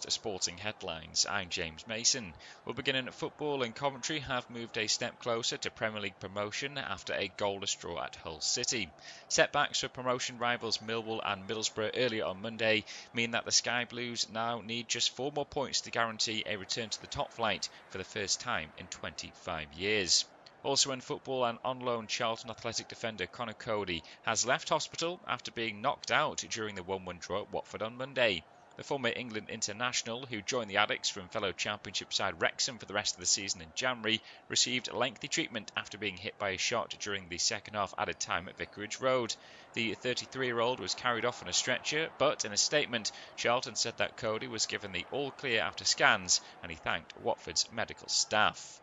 Sporting headlines. I'm James Mason. We'll begin in football, and Coventry have moved a step closer to Premier League promotion after a goalless draw at Hull City. Setbacks for promotion rivals Millwall and Middlesbrough earlier on Monday mean that the Sky Blues now need just 4 more points to guarantee a return to the top flight for the first time in 25 years. Also in football, an on-loan Charlton Athletic defender Conor Cody has left hospital after being knocked out during the 1-1 draw at Watford on Monday. The former England international, who joined the Addicts from fellow Championship side Wrexham for the rest of the season in January, received lengthy treatment after being hit by a shot during the second half added time at Vicarage Road. The 33-year-old was carried off on a stretcher, but in a statement, Charlton said that Cody was given the all-clear after scans, and he thanked Watford's medical staff.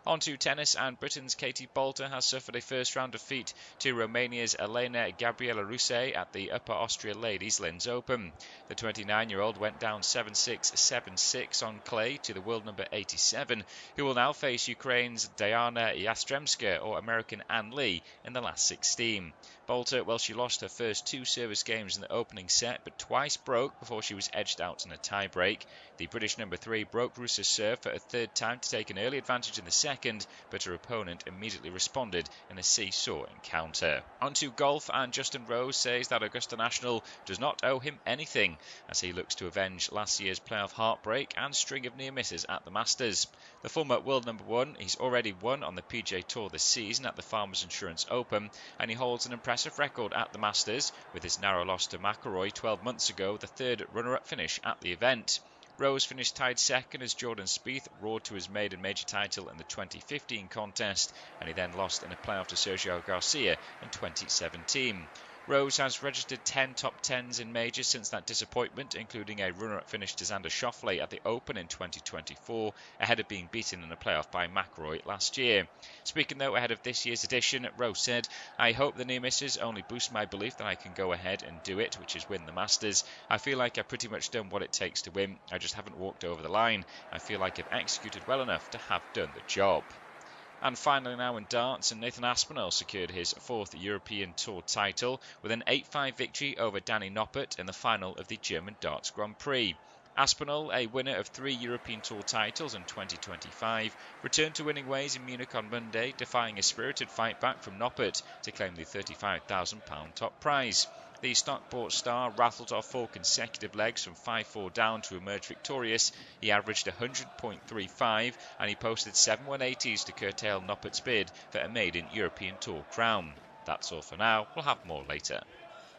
On to tennis, and Britain's Katie Boulter has suffered a first-round defeat to Romania's Elena Gabriela Ruse at the Upper Austria Ladies Linz Open. The 29-year-old went down 7-6, 7-6 on clay to the world number 87, who will now face Ukraine's Diana Yastremska or American Ann Lee in the last 16. Boulter, well, she lost her first 2 service games in the opening set, but twice broke before she was edged out in a tie-break. The British number 3 broke Ruse's serve for a third time to take an early advantage in the second, but her opponent immediately responded in a seesaw encounter. On to golf, and Justin Rose says that Augusta National does not owe him anything as he looks to avenge last year's playoff heartbreak and string of near misses at the Masters. The former world number 1, he's already won on the PGA Tour this season at the Farmers Insurance Open, and he holds an impressive record at the Masters, with his narrow loss to McIlroy 12 months ago, the third runner-up finish at the event. Rose finished tied second as Jordan Spieth roared to his maiden major title in the 2015 contest, and he then lost in a playoff to Sergio Garcia in 2017. Rose has registered 10 top 10s in majors since that disappointment, including a runner-up finish to Xander Schauffele at the Open in 2024, ahead of being beaten in a playoff by McIlroy last year. Speaking though ahead of this year's edition, Rose said, "I hope the near misses only boost my belief that I can go ahead and do it, which is win the Masters. I feel like I've pretty much done what it takes to win. I just haven't walked over the line. I feel like I've executed well enough to have done the job." And finally now in darts, and Nathan Aspinall secured his 4th European Tour title with an 8-5 victory over Danny Noppert in the final of the German Darts Grand Prix. Aspinall, a winner of 3 European Tour titles in 2025, returned to winning ways in Munich on Monday, defying a spirited fight back from Noppert to claim the £35,000 top prize. The Stockport star rattled off 4 consecutive legs from 5-4 down to emerge victorious. He averaged 100.35 and he posted 7 180s to curtail Noppert's bid for a maiden European Tour crown. That's all for now. We'll have more later.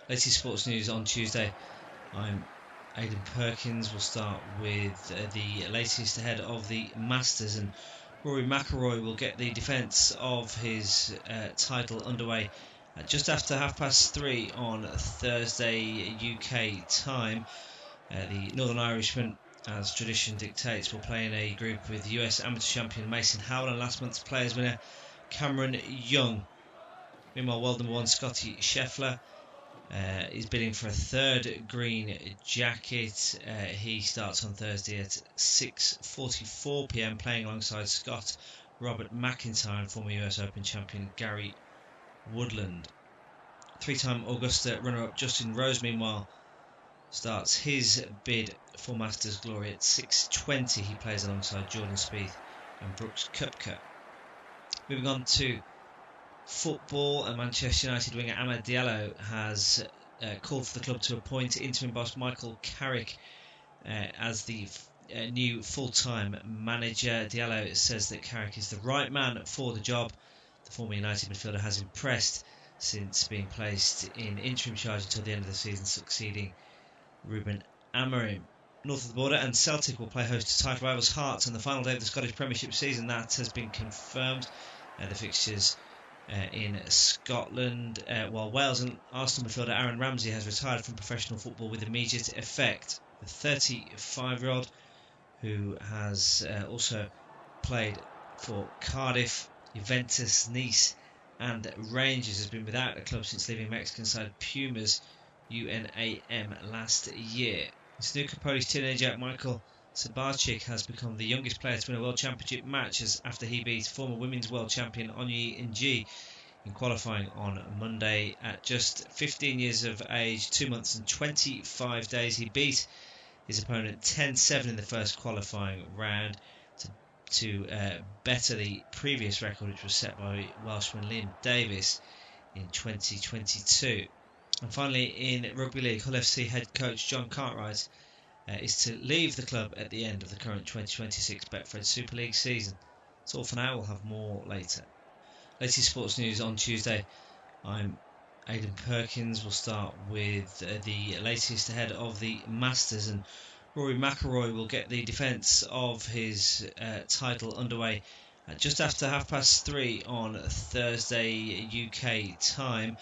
Latest sports news on Tuesday. I'm Aidan Perkins. We'll start with the latest ahead of the Masters, and Rory McIlroy will get the defence of his title underway just after 3:30 on Thursday UK time. The Northern Irishman, as tradition dictates, will play in a group with US amateur champion Mason Howell and last month's Players winner Cameron Young. Meanwhile, world number 1 Scotty Scheffler is bidding for a 3rd green jacket. He starts on Thursday at 6:44 p.m. playing alongside Scott Robert McIntyre and former US Open champion Gary Woodland. 3-time Augusta runner-up Justin Rose, meanwhile, starts his bid for Masters glory at 6:20. He plays alongside Jordan Spieth and Brooks Koepka. Moving on to football, and Manchester United winger Amad Diallo has called for the club to appoint interim boss Michael Carrick as the new full-time manager. Diallo says that Carrick is the right man for the job. The former United midfielder has impressed since being placed in interim charge until the end of the season, succeeding Ruben Amorim. North of the border, and Celtic will play host to title rivals Hearts on the final day of the Scottish Premiership season. That has been confirmed. The fixtures in Scotland, while Wales and Arsenal midfielder Aaron Ramsey has retired from professional football with immediate effect. The 35-year-old, who has also played for Cardiff, Juventus, Nice and Rangers, has been without a club since leaving Mexican side Pumas UNAM last year. In snooker, Polish teenager Michael Sabarczyk has become the youngest player to win a World Championship match after he beat former Women's World Champion Onyi Ng in qualifying on Monday. At just 15 years of age, 2 months and 25 days, he beat his opponent 10-7 in the first qualifying round to better the previous record, which was set by Welshman Liam Davies in 2022. And finally, in Rugby League, Hull FC head coach John Cartwright is to leave the club at the end of the current 2026 Betfred Super League season. That's all for now, we'll have more later. Latest sports news on Tuesday. I'm Aidan Perkins. We'll start with the latest ahead of the Masters, and Rory McIlroy will get the defence of his title underway just after 3:30 on Thursday UK time.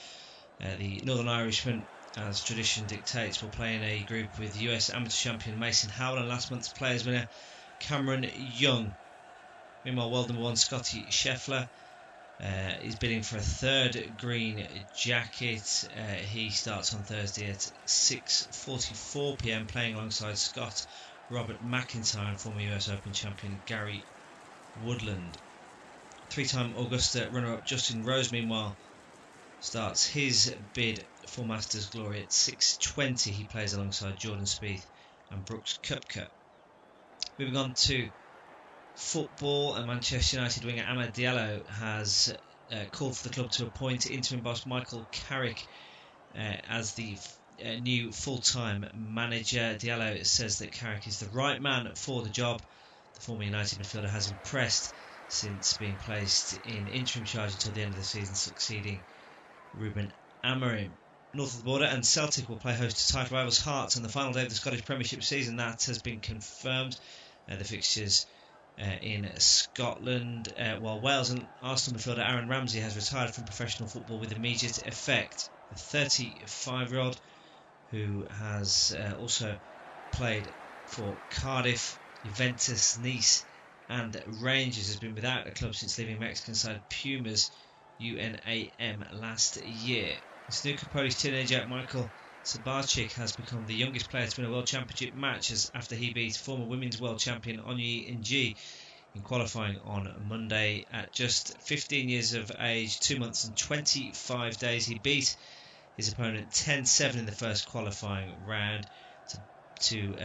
The Northern Irishman, as tradition dictates, will play in a group with US amateur champion Mason Howell and last month's Players winner Cameron Young. Meanwhile, world number one Scotty Scheffler is bidding for a third green jacket. He starts on Thursday at 6:44 p.m. playing alongside Scot Robert McIntyre and former US Open champion Gary Woodland. Three-time Augusta runner-up Justin Rose, meanwhile, starts his bid for Masters glory at 6:20. He plays alongside Jordan Spieth and Brooks Koepka. Moving on to football, and Manchester United winger Amad Diallo has called for the club to appoint interim boss Michael Carrick as the new full-time manager. Diallo says that Carrick is the right man for the job. The former United midfielder has impressed since being placed in interim charge until the end of the season, succeeding Ruben Amorim. North of the border, and Celtic will play host to title rivals Hearts on the final day of the Scottish Premiership season. That has been confirmed. The fixtures in Scotland, while Wales and Arsenal midfielder Aaron Ramsey has retired from professional football with immediate effect. The 35-year-old, who has also played for Cardiff, Juventus, Nice and Rangers, has been without a club since leaving Mexican side Pumas UNAM last year. Snooker Polish teenager Michael Sabarczyk has become the youngest player to win a World Championship match after he beat former Women's World Champion Onyi Ng in qualifying on Monday. At just 15 years of age, 2 months and 25 days, he beat his opponent 10-7 in the first qualifying round to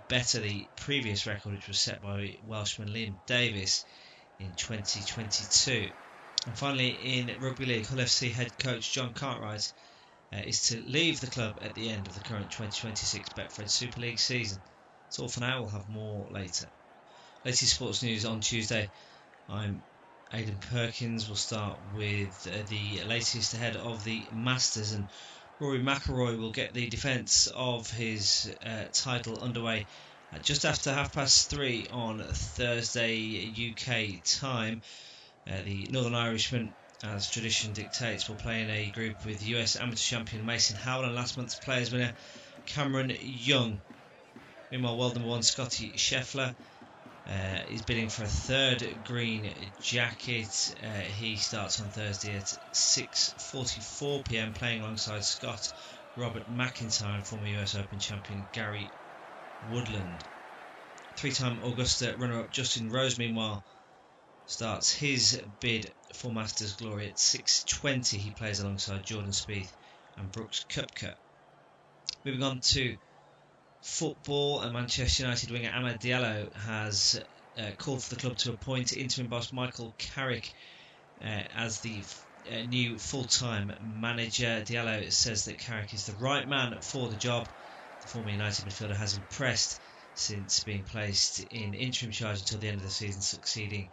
better the previous record, which was set by Welshman Liam Davies in 2022. And finally, in Rugby League, Hull FC head coach John Cartwright is to leave the club at the end of the current 2026 Betfred Super League season. That's all for now, we'll have more later. Latest sports news on Tuesday. I'm Aidan Perkins. We'll start with the latest ahead of the Masters, and Rory McIlroy will get the defence of his title underway just after 3:30 on Thursday UK time. The Northern Irishman, as tradition dictates, will play in a group with US amateur champion Mason Howell and last month's Players winner Cameron Young. Meanwhile, world number one Scotty Scheffler is bidding for a third green jacket. He starts on Thursday at 6:44 p.m. playing alongside Scot Robert McIntyre and former US Open champion Gary Woodland. Three-time Augusta runner-up Justin Rose, meanwhile, starts his bid for Masters glory at 6:20. He plays alongside Jordan Spieth and Brooks Koepka. Moving on to football, and Manchester United winger Amad Diallo has called for the club to appoint interim boss Michael Carrick as the new full-time manager. Diallo says that Carrick is the right man for the job. The former United midfielder has impressed since being placed in interim charge until the end of the season, succeeding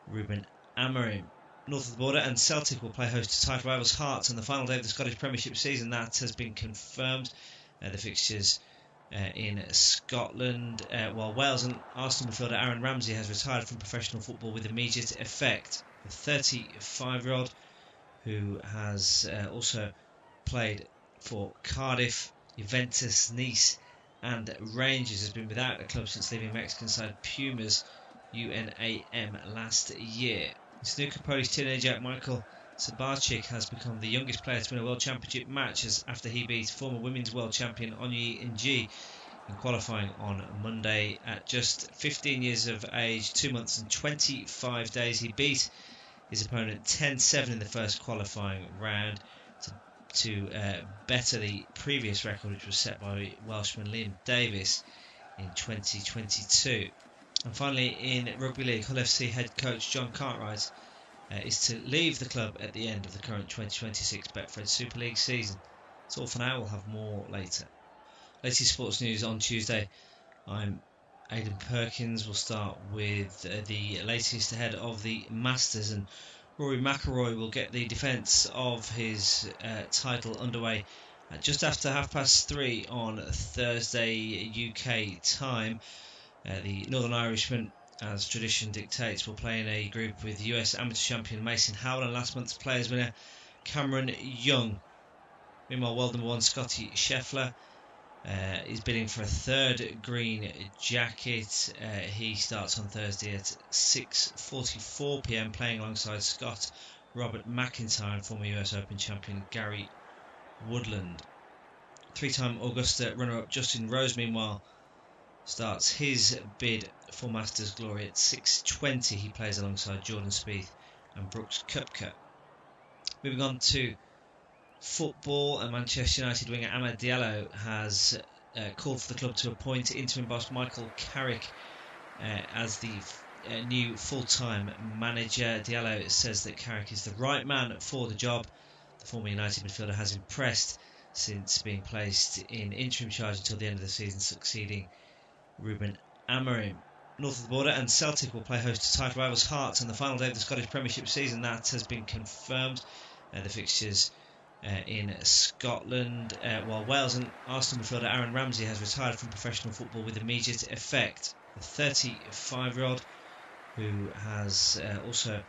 Ruben Amorim. North of the border, and Celtic will play host to title rivals Hearts on the final day of the Scottish Premiership season. That has been confirmed. The fixtures in Scotland, while Wales and Arsenal midfielder Aaron Ramsey has retired from professional football with immediate effect. The 35-year-old, who has also played for Cardiff, Juventus, Nice and Rangers, has been without a club since leaving Mexican side Pumas UNAM last year. Snooker Polish teenager Michael Sabarczyk has become the youngest player to win a World Championship match after he beat former Women's World Champion Onyi Ng in qualifying on Monday. At just 15 years of age, 2 months and 25 days, he beat his opponent 10-7 in the first qualifying round to better the previous record, which was set by Welshman Liam Davies in 2022. And finally, in Rugby League, Hull FC head coach John Cartwright is to leave the club at the end of the current 2026 Betfred Super League season. That's all for now, we'll have more later. Latest sports news on Tuesday. I'm Aidan Perkins. We'll start with the latest ahead of the Masters, and Rory McIlroy will get the defence of his title underway just after 3:30 on Thursday UK time. The Northern Irishman, as tradition dictates, will play in a group with US amateur champion Mason Howell and last month's Players winner Cameron Young. Meanwhile, world number one Scotty Scheffler is bidding for a third green jacket. He starts on Thursday at 6:44 p.m. playing alongside Scot Robert McIntyre and former US Open champion Gary Woodland. Three-time Augusta runner-up Justin Rose, meanwhile, starts his bid for Masters glory at 6:20. He plays alongside Jordan Spieth and Brooks Koepka. Moving on to football, and Manchester United winger Amad Diallo has called for the club to appoint interim boss Michael Carrick as the new full-time manager. Diallo says that Carrick is the right man for the job. The former United midfielder has impressed since being placed in interim charge until the end of the season, succeeding Ruben Amorim. North of the border, and Celtic will play host to title rivals Hearts on the final day of the Scottish Premiership season. That has been confirmed. The fixtures in Scotland, while Wales and Arsenal midfielder Aaron Ramsey has retired from professional football with immediate effect. The 35-year-old, who has also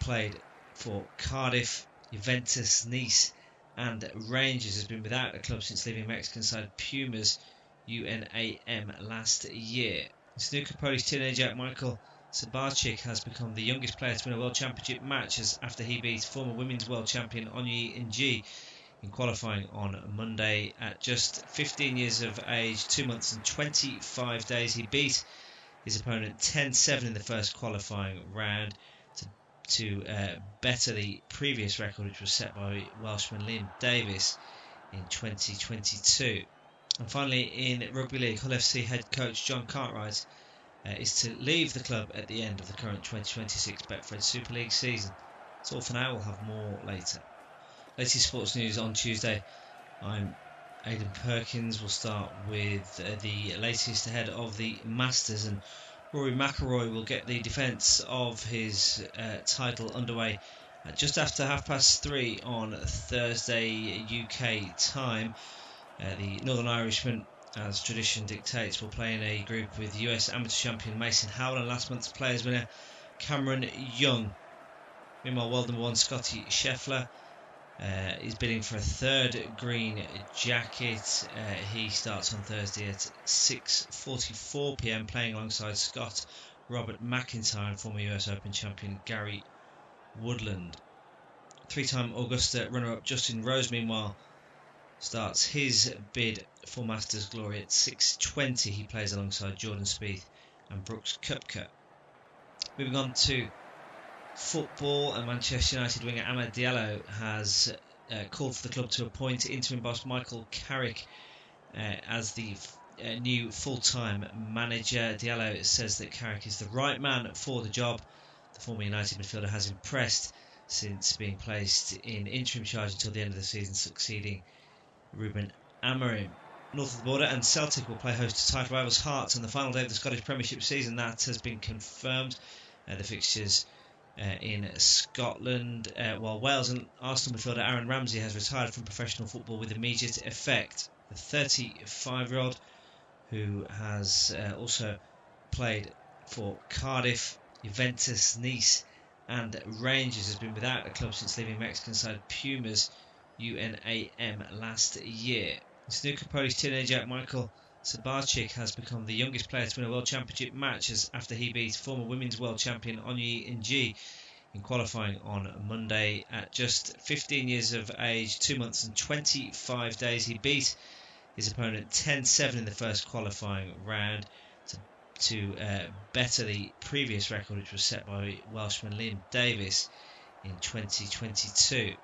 played for Cardiff, Juventus, Nice and Rangers, has been without a club since leaving Mexican side Pumas UNAM last year. Snooker Polish teenager Michael Sabarczyk has become the youngest player to win a World Championship match after he beat former Women's World Champion Onyi Ng in qualifying on Monday. At just 15 years of age, 2 months and 25 days, he beat his opponent 10-7 in the first qualifying round to better the previous record, which was set by Welshman Liam Davis in 2022. And finally, in Rugby League, Hull FC head coach John Cartwright is to leave the club at the end of the current 2026 Betfred Super League season. That's all for now, we'll have more later. Latest sports news on Tuesday. I'm Aidan Perkins. We'll start with the latest ahead of the Masters, and Rory McIlroy will get the defence of his title underway just after 3:30 on Thursday UK time. The Northern Irishman, as tradition dictates, will play in a group with US amateur champion Mason Howell and last month's Players winner Cameron Young. Meanwhile, world number one Scotty Scheffler is bidding for a third green jacket. He starts on Thursday at 6:44 p.m. playing alongside Scot Robert McIntyre and former US Open champion Gary Woodland. Three-time Augusta runner-up Justin Rose, meanwhile, starts his bid for Masters glory at 6:20. He plays alongside Jordan Spieth and Brooks Koepka. Moving on to football, and Manchester United winger Amad Diallo has called for the club to appoint interim boss Michael Carrick as the new full-time manager. Diallo says that Carrick is the right man for the job. The former United midfielder has impressed since being placed in interim charge until the end of the season, succeeding Ruben Amorim. North of the border, and Celtic will play host to title rivals Hearts on the final day of the Scottish Premiership season. That has been confirmed. The fixtures in Scotland, while Wales and Arsenal midfielder Aaron Ramsey has retired from professional football with immediate effect. The 35-year-old, who has also played for Cardiff, Juventus, Nice and Rangers, has been without a club since leaving Mexican side Pumas UNAM last year. Snooker Polish teenager Michael Sabarczyk has become the youngest player to win a World Championship match after he beat former Women's World Champion Onyi Ng in qualifying on Monday. At just 15 years of age, 2 months and 25 days, he beat his opponent 10-7 in the first qualifying round to better the previous record, which was set by Welshman Liam Davis in 2022.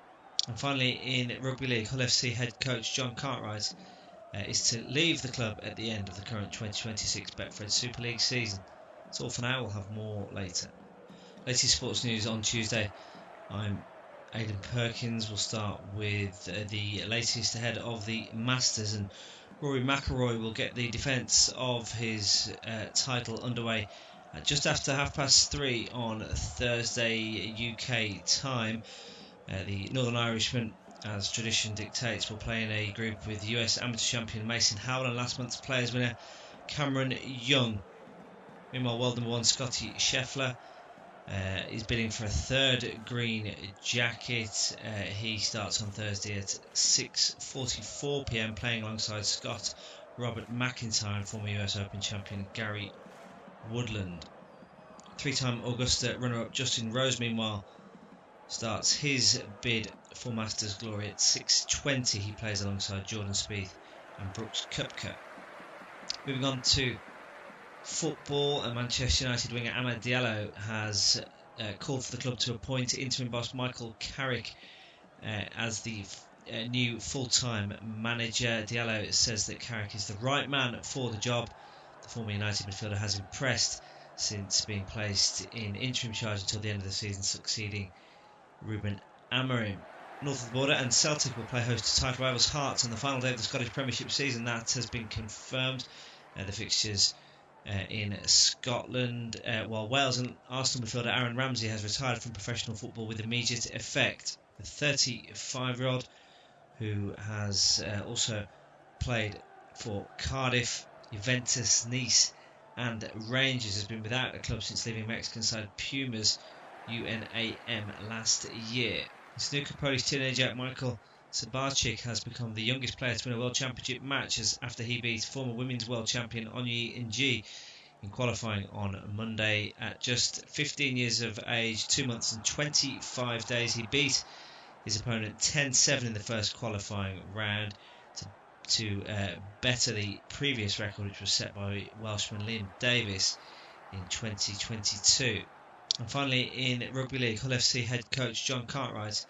And finally, in Rugby League, Hull FC head coach John Cartwright is to leave the club at the end of the current 2026 Betfred Super League season. That's all for now, we'll have more later. Latest sports news on Tuesday. I'm Aidan Perkins. We'll start with the latest ahead of the Masters, and Rory McIlroy will get the defence of his title underway just after 3:30 on Thursday UK time. The Northern Irishman, as tradition dictates, will play in a group with US amateur champion Mason Howell and last month's Players winner Cameron Young. Meanwhile, world number one Scotty Scheffler is bidding for a third green jacket. He starts on Thursday at 6:44 p.m. playing alongside Scot Robert McIntyre and former US Open champion Gary Woodland. Three-time Augusta runner-up Justin Rose, meanwhile, starts his bid for Masters glory at 6:20. He plays alongside Jordan Spieth and Brooks Koepka. Moving on to football, and Manchester United winger Amad Diallo has called for the club to appoint interim boss Michael Carrick as the new full-time manager. Diallo says that Carrick is the right man for the job. The former United midfielder has impressed since being placed in interim charge until the end of the season, succeeding Ruben Amorim. North of the border, and Celtic will play host to title rivals Hearts on the final day of the Scottish Premiership season. That has been confirmed. The fixtures in Scotland, while Wales and Arsenal midfielder Aaron Ramsey has retired from professional football with immediate effect. The 35-year-old, who has also played for Cardiff, Juventus, Nice and Rangers, has been without a club since leaving Mexican side Pumas UNAM last year. Snooker Polish teenager Michael Sabarczyk has become the youngest player to win a World Championship match after he beat former Women's World Champion Onyi Ng in qualifying on Monday. At just 15 years of age, 2 months and 25 days, he beat his opponent 10-7 in the first qualifying round to better the previous record, which was set by Welshman Liam Davis in 2022. And finally, in Rugby League, AILFC head coach John Cartwright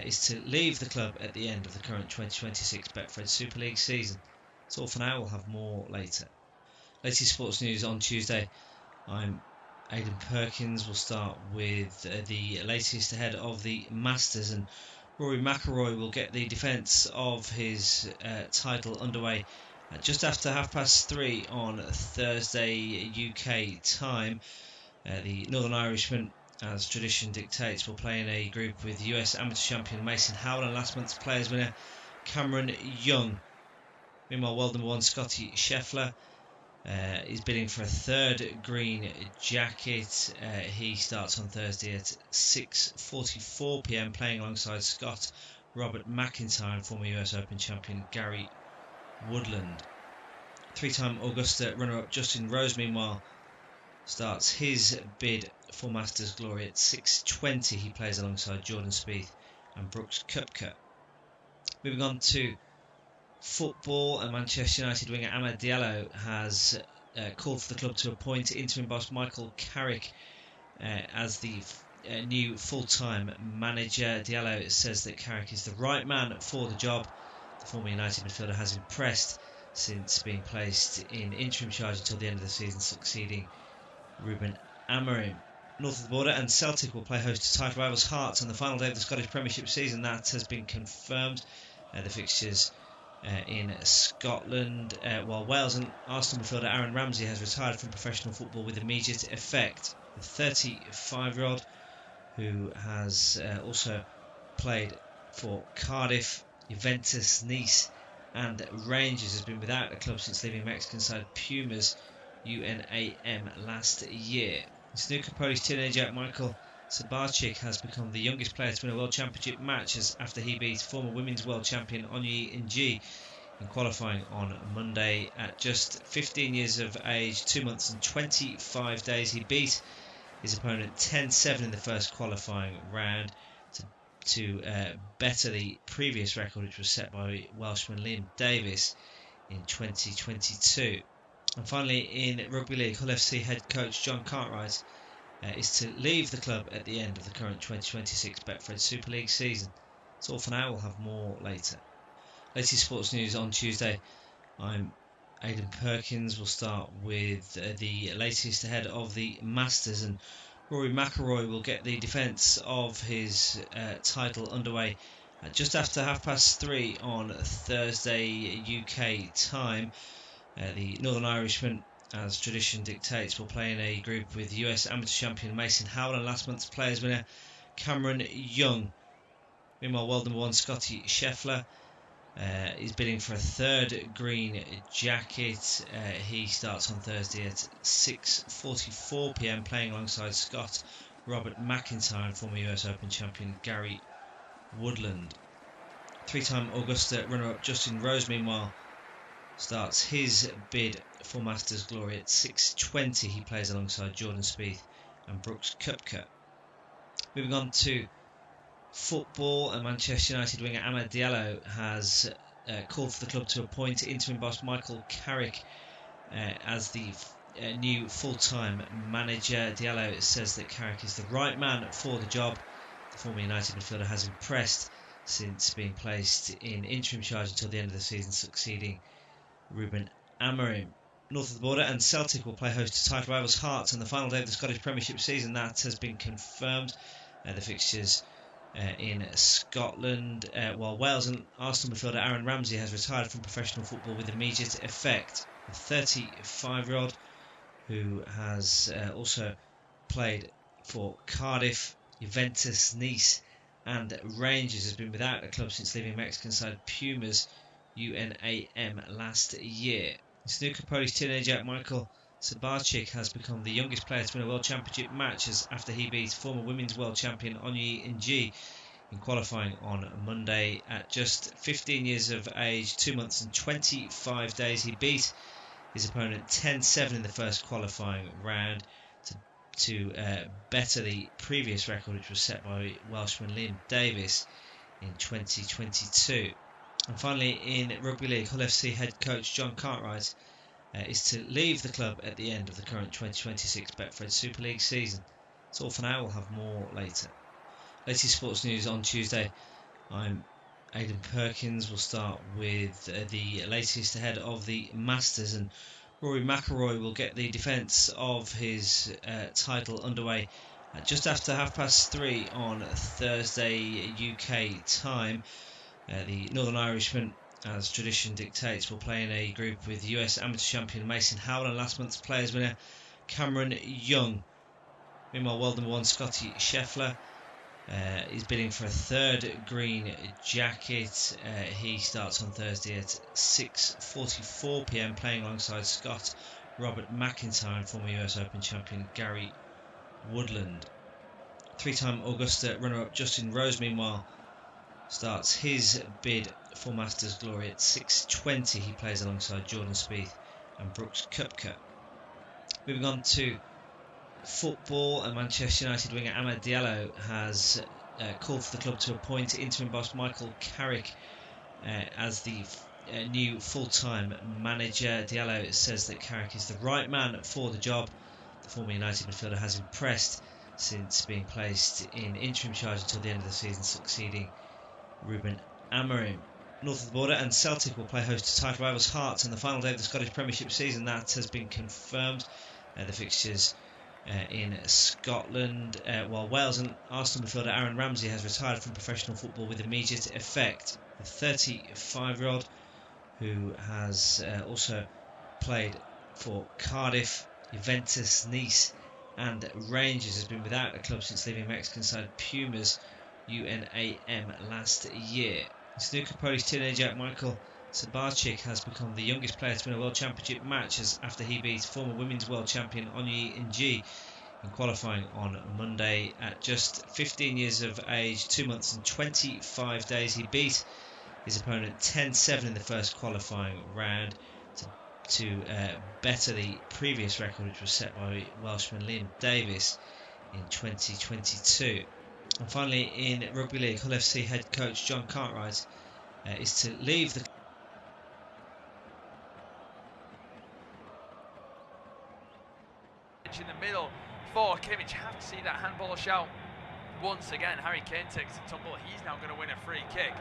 is to leave the club at the end of the current 2026 Betfred Super League season. That's all for now, we'll have more later. Latest sports news on Tuesday. I'm Aidan Perkins. We'll start with the latest ahead of the Masters, and Rory McIlroy will get the defence of his title underway just after 3:30 on Thursday UK time. The Northern Irishman, as tradition dictates, will play in a group with US amateur champion Mason Howell and last month's Players winner Cameron Young. Meanwhile, world number one Scotty Scheffler is bidding for a third green jacket. He starts on Thursday at 6:44 p.m. playing alongside Scot Robert McIntyre and former US Open champion Gary Woodland. Three-time Augusta runner-up Justin Rose, meanwhile, starts his bid for Masters glory at 6:20. He plays alongside Jordan Spieth and Brooks Koepka. Moving on to football, and Manchester United winger Amad Diallo has called for the club to appoint interim boss Michael Carrick as the new full-time manager. Diallo says that Carrick is the right man for the job. The former United midfielder has impressed since being placed in interim charge until the end of the season, succeeding Ruben Amorim. North of the border, and Celtic will play host to title rivals Hearts on the final day of the Scottish Premiership season. That has been confirmed. The fixtures in Scotland, while Wales and Arsenal midfielder Aaron Ramsey has retired from professional football with immediate effect. The 35-year-old, who has also played for Cardiff, Juventus, Nice and Rangers, has been without a club since leaving Mexican side Pumas UNAM last year. Snooker Polish teenager Michael Sabarczyk has become the youngest player to win a World Championship match after he beat former Women's World Champion Onyi Ng in qualifying on Monday. At just 15 years of age, 2 months and 25 days, he beat his opponent 10-7 in the first qualifying round to better the previous record, which was set by Welshman Liam Davis in 2022. And finally, in Rugby League, AILFC head coach John Cartwright is to leave the club at the end of the current 2026 Betfred Super League season. That's all for now, we'll have more later. Latest sports news on Tuesday. I'm Aidan Perkins. We'll start with the latest ahead of the Masters, and Rory McIlroy will get the defence of his title underway just after 3:30 on Thursday UK time. The Northern Irishman, as tradition dictates, will play in a group with US amateur champion Mason Howell and last month's Players winner Cameron Young. Meanwhile, world number one Scotty Scheffler is bidding for a third green jacket. He starts on Thursday at 6:44 p.m. playing alongside Scott Robert McIntyre and former US Open champion Gary Woodland. Three-time Augusta runner-up Justin Rose, meanwhile, starts his bid for Masters glory at 6:20. He plays alongside Jordan Spieth and Brooks Koepka. Moving on to football, and Manchester United winger Amad Diallo has called for the club to appoint interim boss Michael Carrick as the new full-time manager. Diallo says that Carrick is the right man for the job. The former United midfielder has impressed since being placed in interim charge until the end of the season, succeeding Ruben Amorim. North of the border, and Celtic will play host to title rivals Hearts on the final day of the Scottish Premiership season. That has been confirmed. The fixtures in Scotland, while Wales and Arsenal midfielder Aaron Ramsey has retired from professional football with immediate effect. The 35-year-old, who has also played for Cardiff, Juventus, Nice and Rangers, has been without a club since leaving Mexican side Pumas UNAM last year. In snooker, Polish teenager Michael Sabarczyk has become the youngest player to win a World Championship match after he beat former Women's World Champion Onyi Ng in qualifying on Monday. At just 15 years of age, 2 months and 25 days, he beat his opponent 10-7 in the first qualifying round to better the previous record, which was set by Welshman Liam Davis in 2022. And finally, in Rugby League, AILFC head coach John Cartwright is to leave the club at the end of the current 2026 Betfred Super League season. That's all for now. We'll have more later. Latest sports news on Tuesday. I'm Aidan Perkins. We'll start with the latest ahead of the Masters, and Rory McIlroy will get the defence of his title underway just after 3:30 on Thursday UK time. The Northern Irishman, as tradition dictates, will play in a group with US amateur champion Mason Howell and last month's Players winner Cameron Young. Meanwhile, world number one Scotty Scheffler is bidding for a third green jacket. He starts on Thursday at 6:44 p.m. playing alongside Scott Robert McIntyre and former US Open champion Gary Woodland. Three-time Augusta runner-up Justin Rose, meanwhile, starts his bid for Masters glory at 6:20. He plays alongside Jordan Spieth and Brooks Koepka. Moving on to football, and Manchester United winger Amad Diallo has called for the club to appoint interim boss Michael Carrick as the new full-time manager. Diallo says that Carrick is the right man for the job. The former United midfielder has impressed since being placed in interim charge until the end of the season, succeeding Ruben Amorim. North of the border, and Celtic will play host to title rivals Hearts on the final day of the Scottish Premiership season. That has been confirmed. The fixtures in Scotland, while Wales and Arsenal midfielder Aaron Ramsey has retired from professional football with immediate effect. The 35-year-old, who has also played for Cardiff, Juventus, Nice and Rangers, has been without a club since leaving Mexican side Pumas UNAM last year. In snooker, Polish teenager Michael Sabarczyk has become the youngest player to win a World Championship match after he beat former Women's World Champion Onyi Ng in qualifying on Monday. At just 15 years of age, 2 months and 25 days, he beat his opponent 10-7 in the first qualifying round to better the previous record, which was set by Welshman Liam Davis in 2022. And finally, in Rugby League, AILFC head coach John Cartwright is to leave the in the middle for Kimmich. Have to see that handball shout once again. Harry Kane takes the tumble. He's now going to win a free kick.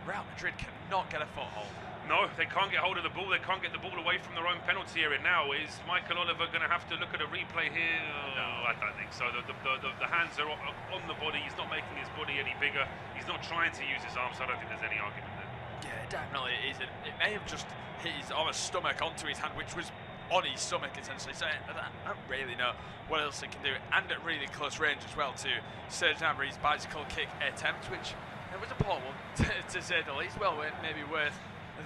Real Madrid cannot get a foothold. No, they can't get hold of the ball. They can't get the ball away from their own penalty area. Now, is Michael Oliver going to have to look at a replay here? No, I don't think so. The hands are on the body. He's not making his body any bigger. He's not trying to use his arms, so I don't think there's any argument there. Yeah, definitely it isn't. It may have just hit his stomach onto his hand, which was on his stomach essentially. So I don't really know what else he can do. And at really close range as well to Serge Gnabry's bicycle kick attempt, which it was a poor one to say the least. Well, maybe worth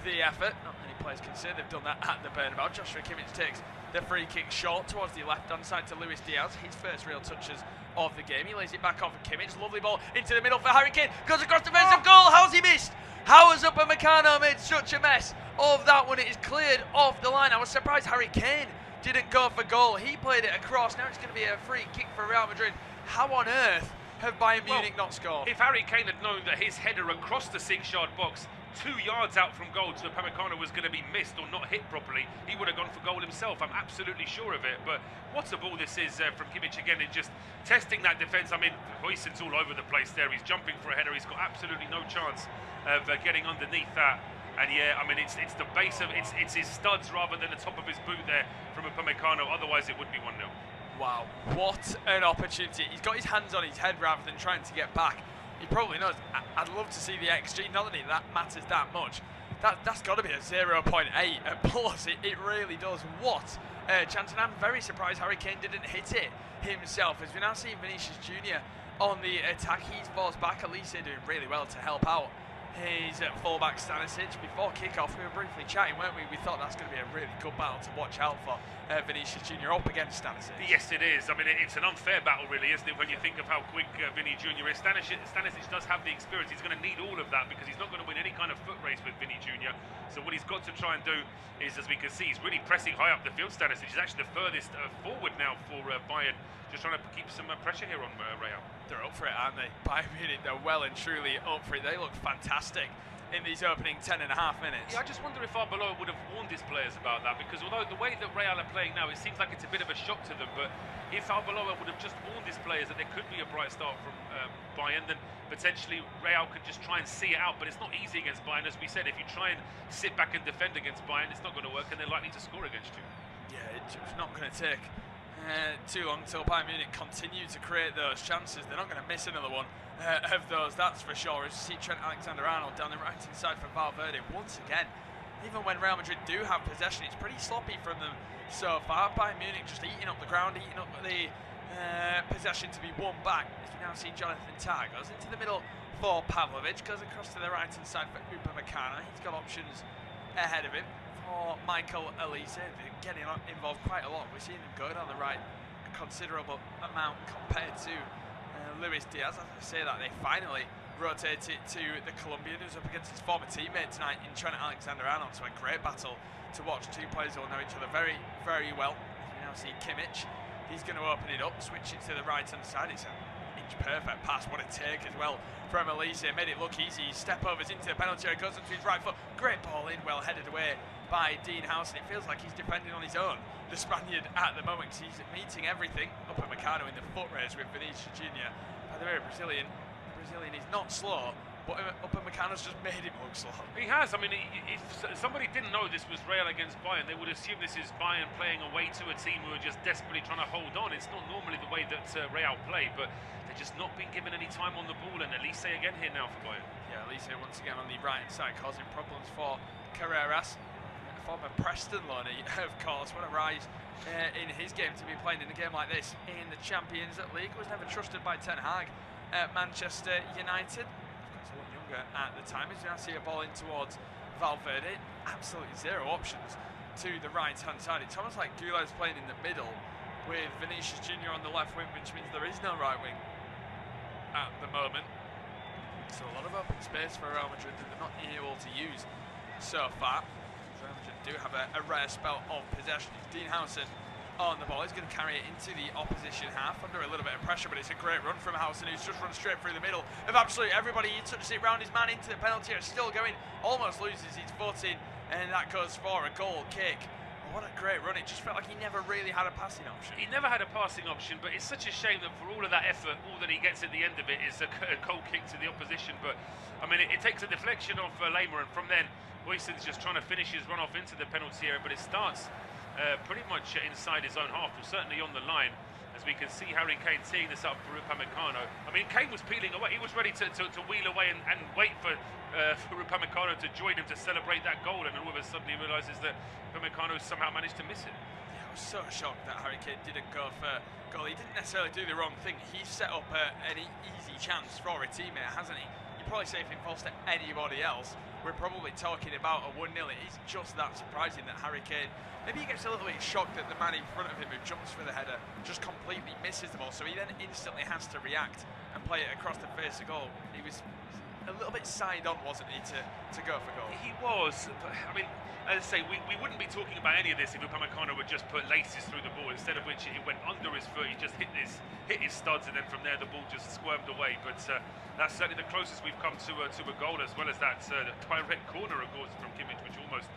the effort. Not many players can say they've done that at the Bernabeu. Joshua Kimmich takes the free kick short towards the left-hand side to Luis Diaz. His first real touches of the game. He lays it back off for Kimmich. Lovely ball into the middle for Harry Kane. Goes across the defensive goal. How's he missed? How has Upamecano made such a mess of that one? It is cleared off the line. I was surprised Harry Kane didn't go for goal. He played it across. Now it's going to be a free kick for Real Madrid. How on earth have Bayern Munich not scored? If Harry Kane had known that his header across the 6-yard box 2 yards out from goal to Upamecano was going to be missed or not hit properly, he would have gone for goal himself. I'm absolutely sure of it. But what a ball this is from Kimmich again. It just testing that defence. I mean, Huijsen's all over the place there. He's jumping for a header. He's got absolutely no chance of getting underneath that. And yeah, I mean, it's the base of it's his studs rather than the top of his boot there from Upamecano. Otherwise, it would be 1-0. Wow, what an opportunity. He's got his hands on his head rather than trying to get back. He probably knows. I'd love to see the XG. Not that that matters that much. That's got to be a 0.8 plus. It really does. What a chance. And I'm very surprised Harry Kane didn't hit it himself. As we now see Vinicius Jr. on the attack. He falls back. Elise doing really well to help out his fullback Stanisic. Before kickoff, we were briefly chatting, weren't we? We thought that's going to be a really good battle to watch out for. Vinicius Jr. up against Stanisic. Yes, it is. I mean, it's an unfair battle, really, isn't it, when you think of how quick Vinny Jr. is. Stanisic does have the experience. He's going to need all of that because he's not going to win any kind of foot race with Vinny Jr. So what he's got to try and do is, as we can see, he's really pressing high up the field. Stanisic is actually the furthest forward now for Bayern, just trying to keep some pressure here on Real. They're up for it, aren't they? Bayern Munich, they're well and truly up for it. They look fantastic in these opening 10.5 minutes. Yeah, I just wonder if Arbeloa would have warned his players about that, because although the way that Real are playing now, it seems like it's a bit of a shock to them, but if Arbeloa would have just warned his players that there could be a bright start from Bayern, then potentially Real could just try and see it out. But it's not easy against Bayern, as we said. If you try and sit back and defend against Bayern, it's not going to work, and they're likely to score against you. Yeah, it's not going to take too long until Bayern Munich continue to create those chances. They're not going to miss another one of those, that's for sure. As you see Trent Alexander-Arnold down the right-hand side for Valverde once again. Even when Real Madrid do have possession, it's pretty sloppy from them so far. Bayern Munich just eating up the ground, eating up the possession to be won back. As we now see Jonathan Tah goes into the middle for Pavlovic, goes across to the right-hand side for Upamecano. He's got options ahead of him for Michael Elise. They're getting involved quite a lot. We're seeing them go down the right a considerable amount compared to Luis Diaz. As I say that, they finally rotate it to the Colombian, who's up against his former teammate tonight in Trent Alexander-Arnold. So a great battle to watch. Two players who will know each other very, very well. As we now see Kimmich, he's going to open it up, switch it to the right-hand side. It's an inch-perfect pass. What a take as well from Elise. Made it look easy. Step overs into the penalty area, goes onto his right foot. Great ball in, well headed away by Dean House, and it feels like he's defending on his own, the Spaniard, at the moment, because he's meeting everything. Upamecano in the foot race with Vinicius Jr. By the way, Brazilian is not slow, but Upamecano's just made him look slow. He has. I mean, if somebody didn't know this was Real against Bayern, they would assume this is Bayern playing away to a team who are just desperately trying to hold on. It's not normally the way that Real play, but they're just not being given any time on the ball. And Elise again here now for Bayern. Yeah, Elise once again on the right side, causing problems for Carreras. Former Preston loanee, of course. What a rise in his game to be playing in a game like this in the Champions League. Was never trusted by Ten Hag at Manchester United. Of course, a lot younger at the time. As you now see a ball in towards Valverde, absolutely zero options to the right-hand side. It's almost like Goulart's playing in the middle with Vinicius Jr. on the left wing, which means there is no right wing at the moment. So a lot of open space for Real Madrid that they're not able to use so far. Real Madrid do have a rare spell of possession. It's Dean Howson on the ball. He's going to carry it into the opposition half under a little bit of pressure, but it's a great run from Howson, who's just run straight through the middle of absolutely everybody. He touches it round his man into the penalty area, still going, almost loses his footing, and that goes for a goal kick. What a great run. It just felt like he never really had a passing option. He never had a passing option, but it's such a shame that for all of that effort, all that he gets at the end of it is a goal kick to the opposition. But I mean, it takes a deflection off Lema, and from then Boyson's just trying to finish his run off into the penalty area, but it starts pretty much inside his own half, or certainly on the line. As we can see Harry Kane teeing this up for Upamecano. I mean, Kane was peeling away. He was ready to wheel away and wait for Upamecano to join him to celebrate that goal, and all of a sudden he realises that Upamecano somehow managed to miss it. Yeah, I was so shocked that Harry Kane didn't go for goal. He didn't necessarily do the wrong thing. He set up an easy chance for a teammate, hasn't he? You probably say if it falls to anybody else, we're probably talking about a 1-0. It is just that surprising that Harry Kane, maybe he gets a little bit shocked that the man in front of him who jumps for the header just completely misses the ball, so he then instantly has to react and play it across the face of goal. He was a little bit signed on, wasn't he, to go for goal? He was. I mean, as I say, we wouldn't be talking about any of this if Upamecano would just put laces through the ball, instead of which it went under his foot. He just hit his studs, and then from there the ball just squirmed away. But that's certainly the closest we've come to a goal, as well as that direct corner, of course, from Kimmich, which almost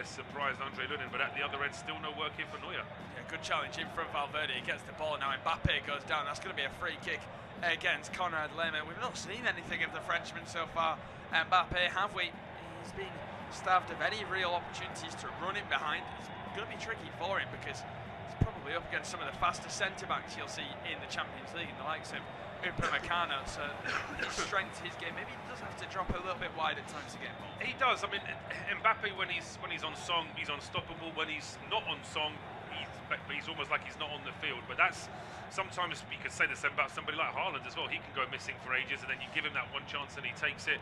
surprised Andre Lunin. But at the other end, still no work here for Neuer. Yeah, good challenge in from Valverde. He gets the ball now. Mbappe goes down. That's going to be a free kick against Konrad Lehmann. We've not seen anything of the Frenchman so far. Mbappe, have we? He's been starved of any real opportunities to run in behind. It's going to be tricky for him because he's probably up against some of the fastest centre-backs you'll see in the Champions League, the likes of Upamecano. So his strength, his game, maybe he does have to drop a little bit wide at times to get involved. He does. I mean, Mbappe, when he's on song, he's unstoppable. When he's not on song, he's almost like he's not on the field. But that's sometimes you could say the same about somebody like Haaland as well. He can go missing for ages, and then you give him that one chance and he takes it.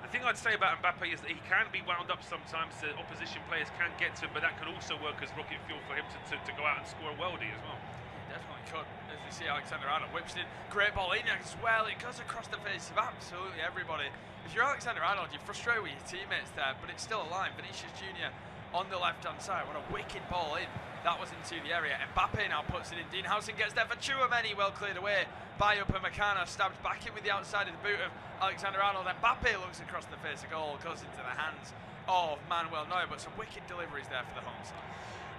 The thing I'd say about Mbappe is that he can be wound up sometimes. The opposition players can get to him, but that can also work as rocket fuel for him to go out and score a worldie as well. He definitely could. As we see Alexander-Arnold whips it in. Great ball in as well. It goes across the face of absolutely everybody. If you're Alexander-Arnold, you're frustrated with your teammates there, but it's still a line. Vinicius Junior on the left-hand side. What a wicked ball in. That was into the area. Mbappe now puts it in. Dean Housen gets there for Tchouameni, well cleared away by Upamecano. Stabs back in with the outside of the boot of Alexander-Arnold. Mbappe looks across the face of goal, goes into the hands of Manuel Neuer, but some wicked deliveries there for the home side.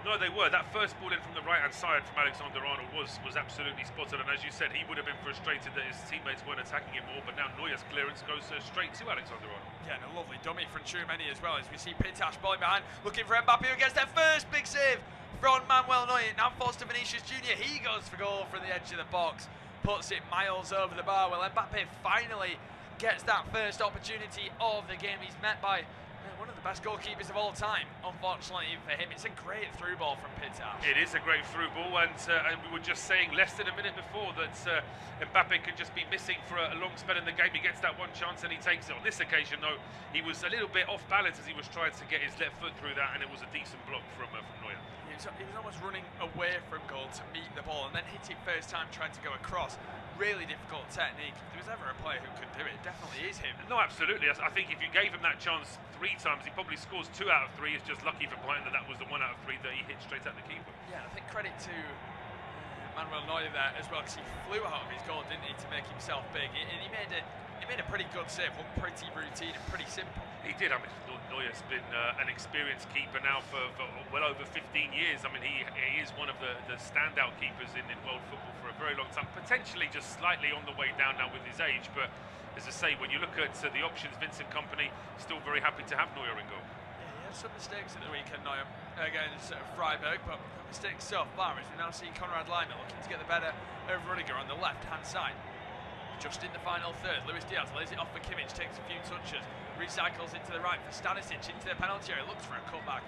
No, they were. That first ball in from the right-hand side from Alexander-Arnold was absolutely spotted, and as you said, he would have been frustrated that his teammates weren't attacking him more, but now Neuer's clearance goes straight to Alexander-Arnold. Yeah, and a lovely dummy from Tchouameni as well, as we see Pitash balling behind, looking for Mbappe, who gets their first big save from Manuel Neuer. Now falls to Vinicius Junior. He goes for goal from the edge of the box, puts it miles over the bar. Well, Mbappe finally gets that first opportunity of the game. He's met by one of the best goalkeepers of all time, unfortunately for him. It's a great through ball from Pitash. It is a great through ball, and we were just saying less than a minute before that Mbappe could just be missing for a long spell in the game. He gets that one chance and he takes it. On this occasion, though, he was a little bit off balance as he was trying to get his left foot through that, and it was a decent block from Neuer. He was almost running away from goal to meet the ball and then hit it first time trying to go across. Really difficult technique. If there was ever a player who could do it, it definitely is him. No, absolutely. I think if you gave him that chance 3 times, he probably scores 2 out of 3. It's just lucky for Bayern that was the 1 out of 3 that he hit straight at the keeper. Yeah, I think credit to Manuel Neuer there as well, because he flew out of his goal, didn't he, to make himself big. And he made a pretty good save, looked pretty routine and pretty simple. He did. I mean, Neuer's been an experienced keeper now for well over 15 years. I mean, he is one of the standout keepers in world football for a very long time. Potentially just slightly on the way down now with his age. But as I say, when you look at the options, Vincent Kompany still very happy to have Neuer in goal. Yeah, he had some mistakes at the weekend, Neuer, against Freiburg, but no mistakes so far, as we now see Konrad Lehmann looking to get the better of Rudiger on the left-hand side. Just in the final third, Luis Diaz lays it off for Kimmich, takes a few touches, recycles into the right for Stanisic, into the penalty area, looks for a cutback,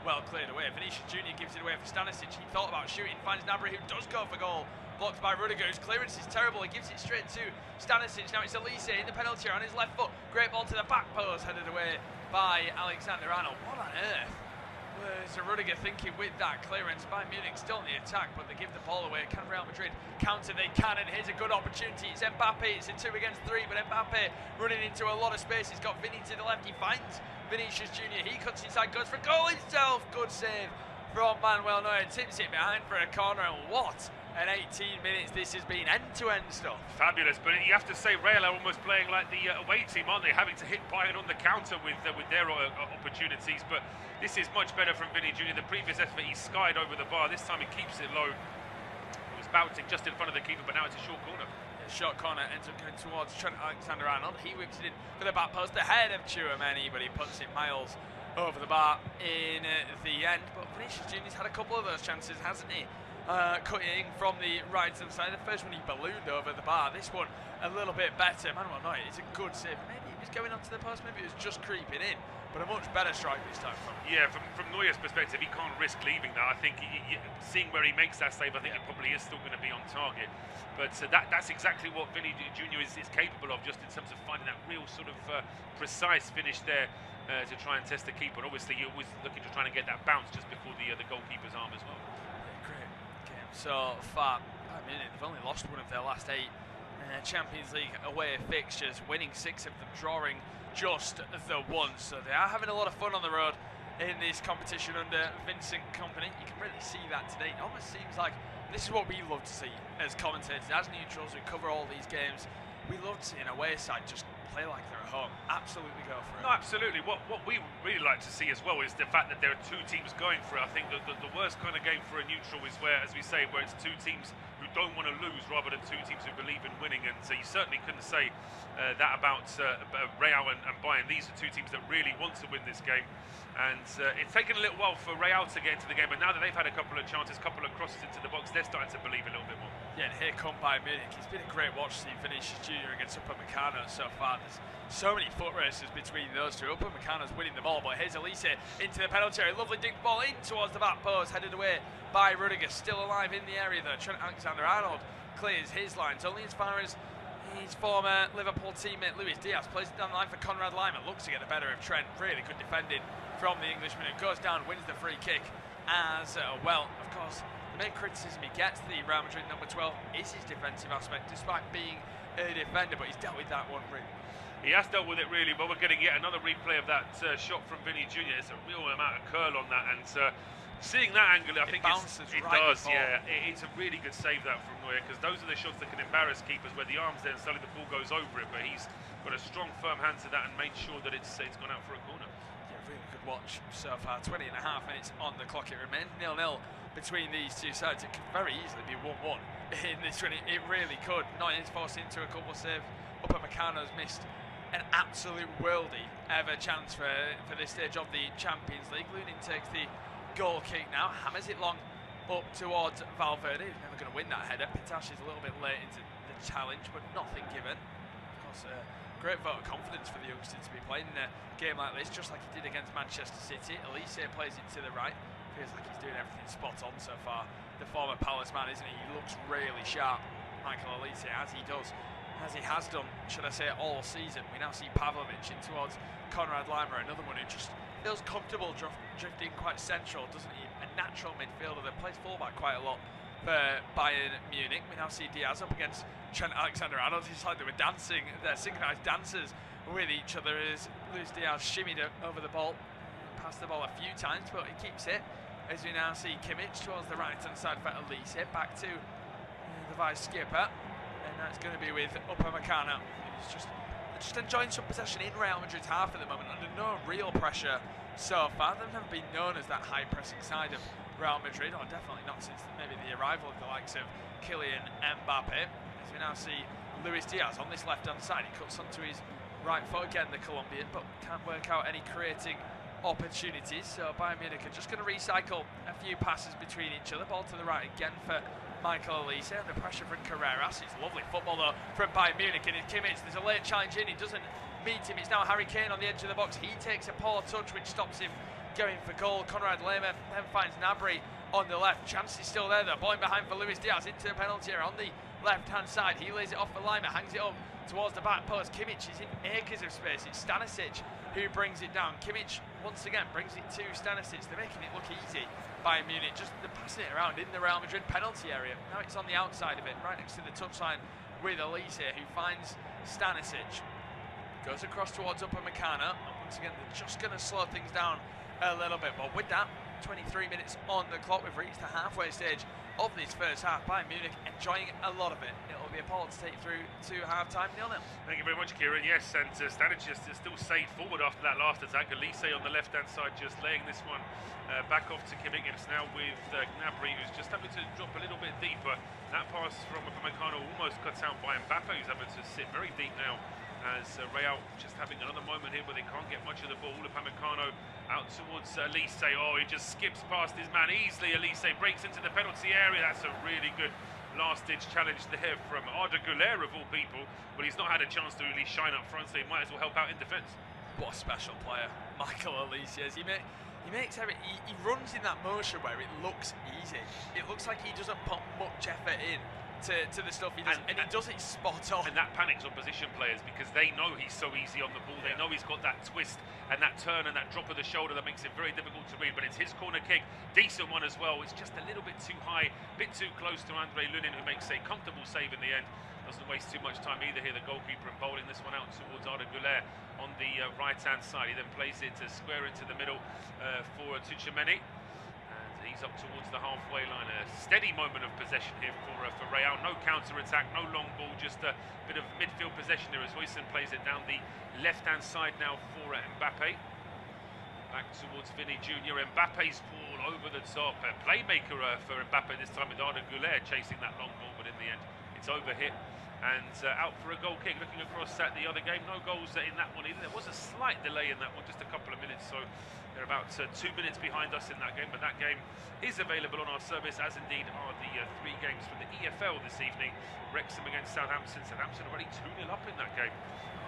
well cleared away. Vinicius Junior gives it away for Stanisic. He thought about shooting, finds Gnabry, who does go for goal, blocked by Rudiger, whose clearance is terrible. He gives it straight to Stanisic. Now it's Elise in the penalty area on his left foot. Great ball to the back post, headed away by Alexander-Arnold. What on earth was Rudiger thinking with that clearance? Bayern Munich still in the attack, but they give the ball away. Can Real Madrid counter? They can, and here's a good opportunity. It's Mbappe. It's a 2 against 3, but Mbappe running into a lot of space. He's got Vinny to the left. He finds Vinicius Junior. He cuts inside, goes for goal himself. Good save from Manuel Neuer. Tips it behind for a corner, and what an 18 minutes this has been. End-to-end stuff. Fabulous, but you have to say Real are almost playing like the away team, aren't they? Having to hit Bayern on the counter with their opportunities, but this is much better from Vinny Junior. The previous effort he skied over the bar. This time he keeps it low. It was bouncing just in front of the keeper, but now it's a short corner. Short corner ends up going towards Trent Alexander-Arnold. He whips it in for the back post, the head of Tchouameni, but he puts it miles over the bar in the end. But Vinicius Junior's had a couple of those chances, hasn't he? Cutting from the right-hand side. The first one he ballooned over the bar. This one a little bit better. Manuel Neuer, it's a good save. Maybe he was going onto the post, maybe it was just creeping in. But a much better strike this time from him. Yeah, from Neuer's perspective, he can't risk leaving that. I think seeing where he makes that save, I think it probably is still going to be on target. But that's exactly what Vinny Junior is capable of, just in terms of finding that real sort of precise finish there to try and test the keeper. And obviously, you're always looking to try and get that bounce just before the goalkeeper's arm as well. Yeah, great game so far. I mean, they've only lost one of their last 8 Champions League away fixtures, winning 6 of them, drawing just the one. So they are having a lot of fun on the road in this competition under Vincent Kompany. You can really see that today. It almost seems like this is what we love to see as commentators, as neutrals who cover all these games. We love to see an away side just play like they're at home. Absolutely go for it. No, absolutely. What we really like to see as well is the fact that there are 2 teams going for it. I think the worst kind of game for a neutral is where, as we say, where it's 2 teams who don't want to lose rather than 2 teams who believe in winning. And so you certainly couldn't say that about Real and Bayern. These are 2 teams that really want to win this game. And it's taken a little while for Real to get into the game, but now that they've had a couple of chances, a couple of crosses into the box, they're starting to believe a little bit more. Yeah, and here come Bayern Munich. It's been a great watch seeing Vinicius Junior against Upamecano so far. There's so many foot races between those 2. Upamecano's winning the ball, but here's Elise into the penalty area. Lovely dig ball in towards the back post, headed away by Rudiger. Still alive in the area though. Trent Alexander-Arnold clears his lines only as far as his former Liverpool teammate Luis Diaz plays it down the line for Conrad Lima. Looks to get the better of Trent. Really good defending from the Englishman, who goes down, wins the free kick as well. Of course, the main criticism he gets, the Real Madrid number 12, is his defensive aspect, despite being a defender, but he's dealt with that one really. He has dealt with it really well. We're getting yet another replay of that shot from Vinny Junior. It's a real amount of curl on that, and seeing that angle, I think it does. Yeah, it's a really good save that from Neuer, because those are the shots that can embarrass keepers, where the arm's there and suddenly the ball goes over it. But he's got a strong, firm hand to that and made sure that it's gone out for a corner. Really good watch so far. 20 and a half minutes on the clock. It remains 0-0 between these 2 sides. It could very easily be 1-1 in this one. It really could. Neuer's forced into a couple of saves. Upamecano's missed an absolute worldie ever chance for this stage of the Champions League. Lunin takes the goal kick now, hammers it long up towards Valverde. He's never going to win that header. Pitache is a little bit late into the challenge, but nothing given. Of course, great vote of confidence for the youngster to be playing in a game like this, just like he did against Manchester City. Elise plays it to the right. Feels like he's doing everything spot on so far. The former Palace man, isn't he? He looks really sharp, Michael Elise, as he does, as he has done, should I say, all season. We now see Pavlovic in towards Conrad Lima, another one who just feels comfortable drifting quite central, doesn't he? A natural midfielder that plays fullback quite a lot for Bayern Munich. We now see Diaz up against Trent Alexander-Arnold. It's like they were dancing, they're synchronised dancers with each other as Luis Diaz shimmied over the ball, passed the ball a few times, but he keeps it. As we now see Kimmich towards the right-hand side for Elise, back to the vice-skipper, and that's going to be with Upamecano, who's just enjoying some possession in Real Madrid's half at the moment, under no real pressure so far. They've never been known as that high-pressing side of Real Madrid, or definitely not since maybe the arrival of the likes of Kylian Mbappe. As we now see Luis Diaz on this left-hand side, he cuts onto his right foot again, the Colombian, but can't work out any creating opportunities. So Bayern Munich are just going to recycle a few passes between each other. Ball to the right again for Michael Elise, and the pressure from Carreras. It's lovely football though from Bayern Munich, and in Kimmich there's a late challenge in, he doesn't meet him. It's now Harry Kane on the edge of the box. He takes a poor touch which stops him going for goal. Conrad Lehmann then finds Gnabry on the left. Chance is still there though. Ball in behind for Luis Diaz into the penalty area on the left-hand side. He lays it off for Lima, hangs it up towards the back post. Kimmich is in acres of space. It's Stanisic who brings it down. Kimmich once again brings it to Stanisic. They're making it look easy. Bayern Munich just passing it around in the Real Madrid penalty area. Now it's on the outside of it, right next to the touchline with Elise, who finds Stanisic. Goes across towards Upamecano. And once again, they're just going to slow things down a little bit. But with that, 23 minutes on the clock. We've reached the halfway stage of this first half. Bayern Munich enjoying a lot of it. It'll be a poll to take through to half-time, 0-0. Thank you very much, Kieran. Yes, and Stanisic is still saved forward after that last attack. Elise on the left-hand side just laying this one back off to Kimmich. It's now with Gnabry, who's just having to drop a little bit deeper. That pass from Upamecano almost cuts out by Mbappe, who's having to sit very deep now, as Real just having another moment here where they can't get much of the ball. Upamecano Out towards Elise. Oh, he just skips past his man easily. Elise breaks into the penalty area. That's a really good last-ditch challenge there from Arda Güler, of all people. But he's not had a chance to really shine up front, so he might as well help out in defence. What a special player Michael Elise is. He runs in that motion where it looks easy. It looks like he doesn't put much effort in to the stuff he does, and he does it spot on. And that panics opposition players because they know he's so easy on the ball. They know he's got that twist and that turn and that drop of the shoulder that makes it very difficult to read. But it's his corner kick, decent one as well. It's just a little bit too high, a bit too close to Andre Lunin, who makes a comfortable save in the end. Doesn't waste too much time either here, the goalkeeper, and bowling this one out towards Arda Güler on the right-hand side. He then plays it to square into the middle for Tchouameni. He's up towards the halfway line. A steady moment of possession here for Real. No counter-attack, no long ball, just a bit of midfield possession there as Huijsen plays it down the left-hand side now for Mbappe. Back towards Vinny Jr. Mbappe's ball over the top. A playmaker for Mbappe this time with Arda Güler chasing that long ball, but in the end it's overhit and out for a goal kick. Looking across at the other game, no goals in that one either. There was a slight delay in that one, just a couple of minutes, so they're about 2 minutes behind us in that game, but that game is available on our service, as indeed are the 3 games from the EFL this evening. Wrexham against Southampton. Southampton already 2-0 up in that game.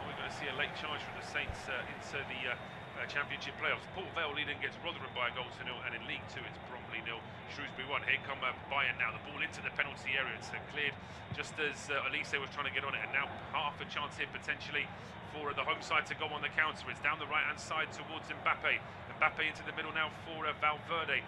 We're going to see a late charge from the Saints into the Championship playoffs. Port Vale leading against Rotherham by a goal to 0, and in League 2 it's Bromley 0, Shrewsbury 1. Here come Bayern now. The ball into the penalty area. It's cleared just as Elise was trying to get on it, and now half a chance here potentially for the home side to go on the counter. It's down the right-hand side towards Mbappe. Mbappe into the middle now for Valverde.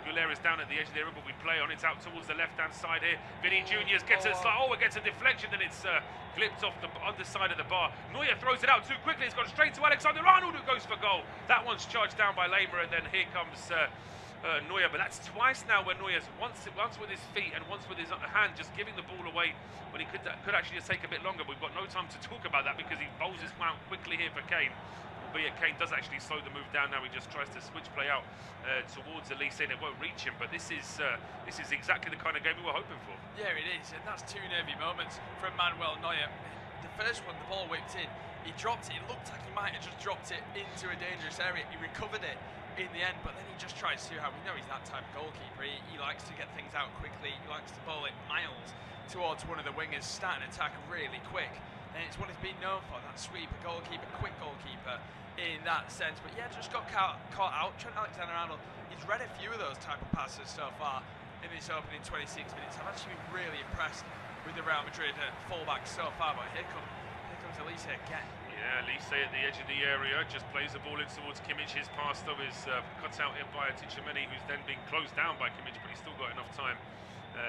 Güler is down at the edge of the area, but we play on. It's out towards the left-hand side here. Vinny Jr. gets it gets a deflection, and it's clipped off the underside of the bar. Neuer throws it out too quickly. It's gone straight to Alexander-Arnold, who goes for goal. That one's charged down by Lamer, and then here comes Neuer. But that's twice now where Neuer's once with his feet and once with his hand just giving the ball away when he could actually just take a bit longer. We've got no time to talk about that because he bowls his one out quickly here for Kane. Albeit Kane does actually slow the move down now. He just tries to switch play out towards Elise, and it won't reach him. But this is exactly the kind of game we were hoping for. Yeah, it is, and that's 2 nervy moments from Manuel Neuer. The first one, the ball whipped in. He dropped it. It looked like he might have just dropped it into a dangerous area. He recovered it in the end, but then he just tries to. We know he's that type of goalkeeper. He likes to get things out quickly. He likes to bowl it miles towards one of the wingers, start an attack really quick. And it's what he's been known for, that sweeper goalkeeper, quick goalkeeper in that sense. But yeah, just got caught out. Trent Alexander-Arnold, he's read a few of those type of passes so far in this opening 26 minutes. I've actually been really impressed with the Real Madrid fullback so far, but here comes Elise again. Yeah, Elise at the edge of the area, just plays the ball in towards Kimmich. His pass though is cut out in by Tchouameni, who's then being closed down by Kimmich, but he's still got enough time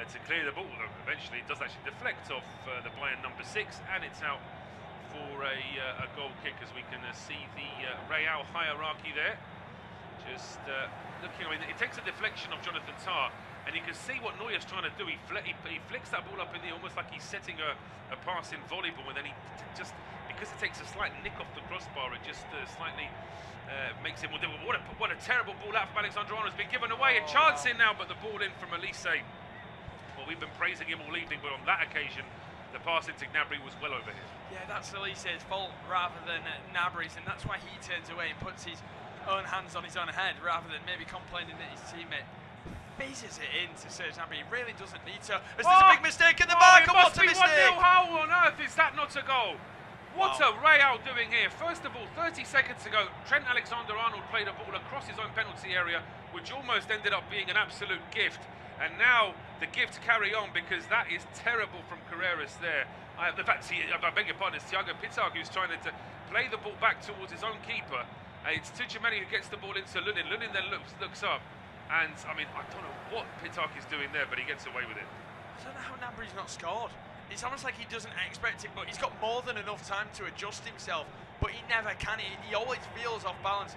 to clear the ball, though eventually it does actually deflect off the Bayern number 6, and it's out for a goal kick, as we can see the Real hierarchy there. Just looking, it takes a deflection of Jonathan Tah, and you can see what Neuer's trying to do. He flicks that ball up in the air, almost like he's setting a pass in volleyball, and then he just, because it takes a slight nick off the crossbar, it just slightly makes it more difficult. What a terrible ball out from Alexander-Arnold. Has been given away. A chance in now, but the ball in from Elise. Well, we've been praising him all evening, but on that occasion, the pass into Gnabry was well over him. Yeah, that's Elise's fault rather than Gnabry's, and that's why he turns away and puts his own hands on his own head rather than maybe complaining that his teammate fizzes it into Serge Gnabry. He really doesn't need to. As there's a big mistake in the back, and what a mistake! How on earth is that not a goal? What are Real doing here? First of all, 30 seconds ago, Trent Alexander-Arnold played a ball across his own penalty area, which almost ended up being an absolute gift. And now the gifts carry on, because that is terrible from Carreras there. In fact, I beg your pardon, it's Thiago Pitag who's trying to play the ball back towards his own keeper. It's Tchouameni who gets the ball into Lunin. Lunin then looks up. And, I mean, I don't know what Pitag is doing there, but he gets away with it. I don't know how Gnabry's not scored. It's almost like he doesn't expect it, but he's got more than enough time to adjust himself. But he never can. He always feels off balance.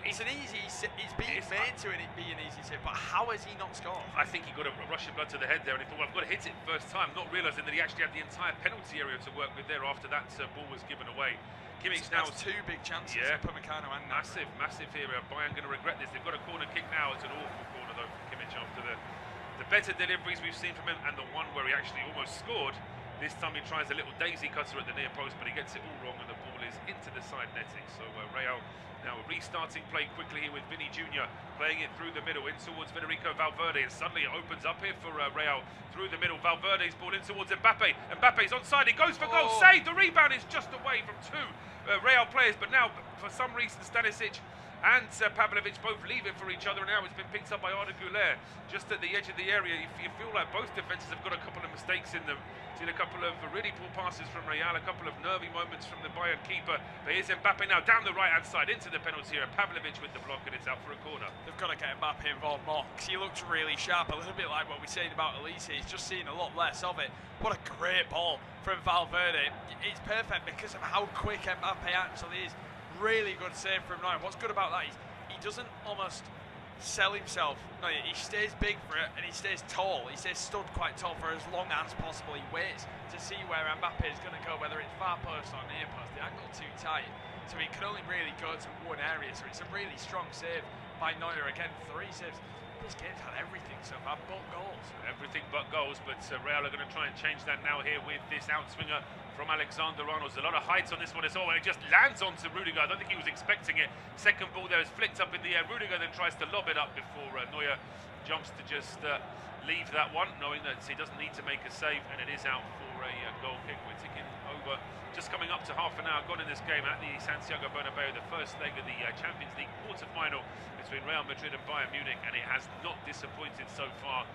It's an easy. It's being made to it be an easy save. But how has he not scored? I think he got a rush of blood to the head there, and he thought, well, I've got to hit it first time, not realising that he actually had the entire penalty area to work with there after that ball was given away. Kimmich now 2 big chances. Yeah, Upamecano and massive here. Bayern going to regret this. They've got a corner kick now. It's an awful corner though for Kimmich after the better deliveries we've seen from him, and the one where he actually almost scored. This time he tries a little daisy cutter at the near post, but he gets it all wrong, and the ball is into the side netting. So Real now restarting play quickly here with Vinny Jr. playing it through the middle in towards Federico Valverde, and suddenly it opens up here for Real through the middle. Valverde's ball in towards Mbappe. Mbappe's onside, he goes for goal, saved. The rebound is just away from two Real players, but now for some reason Stanisic and Pavlovic both leave it for each other, and now it's been picked up by Arda Güler just at the edge of the area. You feel like both defences have got a couple of mistakes in them. Seen a couple of really poor passes from Real, a couple of nervy moments from the Bayern keeper. But here's Mbappe now down the right-hand side into the penalty area. Pavlovic with the block, and it's out for a corner. They've got to get Mbappe involved more, because he looks really sharp, a little bit like what we said about Elise. He's just seen a lot less of it. What a great ball from Valverde. It's perfect because of how quick Mbappe actually is. Really good save from Neuer. What's good about that is he doesn't almost sell himself. No, he stays big for it, and he stays tall. He stays stood quite tall for as long as possible. He waits to see where Mbappe is going to go, whether it's far post or near post. The angle too tight, so he can only really go to one area. So it's a really strong save by Neuer. Again, 3 saves. This game's had everything so far, but goals. Everything but goals, but Real are going to try and change that now here with this outswinger from Alexander-Arnold. There's a lot of height on this one as well, and it just lands onto Rudiger. I don't think he was expecting it. Second ball there is flicked up in the air. Rudiger then tries to lob it up before Neuer jumps to just leave that one, knowing that he doesn't need to make a save, and it is out for a goal kick. We're ticking over, just coming up to half an hour gone in this game at the Santiago Bernabeu, the first leg of the Champions League quarter-final between Real Madrid and Bayern Munich, and it has not disappointed so far.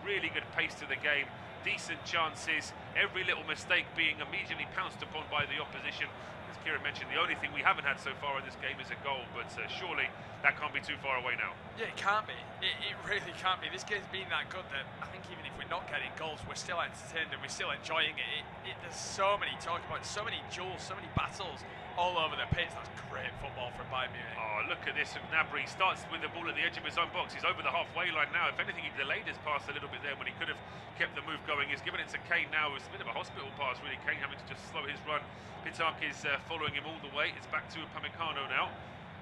Really good pace to the game, decent chances, every little mistake being immediately pounced upon by the opposition. As Kieran mentioned, the only thing we haven't had so far in this game is a goal, but surely that can't be too far away now. Yeah, it can't be. It really can't be. This game's been that good that I think even if we're not getting goals, we're still entertained and we're still enjoying it. There's so many talking points, so many duels, so many battles all over the pitch. That's great football from Bayern Munich. Oh, look at this. Gnabry starts with the ball at the edge of his own box. He's over the halfway line now. If anything, he delayed his pass a little bit there when he could have kept the move going. He's given it to Kane now. It's a bit of a hospital pass, really. Kane having to just slow his run. Pitak is following him all the way. It's back to Upamecano now.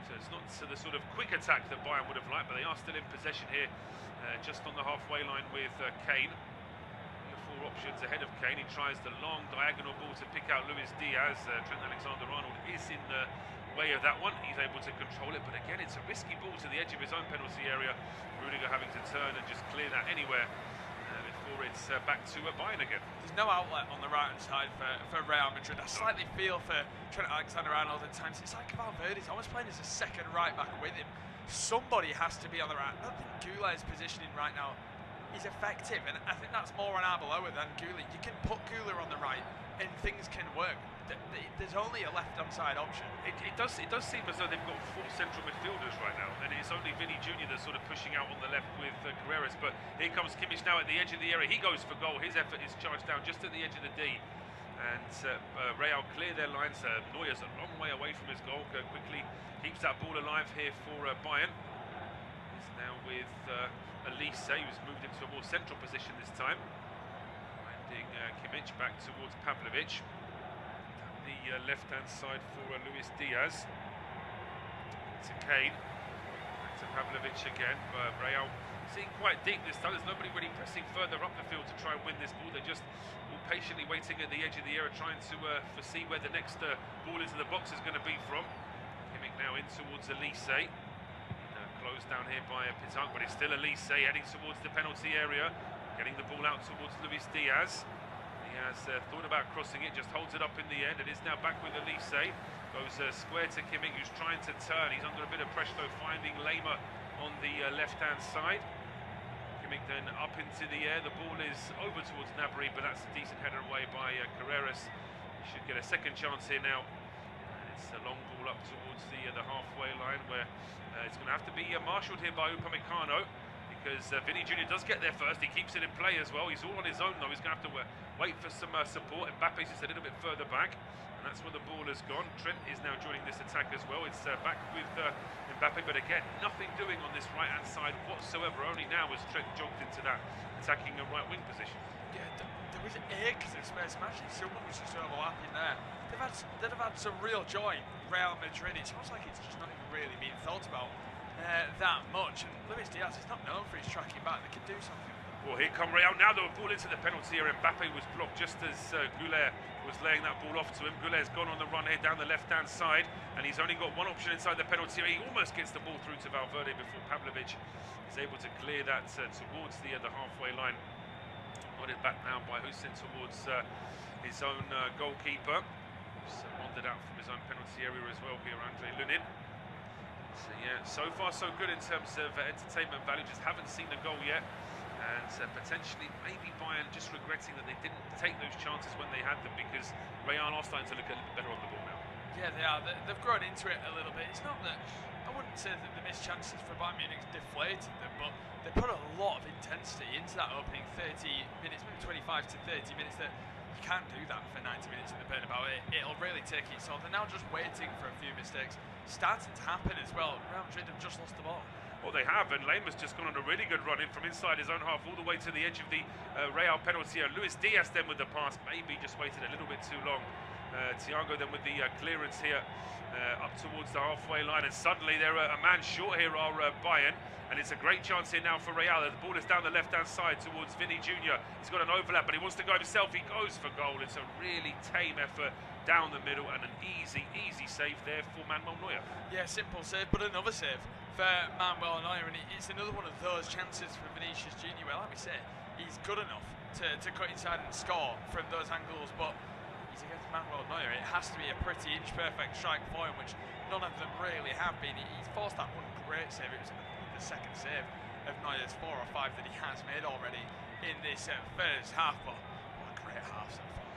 So it's not the sort of quick attack that Bayern would have liked, but they are still in possession here, just on the halfway line with Kane. Four options ahead of Kane. He tries the long diagonal ball to pick out Luis Diaz. Trent Alexander-Arnold is in the way of that one. He's able to control it, but again, it's a risky ball to the edge of his own penalty area. Rudiger having to turn and just clear that anywhere before it's back to Bayern again. There's no outlet on the right-hand side for Real Madrid. I slightly feel for Trent Alexander-Arnold at times. It's like Valverde's almost playing as a second right-back with him. Somebody has to be on the right. I don't think Güler's positioning right now is effective, and I think that's more on Arbeloa than Güler. You can put Güler on the right and things can work. There's only a left-hand side option. It does seem as though they've got 4 central midfielders right now, and it's only Vinny Jr. that's sort of pushing out on the left with Carreras. But here comes Kimmich now at the edge of the area. He goes for goal. His effort is charged down just at the edge of the D, and Real clear their lines. Neuer's a long way away from his goal. Quickly keeps that ball alive here for Bayern. He's now with Elise, who's moved into a more central position this time. Finding Kimmich back towards Pavlovic. The left-hand side for Luis Diaz. To Kane. Back to Pavlovic again. Real seeing quite deep this time. There's nobody really pressing further up the field to try and win this ball. They're just all patiently waiting at the edge of the area, trying to foresee where the next ball into the box is going to be from. Kimmich now in towards Elise. Closed down here by Pitak, but it's still Elise heading towards the penalty area, getting the ball out towards Luis Diaz. He has thought about crossing it, just holds it up in the end. It is now back with Elise. Goes square to Kimmich, who's trying to turn. He's under a bit of pressure though, finding Lema on the left-hand side. Kimmich then up into the air. The ball is over towards Gnabry, but that's a decent header away by Carreras. He should get a second chance here now. It's a long ball up towards the halfway line, where it's going to have to be marshalled here by Upamecano, because Vinny Jr. does get there first. He keeps it in play as well. He's all on his own though. He's going to have to wait for some support. Mbappe's just a little bit further back, and that's where the ball has gone. Trent is now joining this attack as well. It's back with Mbappe, but again, nothing doing on this right-hand side whatsoever. Only now as Trent jogged into that attacking and right wing position. Yeah, there was acres of space. Imagine if someone was just overlapping there. They'd have had some real joy. Real Madrid, it sounds like it's just not even really being thought about that much. And Luis Diaz is not known for his tracking back. They could do something. Well, here come Real now. The ball into the penalty area. Mbappe was blocked just as Goulet was laying that ball off to him. Goulet's gone on the run here down the left-hand side, and he's only got one option inside the penalty area. He almost gets the ball through to Valverde before Pavlovic is able to clear that towards the halfway line. Nodded back now by Hussein towards his own goalkeeper. Just wandered out from his own penalty area as well here, Andre Lunin. So yeah, so far so good in terms of entertainment value. Just haven't seen the goal yet. And potentially maybe Bayern just regretting that they didn't take those chances when they had them, because Real are starting to look a little better on the ball now. Yeah, they are. They've grown into it a little bit. It's not that, I wouldn't say that the missed chances for Bayern Munich deflated them, but they put a lot of intensity into that opening 30 minutes, maybe 25 to 30 minutes. That you can't do that for 90 minutes in the Bernabeu. It'll really take it. So they're now just waiting for a few mistakes starting to happen as well. Real Madrid have just lost the ball. Well, they have, and Lema's just gone on a really good run in from inside his own half all the way to the edge of the Real penalty area. Luis Diaz then with the pass, maybe just waited a little bit too long. Thiago then with the clearance here up towards the halfway line, and suddenly they're a man short here are Bayern, and it's a great chance here now for Real. The ball is down the left-hand side towards Vini Jr. He's got an overlap, but he wants to go himself. He goes for goal. It's a really tame effort down the middle, and an easy save there for Manuel Neuer. Yeah, simple save, but another save for Manuel Neuer, and it's another one of those chances for Vinicius Jr. Well, like we say, he's good enough to cut inside and score from those angles, but he's against Manuel Neuer. It has to be a pretty inch-perfect strike for him, which none of them really have been. He's forced that one great save. It was the second save of Neuer's 4 or 5 that he has made already in this first half, but what a great half so far.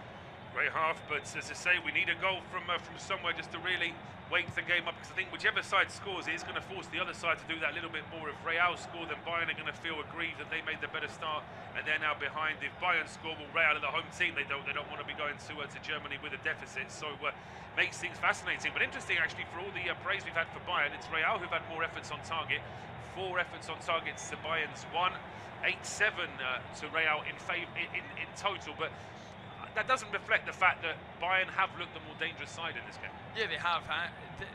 Great half, but as I say, we need a goal from somewhere just to really wake the game up, because I think whichever side scores, it is going to force the other side to do that little bit more. If Real score, then Bayern are going to feel aggrieved that they made the better start and they're now behind. If Bayern score, well, Real are the home team. They don't want to be going to Germany with a deficit, so makes things fascinating. But interesting actually, for all the praise we've had for Bayern, it's Real who've had more efforts on target. 4 efforts on targets to Bayern's 1, 8-7 to Real in total, but that doesn't reflect the fact that Bayern have looked the more dangerous side in this game. Yeah, they have.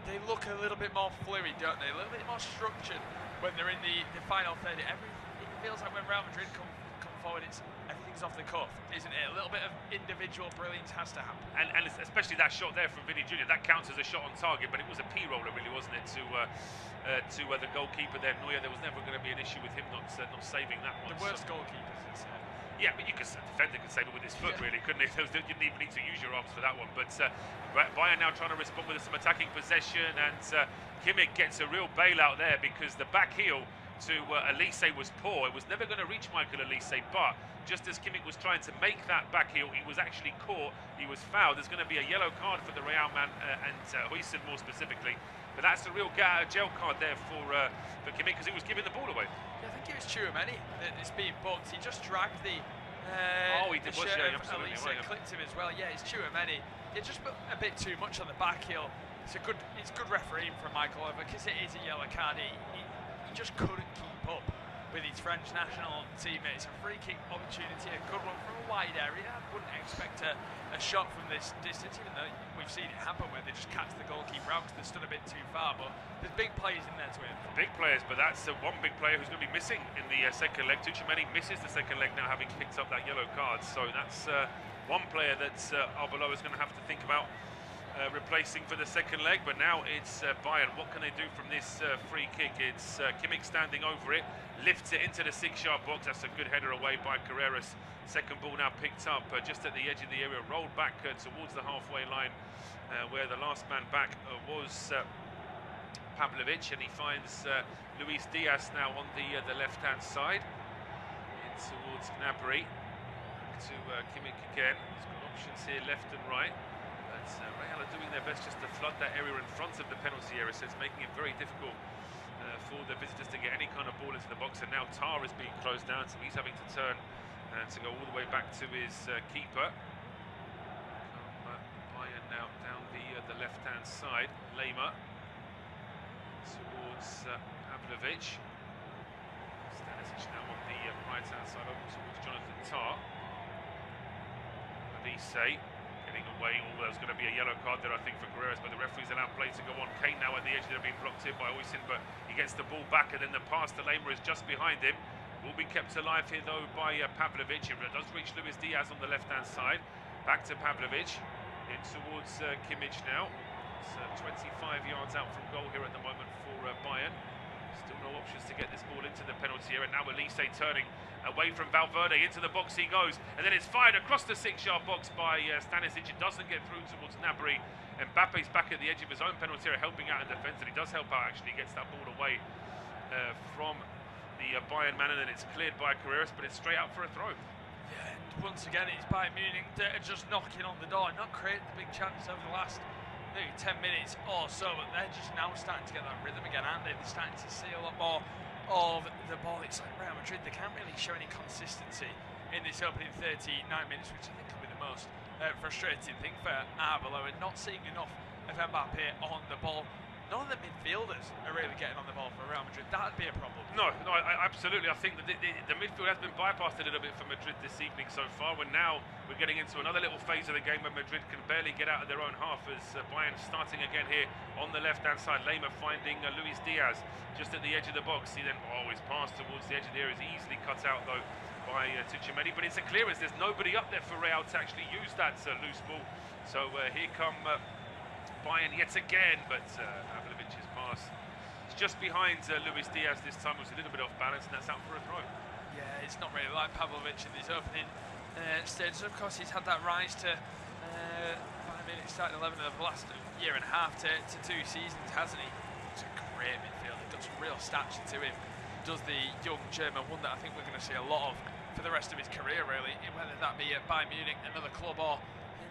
They look a little bit more fluid, don't they? A little bit more structured when they're in the final third. It feels like when Real Madrid come forward, everything's off the cuff, isn't it? A little bit of individual brilliance has to happen. And especially that shot there from Vini Jr. That counts as a shot on target, but it was a P-roller, really, wasn't it, to the goalkeeper there, Neuer. There was never going to be an issue with him not saving that one. The worst goalkeepers, it's yeah, but you could, defender could save it with his foot, really, couldn't he? You didn't even need to use your arms for that one. But Bayern now trying to respond with some attacking possession, and Kimmich gets a real bailout there, because the back heel to Elise was poor. It was never going to reach Michael Elise, but just as Kimmich was trying to make that back heel, he was actually caught. He was fouled. There's going to be a yellow card for the Real man, and Huijsen more specifically. But that's a real get-out-of-jail card there for Kimmich, because he was giving the ball away. Yeah, I think it was Tchouaméni that is being booked. He just dragged the he did shirt of Elise, clipped him as well. Yeah, it's Tchouaméni. It just put a bit too much on the back heel. It's good refereeing from Michael Oliver, because it is a yellow card. He just couldn't keep up with his French national teammates. A free kick opportunity, a good one from a wide area. I wouldn't expect a shot from this distance, even though we've seen it happen where they just catch the goalkeeper out because they stood a bit too far. But there's big players in there to win. Big players, but that's one big player who's going to be missing in the second leg. Tchouaméni misses the second leg now, having picked up that yellow card. So that's one player that Arbeloa is going to have to think about replacing for the second leg. But now it's Bayern. What can they do from this free kick? It's Kimmich standing over it, lifts it into the 6-yard box. That's a good header away by Carreras. Second ball now picked up just at the edge of the area, rolled back towards the halfway line, where the last man back was Pavlovic, and he finds Luis Diaz now on the left-hand side, in towards Gnabry. Back to Kimmich again. He's got options here left and right. Real are doing their best just to flood that area in front of the penalty area, so it's making it very difficult for the visitors to get any kind of ball into the box. And now Tar is being closed down, so he's having to turn and to go all the way back to his keeper. Bayern now down the left-hand side. Lema towards Pavlovic. Stanisic now on the right-hand side, over towards Jonathan Tar. Elise getting away. There's going to be a yellow card there, I think, for Carreras, but the referee's allowed play to go on. Kane now at the edge, they're being blocked in by Huijsen, but he gets the ball back, and then the pass to Lema is just behind him. Will be kept alive here though by Pavlovic. It does reach Luis Diaz on the left-hand side. Back to Pavlovic. In towards Kimmich now. It's 25 yards out from goal here at the moment for Bayern. Still no options to get this ball into the penalty area. Now Elise turning away from Valverde. Into the box he goes. And then it's fired across the 6-yard box by Stanisic. It doesn't get through towards Gnabry. Mbappe's back at the edge of his own penalty area, helping out in defence. And he does help out, actually. He gets that ball away from the Bayern man. And then it's cleared by Carreras, but it's straight out for a throw. Yeah, and once again, it's Bayern Munich that are just knocking on the door, not creating the big chances over the last maybe 10 minutes or so, but they're just now starting to get that rhythm again, aren't they? They're starting to see a lot more of the ball. It's like Real Madrid, they can't really show any consistency in this opening 39 minutes, which I think will be the most frustrating thing for Arbeloa, and not seeing enough of Mbappe on the ball. None of the midfielders are really getting on the ball for Real Madrid. That'd be a problem. No, absolutely. I think that the midfield has been bypassed a little bit for Madrid this evening so far. And now we're getting into another little phase of the game where Madrid can barely get out of their own half, as Bayern starting again here on the left-hand side. Lema finding Luis Diaz just at the edge of the box. He then always passed towards the edge of the area. Is easily cut out though by Tchouaméni. But it's a clearance. There's nobody up there for Real to actually use that loose ball. So here come Bayern yet again, but Pavlovic's pass is just behind Luis Diaz this time. It was a little bit off balance, and that's out for a throw. Yeah, it's not really like Pavlovic in these opening stages. Of course, he's had that rise to Bayern Munich starting 11 of the last year and a half to 2 seasons, hasn't he? He's a great midfielder. He's got some real stature to him. Does the young German one that I think we're going to see a lot of for the rest of his career, really, whether that be at Bayern Munich, another club, or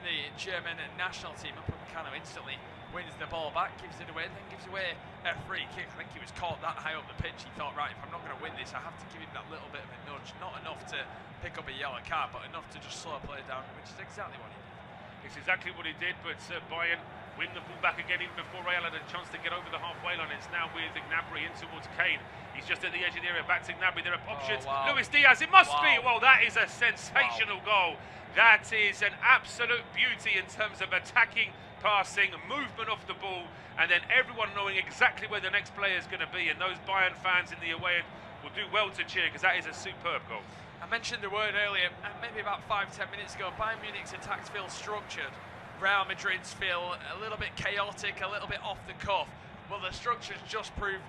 the German national team. Upamecano instantly wins the ball back, gives it away, then gives away a free kick. I think he was caught that high up the pitch. He thought, right, if I'm not going to win this, I have to give him that little bit of a nudge. Not enough to pick up a yellow card, but enough to just slow play down, which is exactly what he did. It's exactly what he did, but Bayern win the ball back again even before Real had a chance to get over the halfway line. It's now with Gnabry in towards Kane. He's just at the edge of the area, back to Gnabry. There are options. Oh, wow. Luis Diaz, it must be. Well, that is a sensational goal. That is an absolute beauty in terms of attacking, passing, movement off the ball, and then everyone knowing exactly where the next player is going to be. And those Bayern fans in the away end will do well to cheer, because that is a superb goal. I mentioned the word earlier, maybe about 5-10 minutes ago. Bayern Munich's attacks feel structured. Real Madrid's feel a little bit chaotic, a little bit off the cuff. Well, the structure's just proved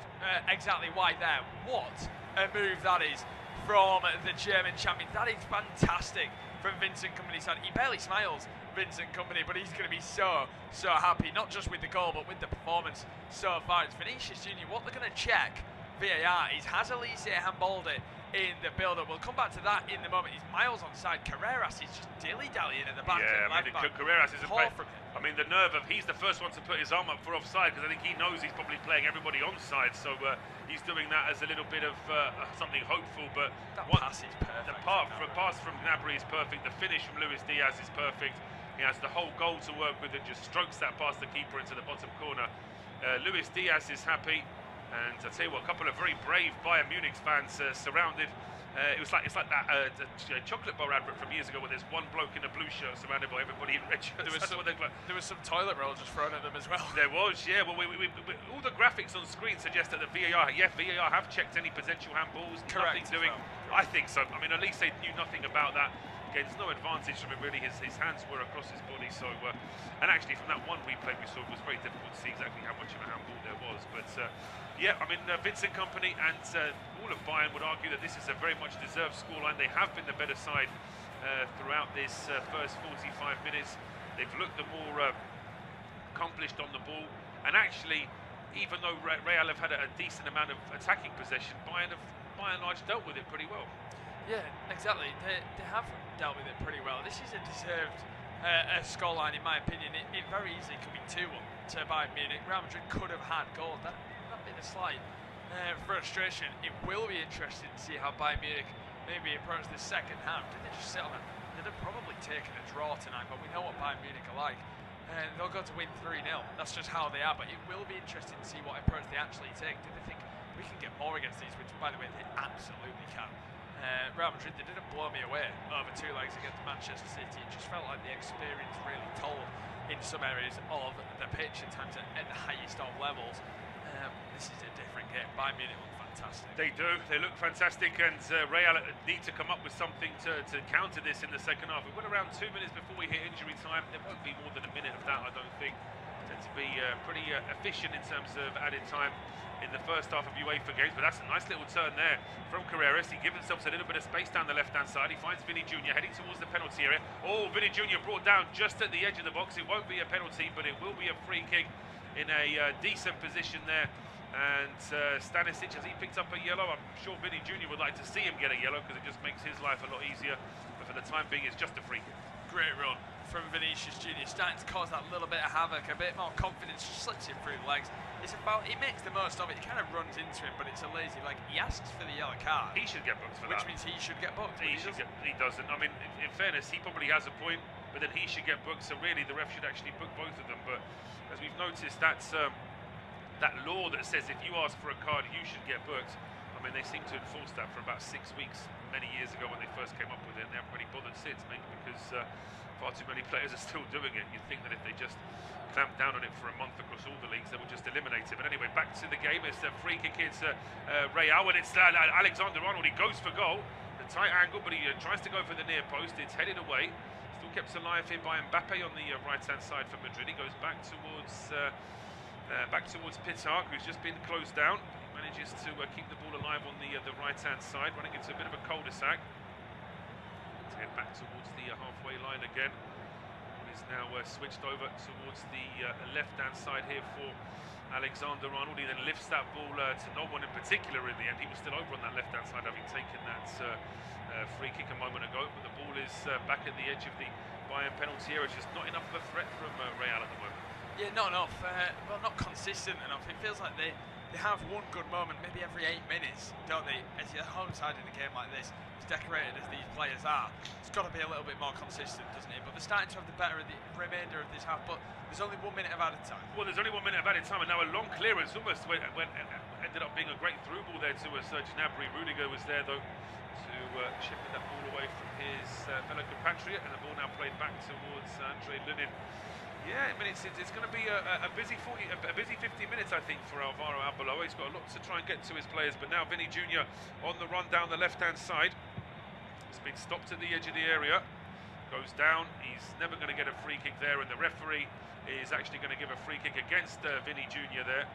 exactly why there. What a move that is from the German champion. That is fantastic from Vincent Kompany's side. He barely smiles, Vincent Kompany, but he's going to be so happy, not just with the goal, but with the performance so far. It's Vinicius Junior. What they're going to check VAR is, has Elise handballed it in the build-up? We'll come back to that in the moment. He's miles onside. Carreras is just dilly-dallying at the back. Yeah, I mean, Carreras is I mean, the nerve of, he's the first one to put his arm up for offside, because I think he knows he's probably playing everybody onside, so he's doing that as a little bit of something hopeful. But that pass is perfect. The pass from Gnabry is perfect. The finish from Luis Diaz is perfect. He has the whole goal to work with and just strokes that past the keeper into the bottom corner. Luis Diaz is happy. And I tell you what, a couple of very brave Bayern Munich fans surrounded. It's like that chocolate bar advert from years ago, where there's one bloke in a blue shirt surrounded by everybody in red shirts. There was some toilet roll just thrown at them as well. There was, yeah. Well, all the graphics on screen suggest that the VAR have checked any potential handballs. Correct. Nothing doing. Well. I think so. I mean, at least they knew nothing about that. Again, there's no advantage from him really. His hands were across his body, so and actually from that one replay we saw, it was very difficult to see exactly how much of a handball there was. But yeah, I mean, Vincent Kompany and all of Bayern would argue that this is a very much deserved scoreline. They have been the better side throughout this first 45 minutes. They've looked the more accomplished on the ball, and actually, even though Real have had a decent amount of attacking possession, Bayern have by and large dealt with it pretty well. Yeah, exactly. They have dealt with it pretty well. This is a deserved scoreline, in my opinion. It very easily could be 2-1 to Bayern Munich. Real Madrid could have had goals. That been a slight frustration. It will be interesting to see how Bayern Munich maybe approach the second half. Did they just sit on it? They'd have probably taken a draw tonight, but we know what Bayern Munich are like. And they'll go to win 3-0. That's just how they are. But it will be interesting to see what approach they actually take. Do they think we can get more against these? Which, by the way, they absolutely can. Real Madrid, they didn't blow me away over 2 legs against Manchester City. It just felt like the experience really told in some areas of the pitch, at times at the highest of levels. This is a different game. Bayern Munich look fantastic. fantastic. They do. They look fantastic, and Real need to come up with something to counter this in the second half. We've got around 2 minutes before we hit injury time. There won't be more than a minute of that, I don't think. Tend to be pretty efficient in terms of added time in the first half of UEFA games, but that's a nice little turn there from Carreras. He gives himself a little bit of space down the left-hand side. He finds Vinny Jr. heading towards the penalty area. Oh, Vinny Jr. brought down just at the edge of the box. It won't be a penalty, but it will be a free kick in a decent position there. And Stanisic, has he picked up a yellow? I'm sure Vinny Jr. would like to see him get a yellow because it just makes his life a lot easier. But for the time being, it's just a free kick. Great run from Vinicius Jr. Starting to cause that little bit of havoc, a bit more confidence, slips him through the legs. He makes the most of it. He kind of runs into him, but it's a lazy leg. He asks for the yellow card. He should get booked for that. Which means he should get booked. He doesn't. I mean, in fairness, he probably has a point, but then he should get booked. So really, the ref should actually book both of them. But as we've noticed, that's that law that says if you ask for a card, you should get booked. I mean, they seem to enforce that for about 6 weeks, many years ago when they first came up with it, and they haven't really bothered since, maybe because far too many players are still doing it. You'd think that if they just clamped down on it for a month across all the leagues, they would just eliminate it. But anyway, back to the game. It's a free kick. It's Real, and it's Alexander-Arnold. He goes for goal. The tight angle, but he tries to go for the near post. It's headed away. Still kept alive here by Mbappe on the right-hand side for Madrid. He goes back towards Pitar, who's just been closed down. He manages to keep the ball alive on the right-hand side, running into a bit of a cul-de-sac. To get back towards the halfway line again. He's now switched over towards the left-hand side here for Alexander-Arnold. He then lifts that ball to no one in particular in the end. He was still over on that left-hand side, having taken that free kick a moment ago. But the ball is back at the edge of the Bayern penalty area. It's just not enough of a threat from Real at the moment. Yeah, not enough. Well, not consistent enough. It feels like they have one good moment maybe every 8 minutes, don't they? As your home side in a game like this, as decorated as these players are, it's got to be a little bit more consistent, doesn't it? But they're starting to have the better of the remainder of this half, but there's only 1 minute of added time. Well, there's only 1 minute of added time, and now a long clearance almost ended up being a great through ball there to Serge Gnabry. Rudiger was there, though, to chip that ball away from his fellow compatriot, and the ball now played back towards Andre Lunin. Yeah, I mean, it's going to be a busy 50 minutes, I think, for Alvaro Arbeloa. He's got a lot to try and get to his players, but now Vinny Jr. on the run down the left-hand side. He's been stopped at the edge of the area, goes down. He's never going to get a free kick there, and the referee is actually going to give a free kick against Vinny Jr. there.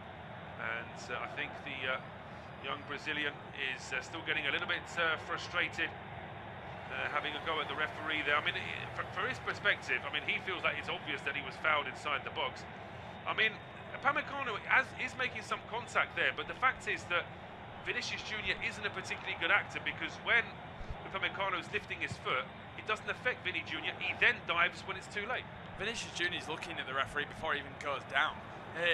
And I think the young Brazilian is still getting a little bit frustrated. Having a go at the referee there. I mean, for his perspective, I mean, he feels like it's obvious that he was fouled inside the box. I mean, Upamecano is making some contact there, but the fact is that Vinicius Jr. isn't a particularly good actor, because when Upamecano is lifting his foot, it doesn't affect Vinny Jr. He then dives when it's too late. Vinicius Jr. is looking at the referee before he even goes down.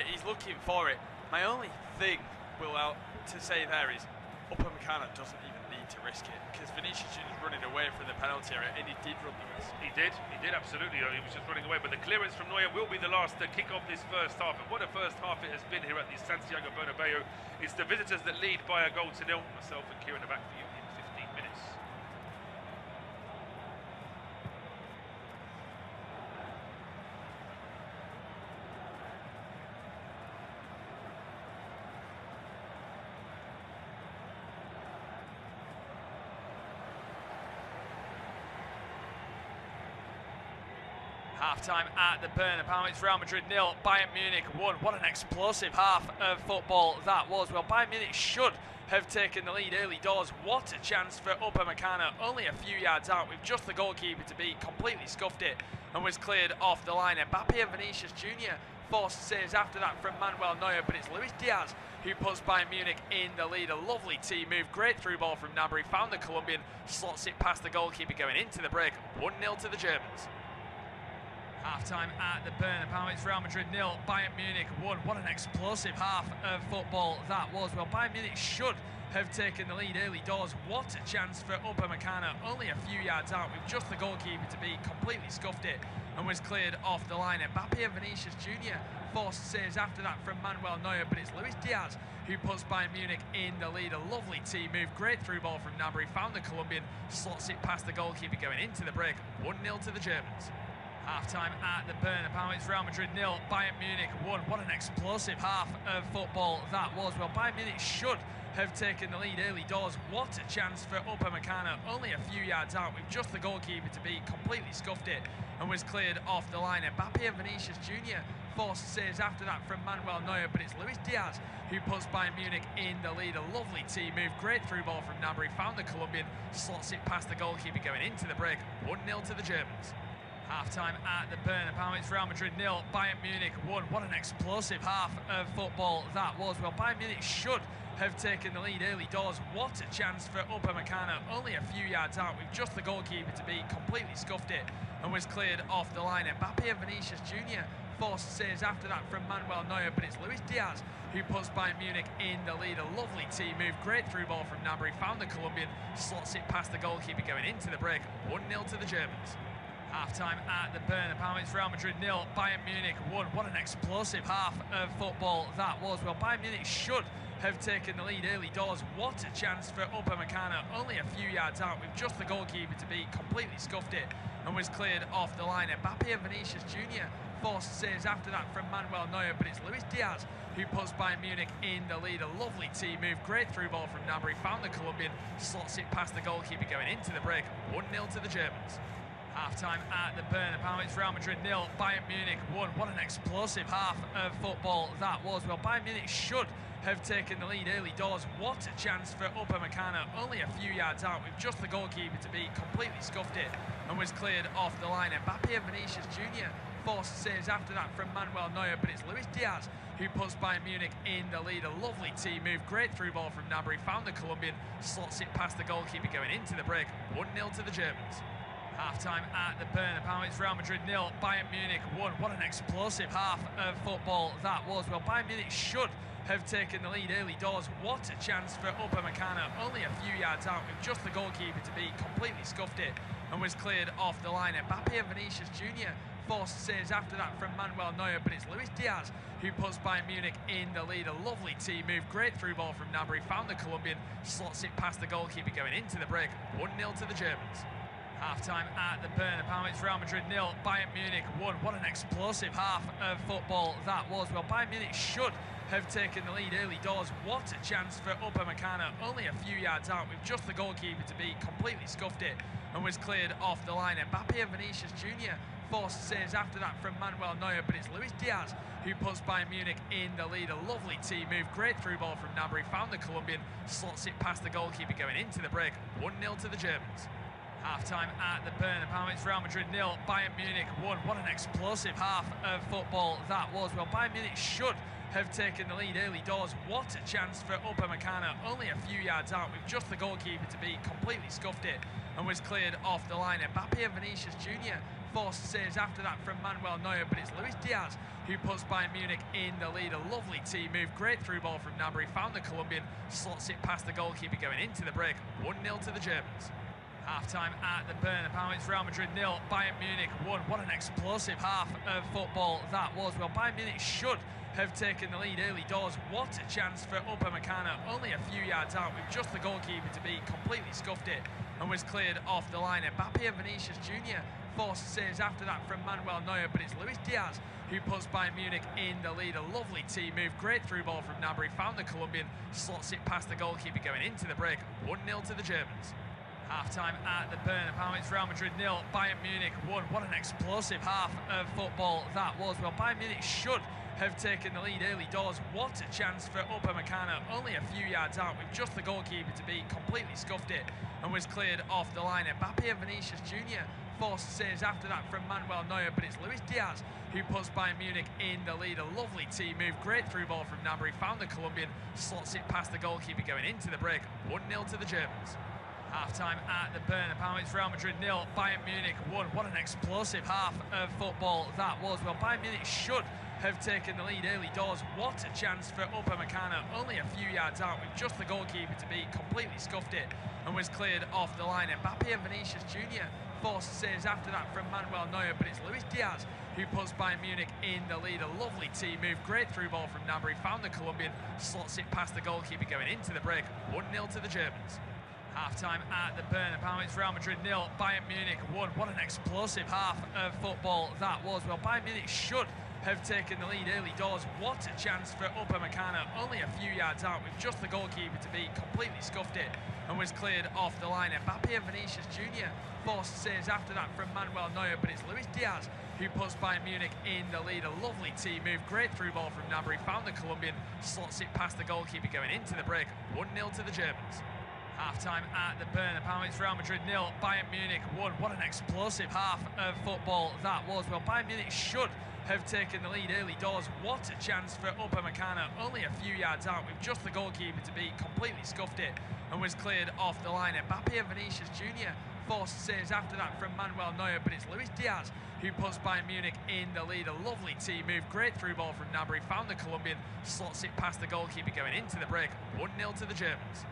He's looking for it. My only thing, to say there is Upamecano doesn't even need to risk it, because Vinicius Jr. is running away from the penalty area, and he did run the risk. He did absolutely. He was just running away, but the clearance from Neuer will be the last to kick off this first half, and what a first half it has been here at the Santiago Bernabeu. It's the visitors that lead by a goal to nil. Myself and Kieran are back for you in 15 minutes. Half-time at the Bernabeu. It's Real Madrid 0, Bayern Munich 1. What an explosive half of football that was. Well, Bayern Munich should have taken the lead early doors. What a chance for Upamecano, only a few yards out with just the goalkeeper to beat. Completely scuffed it and was cleared off the line. Mbappe and Vinicius Jr. forced saves after that from Manuel Neuer, but it's Luis Diaz who puts Bayern Munich in the lead. A lovely team move, great through ball from Gnabry, found the Colombian, slots it past the goalkeeper going into the break. 1-0 to the Germans. Half-time at the Bernabeu. It's Real Madrid 0, Bayern Munich 1. What an explosive half of football that was. Well, Bayern Munich should have taken the lead early doors. What a chance for Upamecano, only a few yards out with just the goalkeeper to beat. Completely scuffed it and was cleared off the line. Mbappe and Vinicius Jr. forced saves after that from Manuel Neuer, but it's Luis Diaz who puts Bayern Munich in the lead. A lovely team move, great through ball from Gnabry, found the Colombian, slots it past the goalkeeper going into the break. 1-0 to the Germans. Half-time at the Bernabeu, it's Real Madrid 0, Bayern Munich 1. What an explosive half of football that was. Well, Bayern Munich should have taken the lead early doors. What a chance for Upamecano, only a few yards out with just the goalkeeper to beat, completely scuffed it and was cleared off the line. Mbappe and Vinicius Jr. forced saves after that from Manuel Neuer, but it's Luis Diaz who puts Bayern Munich in the lead. A lovely team move, great through ball from Gnabry, found the Colombian, slots it past the goalkeeper going into the break. 1-0 to the Germans. Half-time at the Bernabeu, it's Real Madrid 0, Bayern Munich 1. What an explosive half of football that was. Well, Bayern Munich should have taken the lead early doors. What a chance for Upamecano, only a few yards out with just the goalkeeper to beat, completely scuffed it and was cleared off the line. Mbappe and Vinicius Jr. forced saves after that from Manuel Neuer, but it's Luis Diaz who puts Bayern Munich in the lead. A lovely team move, great through ball from Gnabry, found the Colombian, slots it past the goalkeeper going into the break. 1-0 to the Germans. Half-time at the Bernabeu, it's Real Madrid 0, Bayern Munich 1. What an explosive half of football that was. Well, Bayern Munich should have taken the lead early doors. What a chance for Upamecano, only a few yards out with just the goalkeeper to beat, completely scuffed it and was cleared off the line. Mbappe and Vinicius Jr. forced saves after that from Manuel Neuer, but it's Luis Diaz who puts Bayern Munich in the lead. A lovely team move, great through ball from Gnabry, found the Colombian, slots it past the goalkeeper going into the break. 1-0 to the Germans. Half-time at the Bernabeu, it's Real Madrid 0, Bayern Munich 1. What an explosive half of football that was. Well, Bayern Munich should have taken the lead early doors. What a chance for Upamecano, only a few yards out with just the goalkeeper to beat, completely scuffed it and was cleared off the line. Mbappe and Vinicius Jr. forced saves after that from Manuel Neuer, but it's Luis Diaz who puts Bayern Munich in the lead. A lovely team move, great through ball from Gnabry, found the Colombian, slots it past the goalkeeper going into the break. 1-0 to the Germans. Half-time at the Bernabeu, it's Real Madrid 0, Bayern Munich 1. What an explosive half of football that was. Well, Bayern Munich should have taken the lead early doors. What a chance for Upamecano, only a few yards out with just the goalkeeper to beat, completely scuffed it and was cleared off the line. Mbappe and Vinicius Jr. forced saves after that from Manuel Neuer, but it's Luis Diaz who puts Bayern Munich in the lead. A lovely team move, great through ball from Gnabry, found the Colombian, slots it past the goalkeeper going into the break. 1-0 to the Germans. Half-time at the Bernabeu, it's Real Madrid 0, Bayern Munich 1. What an explosive half of football that was. Well, Bayern Munich should have taken the lead early doors. What a chance for Upamecano, only a few yards out with just the goalkeeper to beat, completely scuffed it and was cleared off the line. Mbappe and Vinicius Jr. forced saves after that from Manuel Neuer, but it's Luis Diaz who puts Bayern Munich in the lead. A lovely team move, great through ball from Gnabry, found the Colombian, slots it past the goalkeeper going into the break. 1-0 to the Germans. Half-time at the Bernabeu, it's Real Madrid 0, Bayern Munich 1. What an explosive half of football that was. Well, Bayern Munich should have taken the lead early doors. What a chance for Upamecano, only a few yards out with just the goalkeeper to beat, completely scuffed it and was cleared off the line. Mbappe and Vinicius Jr. forced saves after that from Manuel Neuer, but it's Luis Diaz who puts Bayern Munich in the lead. A lovely team move, great through ball from Gnabry, found the Colombian, slots it past the goalkeeper going into the break. 1-0 to the Germans. Half-time at the Bernabeu, it's Real Madrid 0, Bayern Munich 1. What an explosive half of football that was. Well, Bayern Munich should have taken the lead early doors. What a chance for Upamecano, only a few yards out with just the goalkeeper to beat, completely scuffed it and was cleared off the line. Mbappe and Vinicius Jr. forced saves after that from Manuel Neuer, but it's Luis Diaz who puts Bayern Munich in the lead. A lovely team move, great through ball from Gnabry, found the Colombian, slots it past the goalkeeper going into the break. 1-0 to the Germans. Half-time at the Bernabeu, it's Real Madrid 0, Bayern Munich 1. What an explosive half of football that was. Well, Bayern Munich should have taken the lead early doors. What a chance for Upamecano, only a few yards out with just the goalkeeper to beat, completely scuffed it and was cleared off the line. Mbappe and Vinicius Jr. forced saves after that from Manuel Neuer, but it's Luis Diaz who puts Bayern Munich in the lead. A lovely team move, great through ball from Gnabry, found the Colombian, slots it past the goalkeeper going into the break. 1-0 to the Germans. Half-time at the Bernabeu, it's Real Madrid 0, Bayern Munich 1. What an explosive half of football that was. Well, Bayern Munich should have taken the lead early doors. What a chance for Upamecano, only a few yards out with just the goalkeeper to beat, completely scuffed it and was cleared off the line. Mbappe and Vinicius Jr. forced saves after that from Manuel Neuer, but it's Luis Diaz who puts Bayern Munich in the lead. A lovely team move, great through ball from Gnabry, found the Colombian, slots it past the goalkeeper going into the break. 1-0 to the Germans. Half-time at the Bernabeu, it's Real Madrid 0, Bayern Munich 1. What an explosive half of football that was. Well, Bayern Munich should have taken the lead early doors. What a chance for Upamecano, only a few yards out with just the goalkeeper to beat. Completely scuffed it and was cleared off the line. Mbappe and Vinicius Jr. forced saves after that from Manuel Neuer, but it's Luis Diaz who puts Bayern Munich in the lead. A lovely team move, great through ball from Gnabry, found the Colombian, slots it past the goalkeeper going into the break. 1-0 to the Germans. Half-time at the Bernabeu, it's Real Madrid 0, Bayern Munich 1. What an explosive half of football that was. Well, Bayern Munich should have taken the lead early doors. What a chance for Upamecano, only a few yards out with just the goalkeeper to beat. Completely scuffed it and was cleared off the line. Mbappe and Vinicius Jr. forced saves after that from Manuel Neuer, but it's Luis Diaz who puts Bayern Munich in the lead. A lovely team move, great through ball from Gnabry, found the Colombian, slots it past the goalkeeper going into the break. 1-0 to the Germans.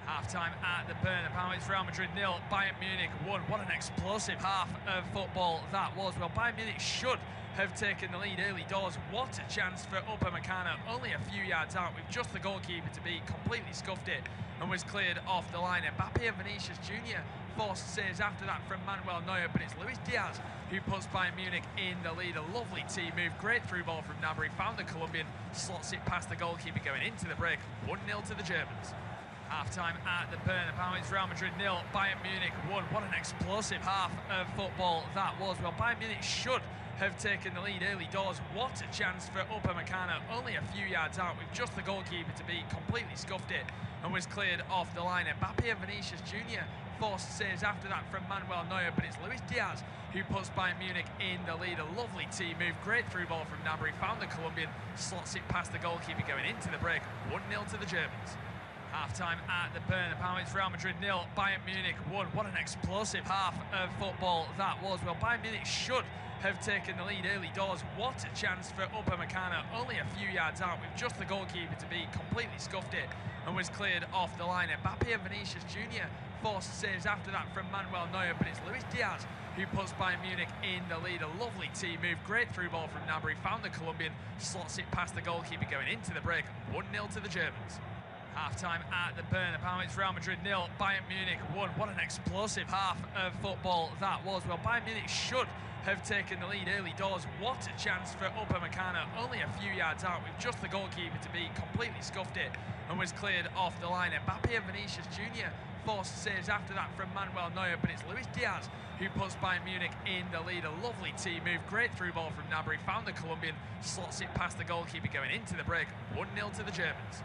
Half-time at the Bernabeu, it's Real Madrid 0, Bayern Munich 1. What an explosive half of football that was. Well, Bayern Munich should have taken the lead early doors. What a chance for Upamecano, only a few yards out with just the goalkeeper to beat. Completely scuffed it and was cleared off the line. Mbappe and Vinicius Jr. forced saves after that from Manuel Neuer, but it's Luis Diaz who puts Bayern Munich in the lead. A lovely team move, great through ball from Gnabry, found the Colombian, slots it past the goalkeeper going into the break. 1-0 to the Germans. Half-time at the Bernabeu, it's Real Madrid 0, Bayern Munich 1. What an explosive half of football that was. Well, Bayern Munich should have taken the lead early doors. What a chance for Upamecano, only a few yards out with just the goalkeeper to beat. Completely scuffed it and was cleared off the line. Mbappe and Vinicius Jr. forced saves after that from Manuel Neuer, but it's Luis Diaz who puts Bayern Munich in the lead. A lovely team move, great through ball from Gnabry, found the Colombian, slots it past the goalkeeper going into the break. 1-0 to the Germans. Half-time at the Bernabeu, it's Real Madrid 0, Bayern Munich 1. What an explosive half of football that was. Well, Bayern Munich should have taken the lead early doors. What a chance for Upamecano, only a few yards out with just the goalkeeper to beat. Completely scuffed it and was cleared off the line. Mbappe and Vinicius Jr. forced saves after that from Manuel Neuer, but it's Luis Diaz who puts Bayern Munich in the lead. A lovely team move, great through ball from Gnabry, found the Colombian, slots it past the goalkeeper going into the break. 1-0 to the Germans. Half-time at the Bernabeu, it's Real Madrid 0, Bayern Munich 1. What an explosive half of football that was. Well, Bayern Munich should have taken the lead early doors. What a chance for Upamecano, only a few yards out with just the goalkeeper to beat. Completely scuffed it and was cleared off the line. Mbappe and Vinicius Jr. forced saves after that from Manuel Neuer, but it's Luis Diaz who puts Bayern Munich in the lead. A lovely team move, great through ball from Gnabry, found the Colombian, slots it past the goalkeeper going into the break. 1-0 to the Germans.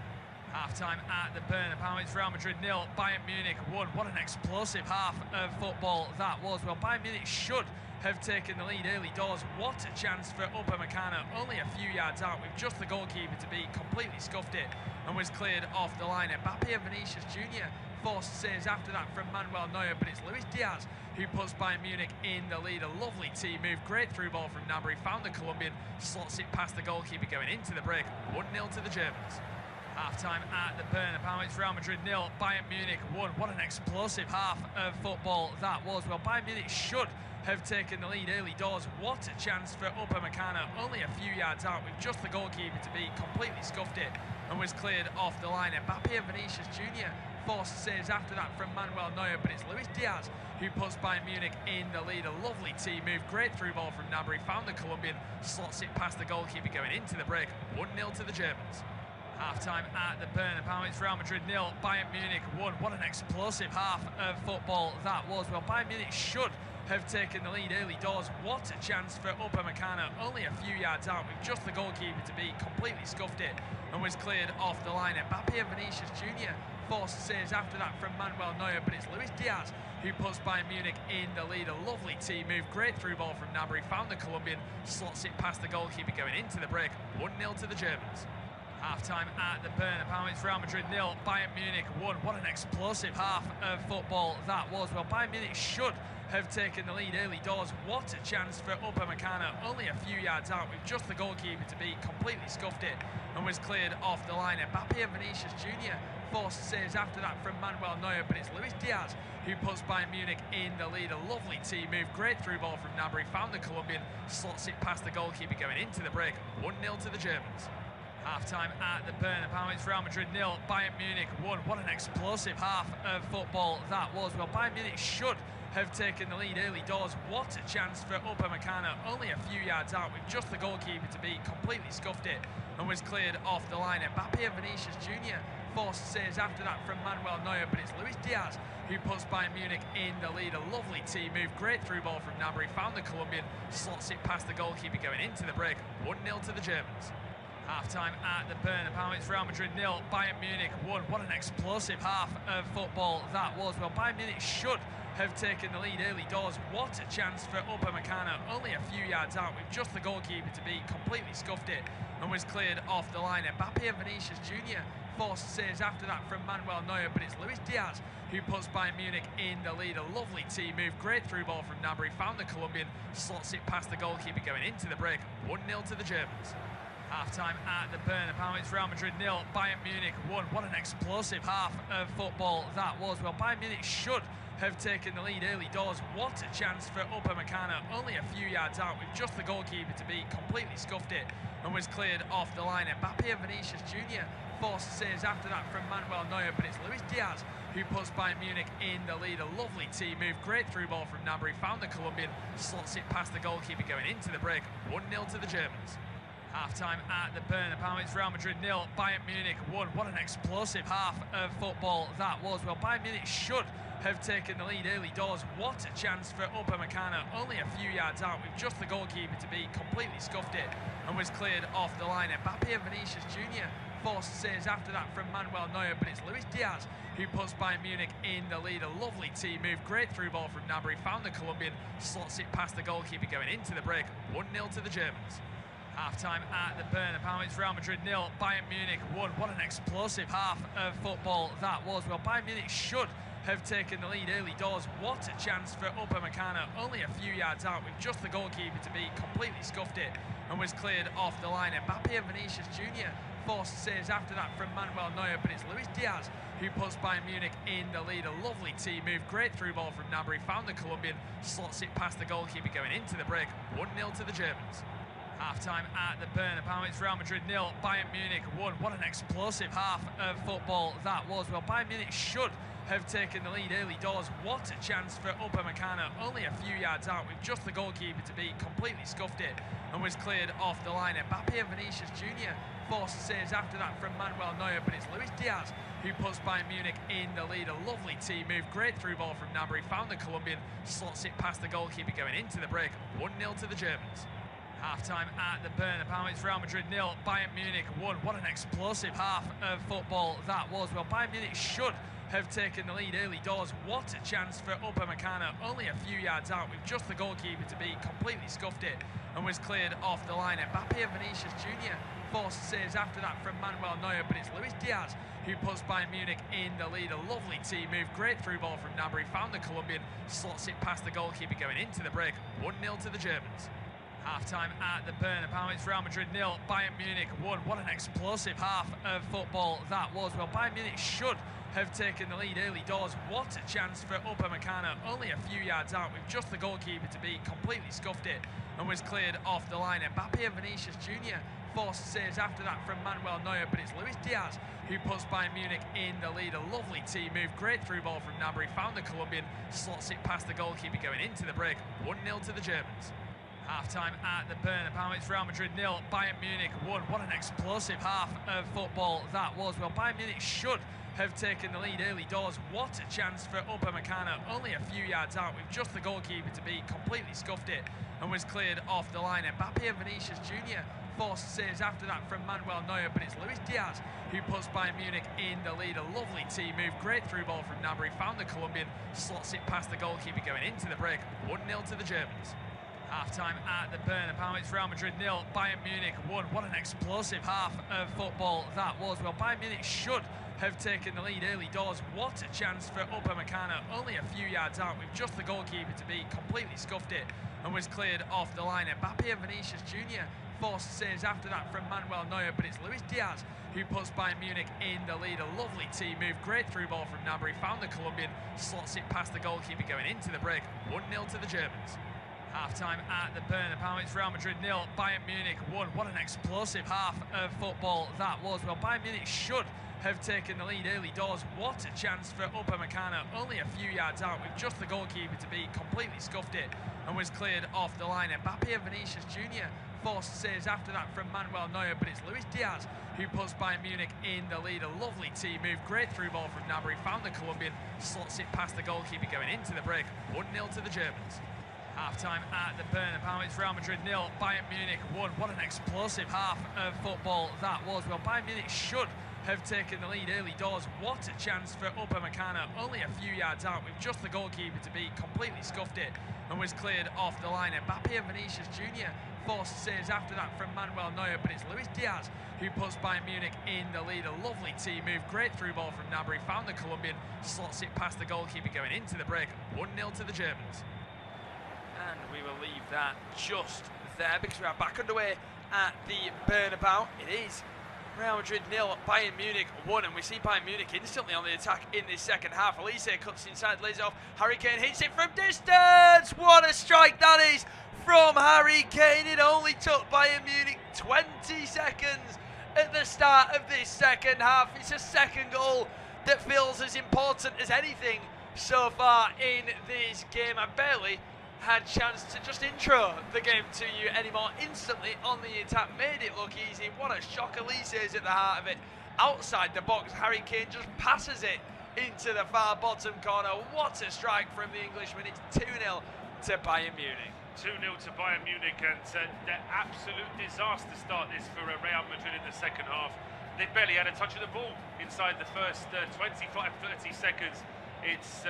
Half-time at the Bernabeu, it's Real Madrid 0, Bayern Munich 1. What an explosive half of football that was. Well, Bayern Munich should have taken the lead early doors. What a chance for Upamecano, only a few yards out with just the goalkeeper to beat. Completely scuffed it and was cleared off the line. Mbappe and Vinicius Jr. forced saves after that from Manuel Neuer, but it's Luis Diaz who puts Bayern Munich in the lead. A lovely team move, great through ball from Gnabry, found the Colombian, slots it past the goalkeeper going into the break. 1-0 to the Germans. Half-time at the Bernabeu, it's Real Madrid 0, Bayern Munich 1. What an explosive half of football that was. Well, Bayern Munich should have taken the lead early doors. What a chance for Upamecano, only a few yards out with just the goalkeeper to beat. Completely scuffed it and was cleared off the line. Mbappe and Vinicius Jr. forced saves after that from Manuel Neuer, but it's Luis Diaz who puts Bayern Munich in the lead. A lovely team move, great through ball from Gnabry, found the Colombian, slots it past the goalkeeper going into the break. 1-0 to the Germans. Half-time at the Bernabeu, it's Real Madrid 0, Bayern Munich 1. What an explosive half of football that was. Well, Bayern Munich should have taken the lead early doors. What a chance for Upamecano, only a few yards out with just the goalkeeper to beat. Completely scuffed it and was cleared off the line. Mbappe and Vinicius Jr. forced saves after that from Manuel Neuer, but it's Luis Diaz who puts Bayern Munich in the lead. A lovely team move, great through ball from Gnabry, found the Colombian, slots it past the goalkeeper going into the break. 1-0 to the Germans. Half-time at the Bernabeu, it's Real Madrid 0, Bayern Munich 1. What an explosive half of football that was. Well, Bayern Munich should have taken the lead early doors. What a chance for Upamecano, only a few yards out with just the goalkeeper to beat. Completely scuffed it and was cleared off the line. Mbappe and Vinicius Jr. forced saves after that from Manuel Neuer, but it's Luis Diaz who puts Bayern Munich in the lead. A lovely team move, great through ball from Gnabry, found the Colombian, slots it past the goalkeeper going into the break. 1-0 to the Germans. Half-time at the Bernabeu, it's Real Madrid 0, Bayern Munich 1. What an explosive half of football that was. Well, Bayern Munich should have taken the lead early doors. What a chance for Upamecano, only a few yards out with just the goalkeeper to beat, completely scuffed it and was cleared off the line. Mbappe and Vinicius Jr. forced saves after that from Manuel Neuer, but it's Luis Diaz who puts Bayern Munich in the lead. A lovely team move, great through ball from Gnabry, found the Colombian, slots it past the goalkeeper going into the break. 1-0 to the Germans. Half-time at the Bernabeu, it's Real Madrid 0, Bayern Munich 1. What an explosive half of football that was. Well, Bayern Munich should have taken the lead early doors. What a chance for Upamecano, only a few yards out with just the goalkeeper to beat, completely scuffed it and was cleared off the line. Mbappe and Vinicius Jr. forced saves after that from Manuel Neuer, but it's Luis Diaz who puts Bayern Munich in the lead. A lovely team move, great through ball from Gnabry, found the Colombian, slots it past the goalkeeper going into the break. 1-0 to the Germans. Half-time at the Bernabeu, it's Real Madrid 0, Bayern Munich 1. What an explosive half of football that was. Well, Bayern Munich should have taken the lead early doors. What a chance for Upamecano, only a few yards out with just the goalkeeper to beat, completely scuffed it and was cleared off the line. Mbappe and Vinicius Jr. forced saves after that from Manuel Neuer, but it's Luis Diaz who puts Bayern Munich in the lead. A lovely team move, great through ball from Gnabry, found the Colombian, slots it past the goalkeeper going into the break. 1-0 to the Germans. Half-time at the Bernabeu, it's Real Madrid 0, Bayern Munich 1. What an explosive half of football that was. Well, Bayern Munich should have taken the lead early doors. What a chance for Upamecano, only a few yards out with just the goalkeeper to beat, completely scuffed it and was cleared off the line. Mbappe and Vinicius Jr. forced saves after that from Manuel Neuer, but it's Luis Diaz who puts Bayern Munich in the lead. A lovely team move, great through ball from Gnabry, found the Colombian, slots it past the goalkeeper going into the break. 1-0 to the Germans. Half-time at the Bernabeu, it's Real Madrid 0, Bayern Munich 1. What an explosive half of football that was. Well, Bayern Munich should have taken the lead early doors. What a chance for Upamecano, only a few yards out with just the goalkeeper to beat, completely scuffed it and was cleared off the line. Mbappe and Vinicius Jr. forced saves after that from Manuel Neuer, but it's Luis Diaz who puts Bayern Munich in the lead. A lovely team move, great through ball from Gnabry, found the Colombian, slots it past the goalkeeper going into the break. 1-0 to the Germans. Half-time at the Bernabeu, it's Real Madrid 0, Bayern Munich 1. What an explosive half of football that was. Well, Bayern Munich should have taken the lead early doors. What a chance for Upamecano, only a few yards out with just the goalkeeper to beat, completely scuffed it and was cleared off the line. Mbappe and Vinicius Jr. forced saves after that from Manuel Neuer, but it's Luis Diaz who puts Bayern Munich in the lead. A lovely team move, great through ball from Gnabry, found the Colombian, slots it past the goalkeeper going into the break. 1-0 to the Germans. Half-time at the Bernabeu, it's Real Madrid 0, Bayern Munich 1. What an explosive half of football that was. Well, Bayern Munich should have taken the lead early doors. What a chance for Upamecano, only a few yards out with just the goalkeeper to beat, completely scuffed it and was cleared off the line. Mbappe and Vinicius Jr. forced saves after that from Manuel Neuer, but it's Luis Diaz who puts Bayern Munich in the lead. A lovely team move, great through ball from Gnabry, found the Colombian, slots it past the goalkeeper going into the break. 1-0 to the Germans. Half-time at the Bernabeu, it's Real Madrid 0, Bayern Munich 1. What an explosive half of football that was. Well, Bayern Munich should have taken the lead early doors. What a chance for Upamecano, only a few yards out with just the goalkeeper to beat, completely scuffed it and was cleared off the line. Mbappe and Vinicius Jr. forced saves after that from Manuel Neuer, but it's Luis Diaz who puts Bayern Munich in the lead. A lovely team move, great through ball from Gnabry, found the Colombian, slots it past the goalkeeper going into the break. 1-0 to the Germans. Half-time at the Bernabeu, it's Real Madrid 0, Bayern Munich 1. What an explosive half of football that was. Well, Bayern Munich should have taken the lead early doors. What a chance for Upamecano, only a few yards out with just the goalkeeper to beat, completely scuffed it and was cleared off the line. Mbappe and Vinicius Jr. forced saves after that from Manuel Neuer, but it's Luis Diaz who puts Bayern Munich in the lead. A lovely team move, great through ball from Gnabry, found the Colombian, slots it past the goalkeeper going into the break. 1-0 to the Germans. Half-time at the Bernabeu, it's Real Madrid 0, Bayern Munich 1. What an explosive half of football that was. Well, Bayern Munich should have taken the lead early doors. What a chance for Upamecano, only a few yards out with just the goalkeeper to beat, completely scuffed it and was cleared off the line. Mbappe and Vinicius Jr. forced saves after that from Manuel Neuer, but it's Luis Diaz who puts Bayern Munich in the lead. A lovely team move, great through ball from Gnabry, found the Colombian, slots it past the goalkeeper going into the break. 1-0 to the Germans. Half-time at the Bernabeu. It's Real Madrid 0, Bayern Munich 1. What an explosive half of football that was. Well, Bayern Munich should have taken the lead early doors. What a chance for Upamecano, only a few yards out with just the goalkeeper to beat. Completely scuffed it and was cleared off the line. Mbappe and Vinicius Jr. forced saves after that from Manuel Neuer, but it's Luis Diaz who puts Bayern Munich in the lead. A lovely team move, great through ball from Gnabry, found the Colombian, slots it past the goalkeeper going into the break. 1-0 to the Germans. Half-time at the Bernabeu. It's Real Madrid 0, Bayern Munich 1. What an explosive half of football that was. Well, Bayern Munich should have taken the lead early doors. What a chance for Upamecano, only a few yards out with just the goalkeeper to beat. Completely scuffed it and was cleared off the line. Mbappe and Vinicius Jr. forced saves after that from Manuel Neuer, but it's Luis Diaz who puts Bayern Munich in the lead. A lovely team move, great through ball from Gnabry, found the Colombian, slots it past the goalkeeper going into the break. 1-0 to the Germans. And we will leave that just there because we are back underway at the Bernabeu. It is Real Madrid 0, Bayern Munich 1, and we see Bayern Munich instantly on the attack in this second half. Elise cuts inside, lays it off. Harry Kane hits it from distance. What a strike that is from Harry Kane. It only took Bayern Munich 20 seconds at the start of this second half. It's a second goal that feels as important as anything so far in this game. I barely had a chance to just intro the game to you anymore. Instantly on the attack, made it look easy. What a shock. Elise is at the heart of it. Outside the box, Harry Kane just passes it into the far bottom corner. What a strike from the Englishman. It's 2-0 to Bayern Munich. 2-0 to Bayern Munich, and the absolute disaster start this for Real Madrid in the second half. They barely had a touch of the ball inside the first 25-30 seconds. It's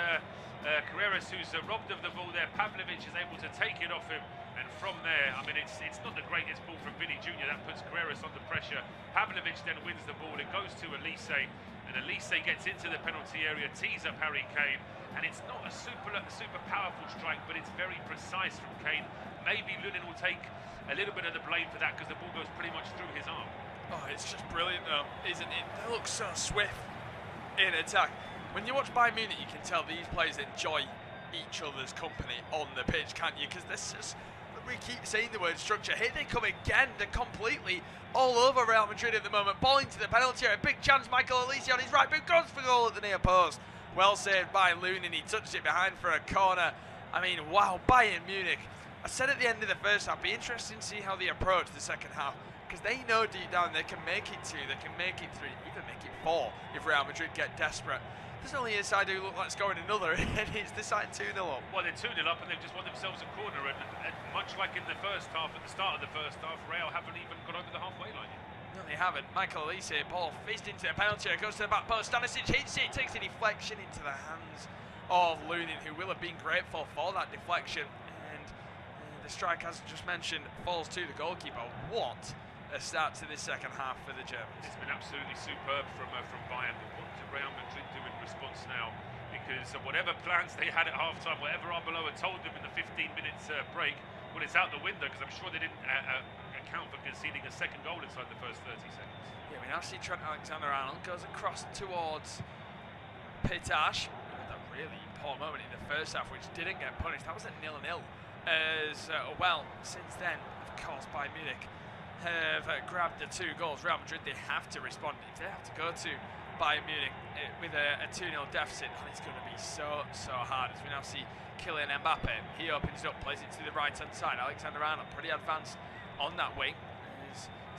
Carreras who's robbed of the ball there. Pavlovic is able to take it off him, and from there, I mean, it's not the greatest ball from Vinny Jr. That puts Carreras under pressure. Pavlovic then wins the ball. It goes to Elise, and Elise gets into the penalty area, tees up Harry Kane, and it's not a super powerful strike, but it's very precise from Kane. Maybe Lunin will take a little bit of the blame for that because the ball goes pretty much through his arm. Oh, it's just brilliant though, isn't it? They look so swift in attack. When you watch Bayern Munich, you can tell these players enjoy each other's company on the pitch, can't you? Because this is, we keep saying the word structure. Here they come again. They're completely all over Real Madrid at the moment. Ball into the penalty area. Big chance. Michael Elise on his right boot goes for goal at the near post. Well saved by Lunin. He touched it behind for a corner. I mean, wow, Bayern Munich. I said at the end of the first half, be interesting to see how they approach the second half. Because they know deep down they can make it 2, they can make it 3, even make it 4 if Real Madrid get desperate. There's only a side who look like scoring another, and it's the side 2-0 up. Well, they're 2-0 up, and they've just won themselves a corner, and much like in the first half, at the start of the first half, Real haven't even got over the halfway line yet. No, they haven't. Michael Elise, ball fizzed into the penalty area, goes to the back post. Stanisic hits it, takes a deflection into the hands of Lunin, who will have been grateful for that deflection. And the strike, as just mentioned, falls to the goalkeeper. What a start to this second half for the Germans. It's been absolutely superb from Bayern. What do Real Madrid do in response now? Because whatever plans they had at half-time, whatever Arbeloa told them in the 15 minutes break, well, it's out the window, because I'm sure they didn't account for conceding a second goal inside the first 30 seconds. Yeah, we now see Trent Alexander-Arnold goes across towards Pitash. That really poor moment in the first half, which didn't get punished. That was a 0-0. As well, since then, of course, Bayern Munich have grabbed the 2 goals. Real Madrid, they have to respond. If they have to go to Bayern Munich with a 2-0 deficit, and it's going to be so hard. As we now see Kylian Mbappe, he opens up, plays it to the right-hand side. Alexander-Arnold, pretty advanced on that wing.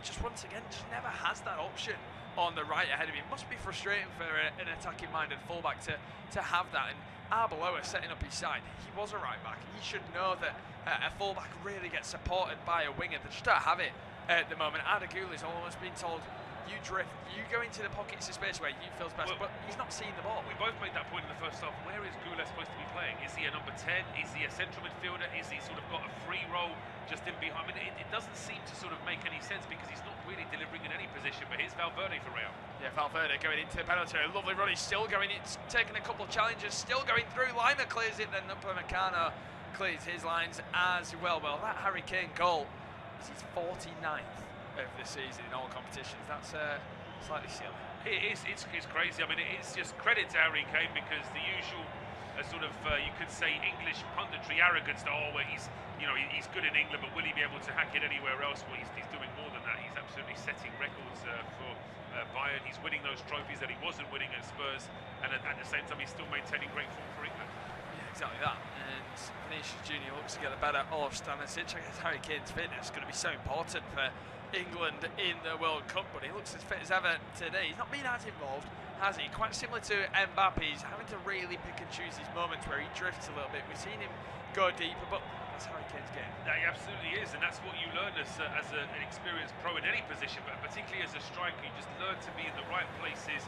Just once again, just never has that option on the right ahead of him. Must be frustrating for an attacking-minded fullback to have that. And Arbeloa setting up his side. He was a right-back. He should know that a fullback really gets supported by a winger. They just don't have it at the moment. Arda Güler's almost been told, you drift, you go into the pockets of space where you feels best, but he's not seeing the ball. We both made that point in the first half. Where is Güler supposed to be playing? Is he a number 10? Is he a central midfielder? Is he sort of got a free role just in behind? I mean, it doesn't seem to sort of make any sense because he's not really delivering in any position, but here's Valverde for Real. Yeah, Valverde going into the penalty area. Lovely run, he's still going, it's taken a couple of challenges, still going through. Lima clears it, then Upamecano clears his lines as well. Well, that Harry Kane goal is his 49th of the season in all competitions. That's slightly silly. It's crazy. I mean, it's just credit to Harry Kane because the usual sort of, you could say, English punditry arrogance that, oh, well, he's good in England, but will he be able to hack it anywhere else? Well, he's doing more than that. He's absolutely setting records for Bayern. He's winning those trophies that he wasn't winning at Spurs, and at the same time, he's still maintaining great form for England. Yeah, exactly that. And Vinicius Junior looks to get the better of Stanisic. I guess Harry Kane's fitness is going to be so important for England in the World Cup, but he looks as fit as ever today. He's not been as involved, has he? Quite similar to Mbappe, he's having to really pick and choose his moments where he drifts a little bit. We've seen him go deeper, but that's Harry Kane's game. That absolutely is, and that's what you learn as an experienced pro in any position, but particularly as a striker, you just learn to be in the right places,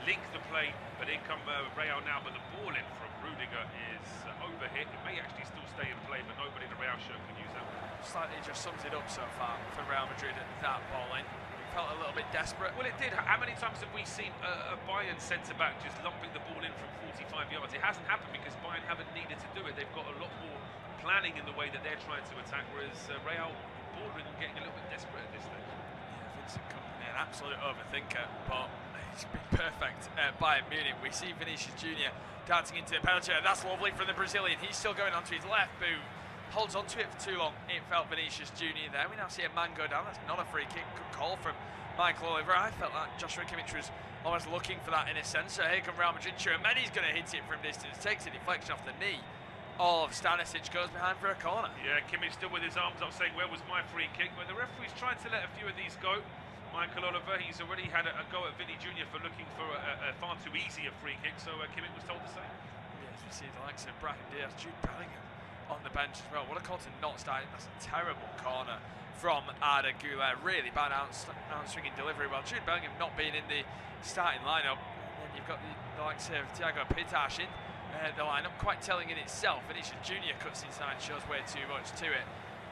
link the play. But in come Real now, but the ball in from Rudiger is overhit. It may actually still stay in play, but nobody in the Real shirt can use that one. Slightly just sums it up so far for Real Madrid at that ball in. Felt a little bit desperate. Well, it did. How many times have we seen a Bayern centre-back just lumping the ball in from 45 yards? It hasn't happened because Bayern haven't needed to do it. They've got a lot more planning in the way that they're trying to attack, whereas Real bordering on getting a little bit desperate at this stage. Yeah, Vincent Kompany, an absolute overthinker, but he's been perfect at Bayern Munich. We see Vinicius Junior dancing into the penalty. That's lovely from the Brazilian. He's still going onto his left boot. Holds onto it for too long. It felt Vinicius Junior there. We now see a man go down. That's not a free kick. Good call from Michael Oliver. I felt like Joshua Kimmich was almost looking for that in a sense. So here come Real Madrid. Tchouameni's going to hit it from distance. Takes a deflection off the knee of Stanisic. Goes behind for a corner. Yeah, Kimmich still with his arms up saying, where was my free kick? But the referee's trying to let a few of these go. Michael Oliver, he's already had a go at Vinny Junior for looking for a far too easy a free kick. So Kimmich was told the same. Yes, we see the likes of Brahim Diaz, Jude Bellingham on the bench as well. What a call to not start. That's a terrible corner from Arda Güler. Really bad out-swinging delivery. Well, Jude Bellingham not being in the starting lineup. And then you've got the likes of Thiago Pitash in the lineup. Quite telling in itself. Vinicius Junior cuts inside, shows way too much to it.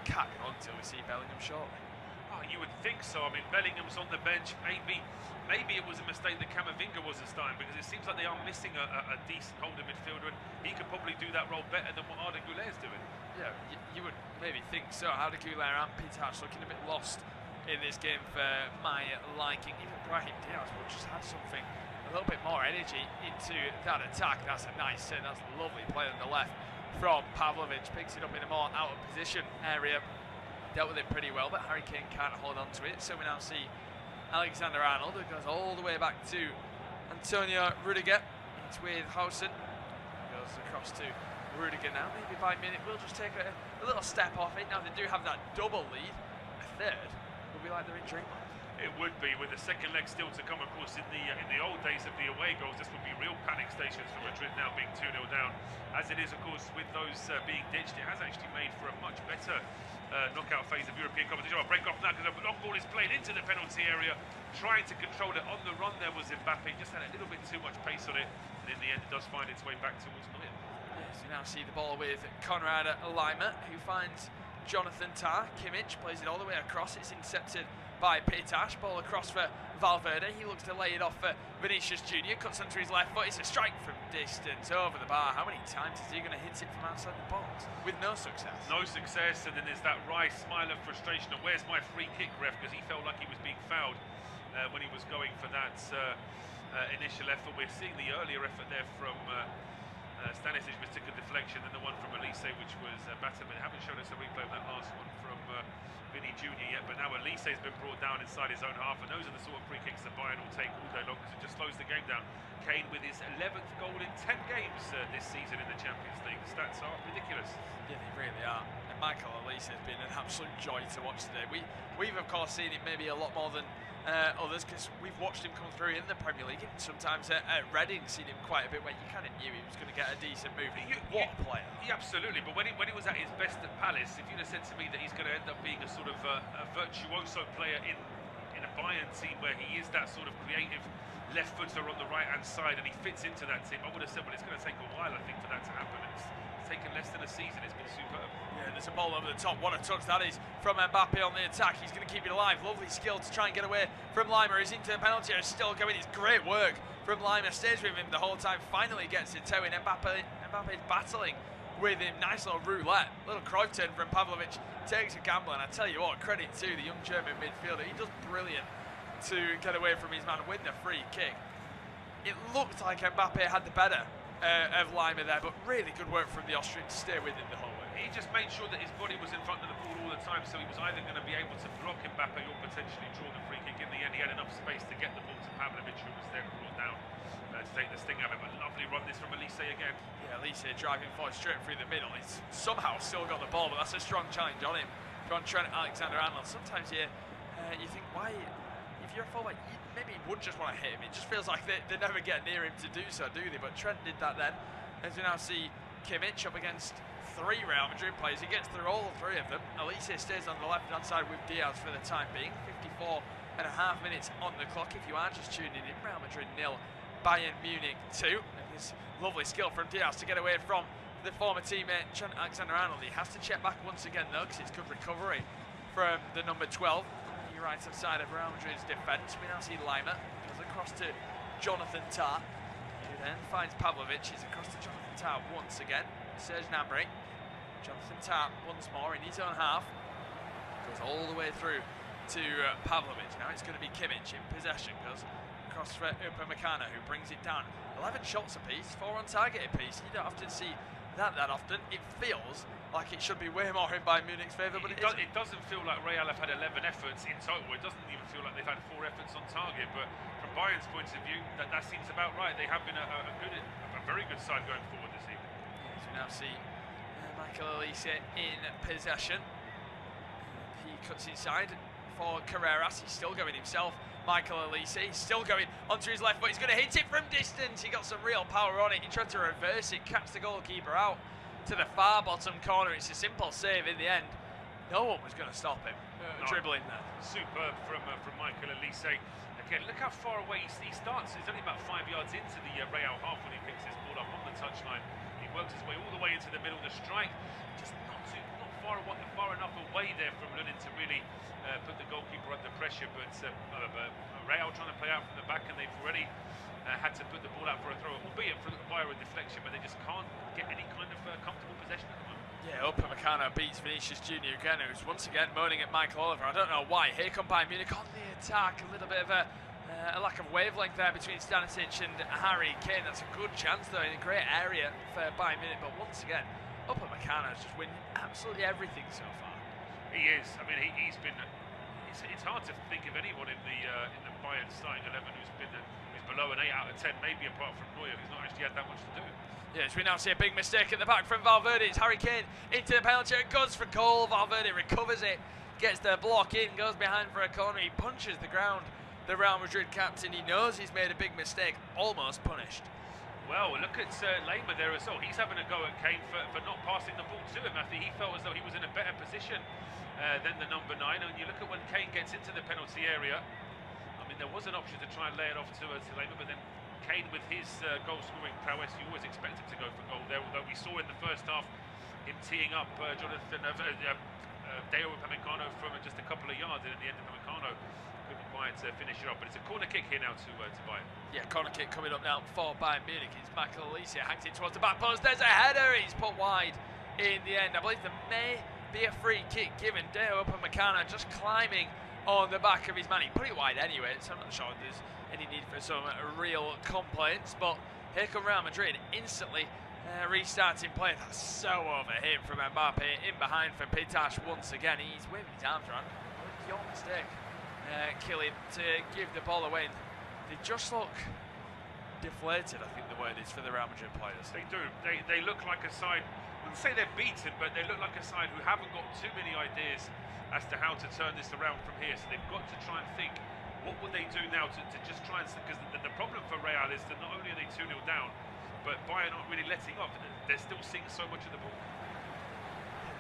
Can't get on until we see Bellingham shortly. Oh, you would think so. I mean, Bellingham's on the bench. Maybe it was a mistake that Camavinga wasn't starting, because it seems like they are missing a decent holding midfielder, and he could probably do that role better than what Arda Güler's doing. Yeah, you would maybe think so. Arda Güler and Pitash looking a bit lost in this game for my liking. Even Brahim Diaz will just have something, a little bit more energy into that attack. That's a nice turn. That's a lovely play on the left from Pavlovic. Picks it up in a more out of position area. Dealt with it pretty well, but Harry Kane can't hold on to it. So we now see Alexander-Arnold, who goes all the way back to Antonio Rudiger. It's with Hausen. Goes across to Rudiger now. Maybe Bayern Munich will just take a little step off it. Now they do have that double lead. A third will be like they're in dreamland. It would be, with the second leg still to come. Of course, in the old days of the away goals, this would be real panic stations for Madrid now, being 2-0 down. As it is, of course, with those being ditched, it has actually made for a much better knockout phase of European competition. I'll break off now because a long ball is played into the penalty area, trying to control it. On the run there was Mbappe, just had a little bit too much pace on it, and in the end it does find its way back towards Neuer. Yes, you now see the ball with Konrad Laimer, who finds Jonathan Tah. Kimmich plays it all the way across. It's intercepted by Pitash. Ball across for Valverde. He looks to lay it off for Vinicius Junior. Cuts onto his left foot. It's a strike from distance over the bar. How many times is he going to hit it from outside the box? With no success. No success, and then there's that wry smile of frustration of, where's my free kick, ref? Because he felt like he was being fouled when he was going for that initial effort. We're seeing the earlier effort there from Stanisic, which took a deflection, and the one from Elise, which was battered, but they haven't shown us a replay of that last one from Vinny Junior yet. But now Elise has been brought down inside his own half, and those are the sort of free kicks that Bayern will take all day long, because it just slows the game down. Kane with his 11th goal in 10 games this season in the Champions League. The stats are ridiculous. Yeah, they really are. And Michael Elise has been an absolute joy to watch today. We've of course seen him maybe a lot more than others, because we've watched him come through in the Premier League, and sometimes at Reading seen him quite a bit where you kind of knew he was going to get a decent move. What a player. Yeah, absolutely, but when he was at his best at Palace, if you'd have said to me that he's going to end up being a sort of a virtuoso player in a Bayern team where he is that sort of creative left footer on the right hand side and he fits into that team, I would have said, well, it's going to take a while, I think, for that to happen. It's taken less than a season. It's been superb. Yeah, there's a ball over the top. What a touch that is from Mbappe on the attack. He's going to keep it alive. Lovely skill to try and get away from Laimer. He's into the penalty area, still going. It's great work from Laimer. Stays with him the whole time. Finally gets it towing. Mbappe's battling with him. Nice little roulette. Little Cruyff turn from Pavlovic. Takes a gamble, and I tell you what, credit to the young German midfielder. He does brilliant to get away from his man, win the free kick. It looked like Mbappe had the better of Lima there, but really good work from the Austrian to stay within the whole way. He just made sure that his body was in front of the ball all the time, so he was either going to be able to block Mbappe or potentially draw the free kick. In the end, he had enough space to get the ball to Pavlovic, who was then brought down to take the sting out of him. A lovely run this from Elise again. Yeah, Elise driving forward straight through the middle. He's somehow still got the ball, but that's a strong challenge on him. From Trent Alexander-Arnold. Sometimes you think, why, if you're a fullback, you maybe would just want to hit him. It just feels like they never get near him to do so, do they? But Trent did that then. As we now see Kimmich up against 3 Real Madrid players. He gets through all 3 of them. Elise stays on the left-hand side with Diaz for the time being. 54.5 minutes on the clock. If you are just tuning in, Real Madrid 0, Bayern Munich 2. And this lovely skill from Diaz to get away from the former teammate Trent Alexander-Arnold. He has to check back once again though, because it's good recovery from the number 12 on the right hand side of Real Madrid's defence. We now see Lima goes across to Jonathan Tah, who then finds Pavlovic. He's across to Jonathan Tah once again. Serge Gnabry. Jonathan Tah once more in his own half. Goes all the way through to Pavlovic. Now it's going to be Kimmich in possession. Goes across for Upamecano, who brings it down. 11 shots apiece, 4 on target apiece. You don't often see that often. It feels like it should be way more in Bayern Munich's favour, but it doesn't feel like Real have had 11 efforts in total. It doesn't even feel like they've had 4 efforts on target, but from Bayern's point of view, that seems about right. They have been a very good side going forward this evening. As we now see Michael Elise in possession. He cuts inside for Carreras. He's still going himself. Michael Elise, he's still going onto his left foot. He's going to hit it from distance. He got some real power on it. He tried to reverse it, catch the goalkeeper out to the far bottom corner. It's a simple save in the end. No one was going to stop him dribbling there. Superb from Michael Elise. Again, look how far away he starts. He's only about 5 yards into the Real half when he picks his ball up on the touchline. He works his way all the way into the middle. The strike just not far enough away there from Lunin to really put the goalkeeper under pressure, but Real trying to play out from the back, and they've already had to put the ball out for a throw, albeit via a deflection, but they just can't get any kind of comfortable possession at the moment. Yeah, Upamecano beats Vinicius Junior again, who's once again moaning at Michael Oliver. I don't know why. Here come Bayern Munich on the attack. A little bit of a lack of wavelength there between Stanisic and Harry Kane. That's a good chance though, in a great area for Bayern Munich, but once again Upamecano's just winning absolutely everything so far. He is. I mean, he's been. It's hard to think of anyone in the Bayern starting 11 who's below an 8 out of 10, maybe apart from Neuer, who's not actually had that much to do. Yes, we now see a big mistake at the back from Valverde. It's Harry Kane into the penalty area, goes for goal. Valverde recovers it, gets the block in, goes behind for a corner. He punches the ground. The Real Madrid captain, he knows he's made a big mistake, almost punished. Well, look at Lima there as well. He's having a go at Kane for not passing the ball to him. I think he felt as though he was in a better position than the number 9. And you look at when Kane gets into the penalty area, I mean, there was an option to try and lay it off to Lima, but then Kane, with his goal-scoring prowess, you always expect him to go for goal there. Although we saw in the first half him teeing up Deo Upamecano from just a couple of yards, and in the end, Upamecano couldn't quite finish it up. But it's a corner kick here now to Bayern. Yeah, corner kick coming up now for Bayern Munich. It's Michael Elise, hangs it towards the back post. There's a header. He's put wide in the end. I believe there may be a free kick given. Deo Upamecano just climbing on the back of his man. He put it wide anyway, so I'm not sure there's any need for some real complaints. But here come Real Madrid instantly restarting play. That's so over him from Mbappe. In behind for Pitash once again. He's waving his arms around. Your mistake, Killian, to give the ball away. They just look deflated, I think the word is, for the Real Madrid players. They do. They look like a side, I wouldn't say they're beaten, but they look like a side who haven't got too many ideas as to how to turn this around from here. So they've got to try and think, what would they do now to just try and, because the problem for Real is that not only are they 2-0 down, but Bayern aren't really letting up. They're still seeing so much of the ball.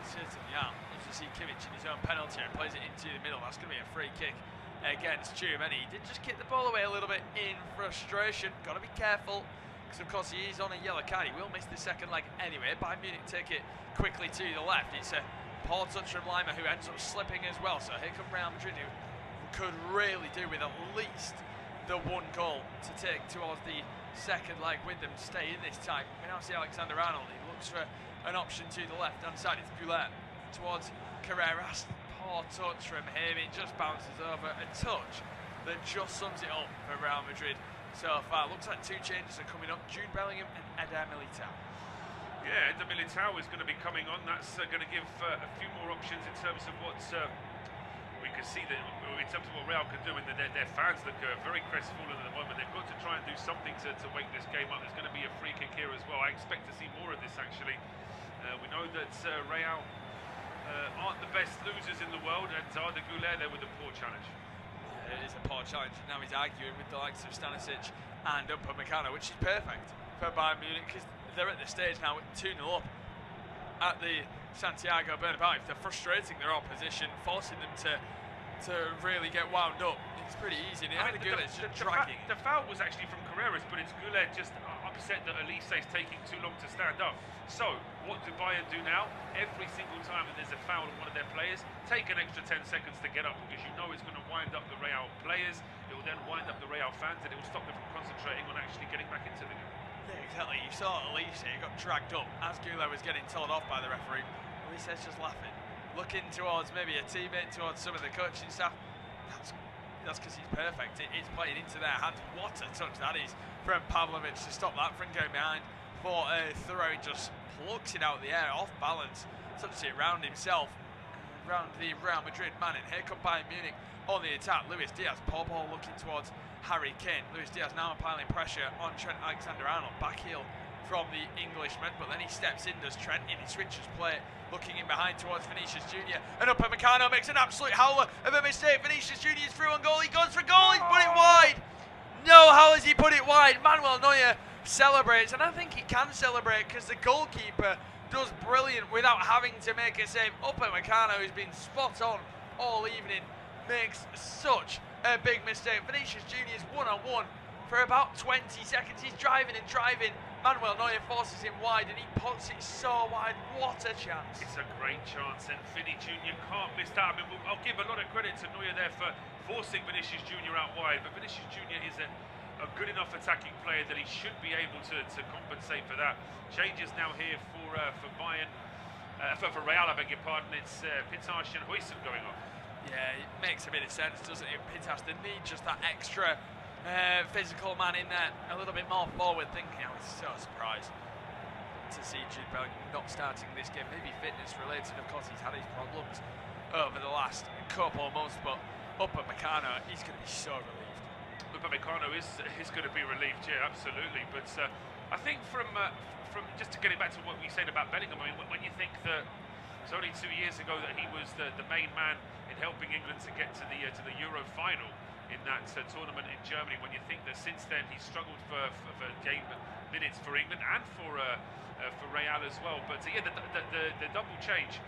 Certainly, yeah. As you see Kimmich in his own penalty and plays it into the middle. That's going to be a free kick against Tchouameni. He did just kick the ball away a little bit in frustration. Got to be careful, because of course he is on a yellow card. He will miss the second leg anyway. Bayern Munich take it quickly to the left. It's a poor touch from Lima, who ends up slipping as well. So here come Real Madrid, who could really do with at least the 1 goal to take towards the second leg with them to stay in this time. We now see Alexander-Arnold. He looks for an option to the left-hand side. It's Goulet towards Carreras. Poor touch from him. It just bounces over. A touch that just sums it up for Real Madrid. so far. Looks like 2 changes are coming up: Jude Bellingham and Eder Militao. Yeah, Eder Militao is going to be coming on. That's going to give a few more options in terms of what we can see that in terms of what Real can do. And their fans look very crestfallen at the moment. They've got to try and do something to wake this game up. There's going to be a free kick here as well. I expect to see more of this actually. We know that Real aren't the best losers in the world, and Arda Güler there with a poor challenge. It is a poor challenge. Now he's arguing with the likes of Stanisic and Upamecano, which is perfect for Bayern Munich, because they're at the stage now with 2-0 up at the Santiago Bernabeu. If they're frustrating their opposition, forcing them to really get wound up, it's pretty easy. And Arda Güler is just dragging. The foul was actually from Carreras, but it's Güler just upset that Elise is taking too long to stand up. So what do Bayern do now? Every single time that there's a foul on one of their players, take an extra 10 seconds to get up, because you know it's going to wind up the Real players. It will then wind up the Real fans, and it will stop them from concentrating on actually getting back into the game. Yeah, exactly. You saw Elise, he got dragged up as Güler was getting told off by the referee. Elise's just laughing, looking towards maybe a teammate, towards some of the coaching staff. That's because he's perfect. It's playing into their hands. What a touch that is from Pavlovic to stop that from going behind for a throw. He just plucks it out of the air, off balance, touches it round himself, round the Real Madrid man. And here come Bayern Munich on the attack. Luis Diaz, poor ball looking towards Harry Kane. Luis Diaz now applying pressure on Trent Alexander-Arnold. Back heel from the Englishman, but then he steps in, does Trent in, he switches play, looking in behind towards Vinicius Junior, and Upamecano makes an absolute howler of a mistake. Vinicius Junior is through on goal, he goes for goal, he's put it wide. No, how has he put it wide? Manuel Neuer celebrates, and I think he can celebrate because the goalkeeper does brilliant without having to make a save. Upamecano, who's been spot on all evening, makes such a big mistake. Vinicius Junior is one-on-one for about 20 seconds. He's driving and driving. Manuel Neuer forces him wide, and he puts it so wide. What a chance. It's a great chance, and Vinny Junior can't miss that. I mean, I'll give a lot of credit to Neuer there for forcing Vinicius Junior out wide, but Vinicius Junior is a good enough attacking player that he should be able to compensate for that. Changes now here for Bayern, for Real, I beg your pardon. It's Pitash and Huijsen going off. Yeah, it makes a bit of sense, doesn't it? Pitash, they need just that extra physical man in there, a little bit more forward thinking. I was so surprised to see Jude Bellingham not starting this game. Maybe fitness related, of course. He's had his problems over the last couple of months, but Upamecano, he's going to be so relieved. Upamecano is going to be relieved, yeah, absolutely. But I think from just to get it back to what we said about Bellingham, I mean, when you think that it's only 2 years ago that he was the main man in helping England to get to the Euro final in that tournament in Germany, when you think that since then he's struggled for game minutes for England and for Real as well. But yeah, the double change,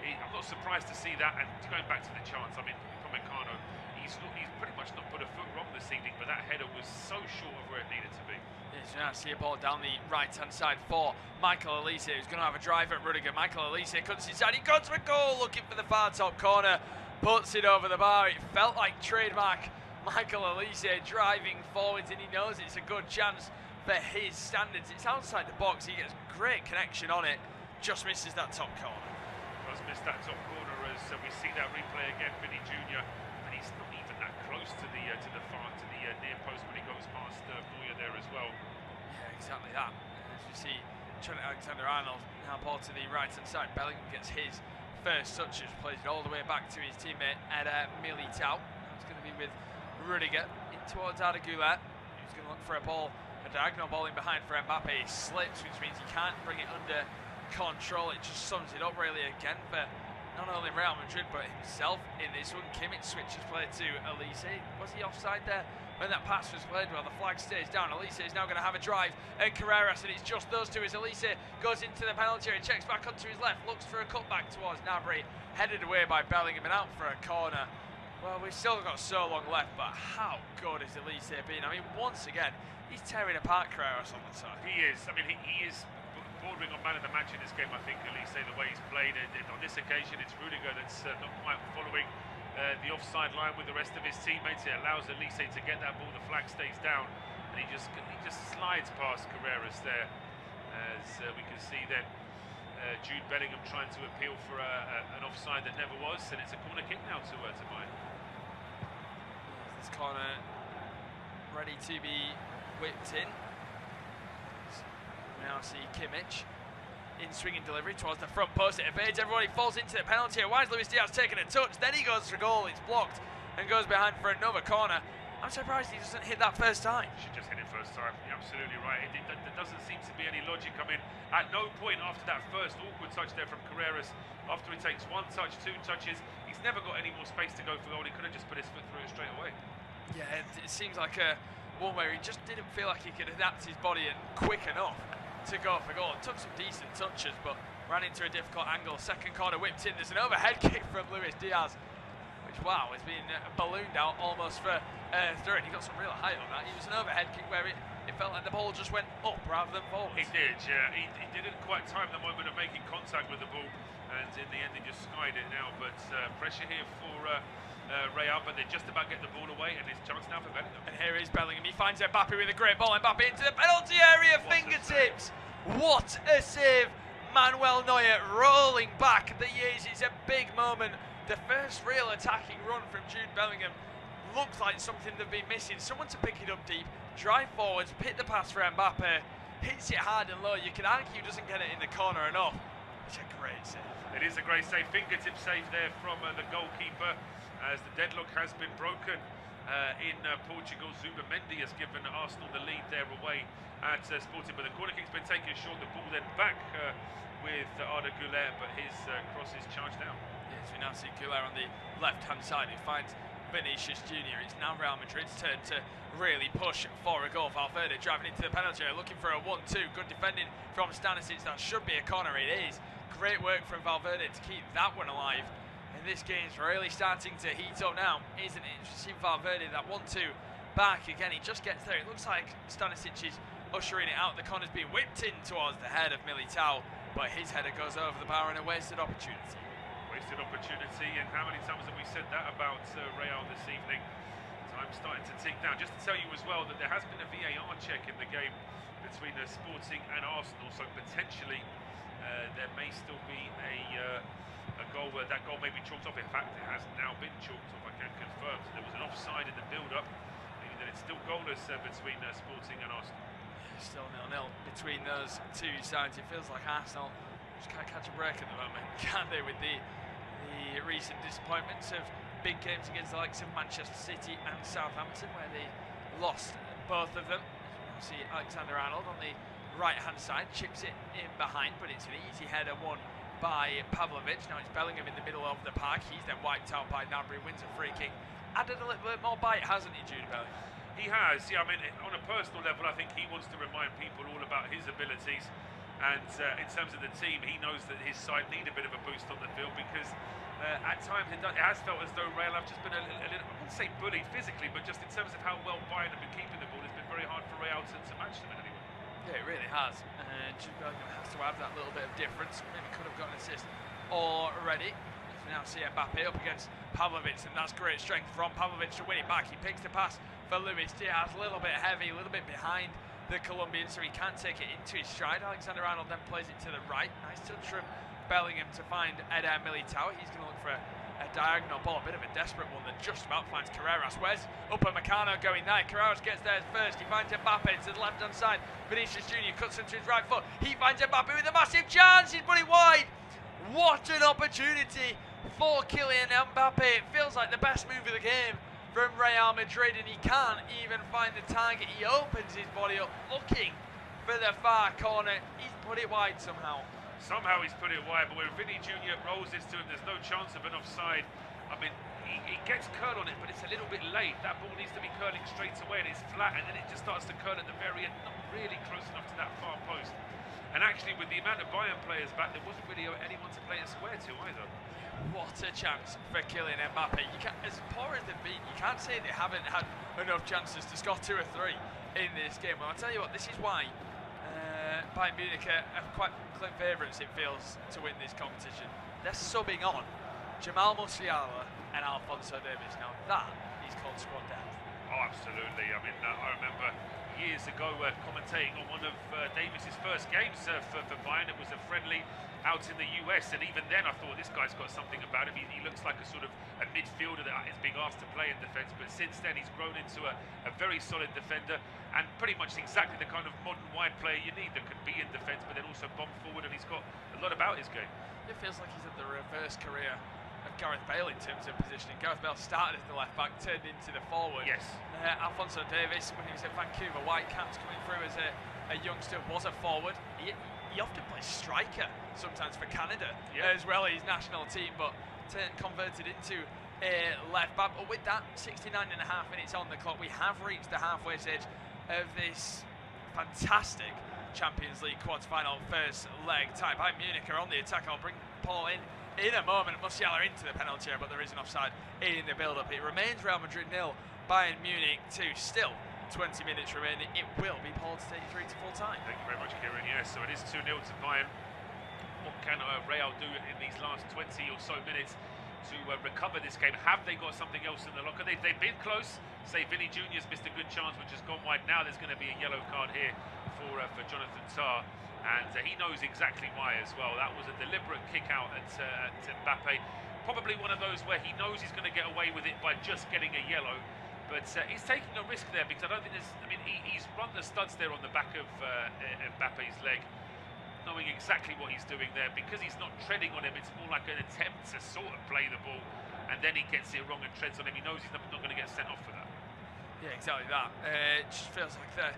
I'm not surprised to see that. And going back to the chance, I mean, Upamecano, he's pretty much not put a foot wrong this evening, but that header was so short of where it needed to be. Yes, now see a ball down the right-hand side for Michael Elise, who's going to have a drive at Rudiger. Michael Elise cuts inside, he goes for a goal, looking for the far top corner, puts it over the bar. It felt like trademark Michael Elise driving forwards, and he knows it's a good chance for his standards. It's outside the box, he gets great connection on it, just misses that top corner. Does miss that top corner as we see that replay again. Vinny Junior, and he's not even that close to the near post when he goes past Neuer there as well. Yeah, exactly that. As you see, Trent Alexander-Arnold now ball to the right-hand side. Bellingham gets his first touches, plays it all the way back to his teammate Eder Militao. It's going to be with Rudiger in towards Arda Güler, who's going to look for a ball, a diagonal ball in behind for Mbappe. He slips, which means he can't bring it under control. It just sums it up really again for not only Real Madrid but himself in this one. Kimmich switches play to Elise. Was he offside there when that pass was played? Well, the flag stays down. Elise is now going to have a drive, and Carreras, and it's just those two as Elise goes into the penalty area, checks back onto his left, looks for a cutback towards Gnabry, headed away by Bellingham and out for a corner. Well, we've still got so long left, but how good has Elise been? I mean, once again, he's tearing apart Carreras on the side. He is. I mean, he is bordering on man of the match in this game, I think, Elise, the way he's played. And on this occasion, it's Rudiger that's not quite following the offside line with the rest of his teammates. It allows Elise to get that ball. The flag stays down, and he just slides past Carreras there, as we can see then. Jude Bellingham trying to appeal for an offside that never was, and it's a corner kick now to Bayern. This corner ready to be whipped in. We now see Kimmich in swinging delivery towards the front post. It evades everybody, falls into the penalty. Why is Luis Diaz taking a touch? Then he goes for goal. It's blocked and goes behind for another corner. I'm surprised he doesn't hit that first time. Should just hit it first time. You're absolutely right. There doesn't seem to be any logic. I mean, at no point after that first awkward touch there from Carreras, after he takes one touch, two touches, he's never got any more space to go for goal. He could have just put his foot through it straight away. Yeah, it seems like one where he just didn't feel like he could adapt his body and quick enough to go for goal. It took some decent touches, but ran into a difficult angle. Second corner whipped in. There's an overhead kick from Luis Diaz, which, wow, has been ballooned out almost for third. He got some real height on that. It was an overhead kick where it felt like the ball just went up rather than forward. It did, yeah. He didn't quite time the moment of making contact with the ball, and in the end he just skied it now. But pressure here for Real, but they just about get the ball away, and it's chance now for Bellingham. And here is Bellingham. He finds Mbappe with a great ball. Mbappe into the penalty area, fingertips. What a save! Manuel Neuer rolling back the years. It's a big moment. The first real attacking run from Jude Bellingham looks like something they've been missing. Someone to pick it up deep, drive forwards, pick the pass for Mbappe, hits it hard and low. You can argue he doesn't get it in the corner enough. It's a great save. It is a great save, fingertip save there from the goalkeeper, as the deadlock has been broken in Portugal. Zubamendi has given Arsenal the lead there away at Sporting, but the corner kick's been taken short. The ball then back with Arda Güler, but his cross is charged down. Yes, we now see Güler on the left-hand side. He finds Vinicius Junior. It's now Real Madrid's turn to really push for a goal. Valverde driving into the penalty area, looking for a 1-2. Good defending from Stanisic. That should be a corner. It is. Great work from Valverde to keep that one alive. And this game's really starting to heat up now, isn't it? Interesting, Valverde, that 1-2 back again. He just gets there. It looks like Stanisic is ushering it out. The corner's being whipped in towards the head of Militao, but his header goes over the bar and a wasted opportunity. Wasted opportunity, and how many times have we said that about Real this evening? Time's starting to tick down. Just to tell you as well that there has been a VAR check in the game between Sporting and Arsenal, so potentially there may still be a goal where that goal may be chalked off. In fact, it has now been chalked off, I can confirm. So there was an offside in the build-up, meaning that it's still goalless between Sporting and Arsenal. Still 0-0 between those two sides. It feels like Arsenal just can't catch a break at the moment, can they, with the recent disappointments of big games against the likes of Manchester City and Southampton, where they lost both of them. You see Alexander-Arnold on the right-hand side, chips it in behind, but it's an easy header won by Pavlovic. Now it's Bellingham in the middle of the park. He's then wiped out by Gnabry, wins a free kick. Added a little bit more bite, hasn't he, Jude Bellingham? He has, yeah. I mean, on a personal level, I think he wants to remind people all about his abilities. And in terms of the team, he knows that his side need a bit of a boost on the field, because at times it has felt as though Real have just been a little, I wouldn't say bullied physically, but just in terms of how well Bayern have been keeping the ball, it's been very hard for Real to match them in any way. Yeah, it really has. Jude Bellingham has to have that little bit of difference. Maybe could have got an assist already. We now see Mbappe up against Pavlovic, and that's great strength from Pavlovic to win it back. He picks the pass for Luis Diaz, a little bit heavy, a little bit behind the Colombian, so he can't take it into his stride. Alexander-Arnold then plays it to the right. Nice touch from Bellingham to find Eder Militao. He's going to look for a diagonal ball, a bit of a desperate one that just about finds Carreras. Where's Upamecano going there? Carreras gets there first. He finds Mbappe to the left-hand side. Vinicius Junior cuts into his right foot. He finds Mbappe with a massive chance. He's put it wide. What an opportunity for Kylian Mbappe. It feels like the best move of the game from Real Madrid, and he can't even find the target. He opens his body up looking for the far corner. He's put it wide somehow. Somehow he's put it wide, but when Vinny Junior rolls this to him, there's no chance of an offside. I mean, he gets curl on it, but it's a little bit late. That ball needs to be curling straight away, and it's flat, and then it just starts to curl at the very end, not really close enough to that far post. And actually, with the amount of Bayern players back, there wasn't really anyone to play it square to either. What a chance for Kylian Mbappe. You can't, as poor as they've been, you can't say they haven't had enough chances to score 2 or 3 in this game. Well, I'll tell you what, this is why Bayern Munich are quite clear favourites, it feels, to win this competition. They're subbing on Jamal Musiala and Alphonso Davies. Now that is called squad depth. Oh, absolutely. I mean, I remember years ago commentating on one of Davis's first games for Bayern. It was a friendly out in the US, and even then I thought this guy's got something about him. He looks like a sort of a midfielder that is being asked to play in defence, but since then he's grown into a very solid defender, and pretty much exactly the kind of modern wide player you need that can be in defence but then also bomb forward, and he's got a lot about his game. It feels like he's had the reverse career of Gareth Bale in terms of positioning. Gareth Bale started as the left back, turned into the forward. Yes. Alphonso Davies, when he was at Vancouver Whitecaps, coming through as a youngster, was a forward. He often plays striker sometimes for Canada as well as his national team, but converted into a left back. But with that, 69.5 minutes on the clock, we have reached the halfway stage of this fantastic Champions League quarter-final first leg tie. Bayern Munich are on the attack. I'll bring Paul in a moment. Musiala into the penalty area, but there is an offside in the build-up. It remains Real Madrid 0, Bayern Munich 2. Still 20 minutes remaining. It will be Paul to take you through to full time. Thank you very much, Kieran. Yes, so it is 2-0 to Bayern. What can Real do in these last 20 or so minutes to recover this game? Have they got something else in the locker? They've been close. Say Vinny Jr.'s missed a good chance, which has gone wide. Now there's going to be a yellow card here for Jonathan Tah, and he knows exactly why as well. That was a deliberate kick out at Mbappe. Probably one of those where he knows he's going to get away with it by just getting a yellow. But he's taking a risk there, because I don't think there's... I mean, he's run the studs there on the back of Mbappe's leg, knowing exactly what he's doing there. Because he's not treading on him, it's more like an attempt to sort of play the ball, and then he gets it wrong and treads on him. He knows he's not going to get sent off for that. Yeah, exactly that. It just feels like that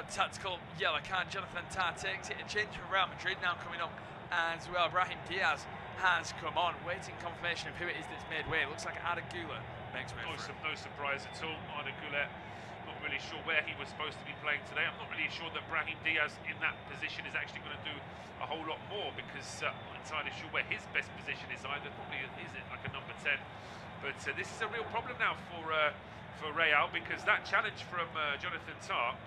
tactical yellow card. Jonathan Tah takes it. A change for Real Madrid now coming up as well. Brahim Diaz has come on, waiting confirmation of who it is that's made way. It looks like Arda Güler makes way. No surprise at all. Arda Güler, not really sure where he was supposed to be playing today. I'm not really sure that Brahim Diaz in that position is actually going to do a whole lot more, because I'm not entirely sure where his best position is either. Probably is it like a number 10. But this is a real problem now for Real, because that challenge from Jonathan Tah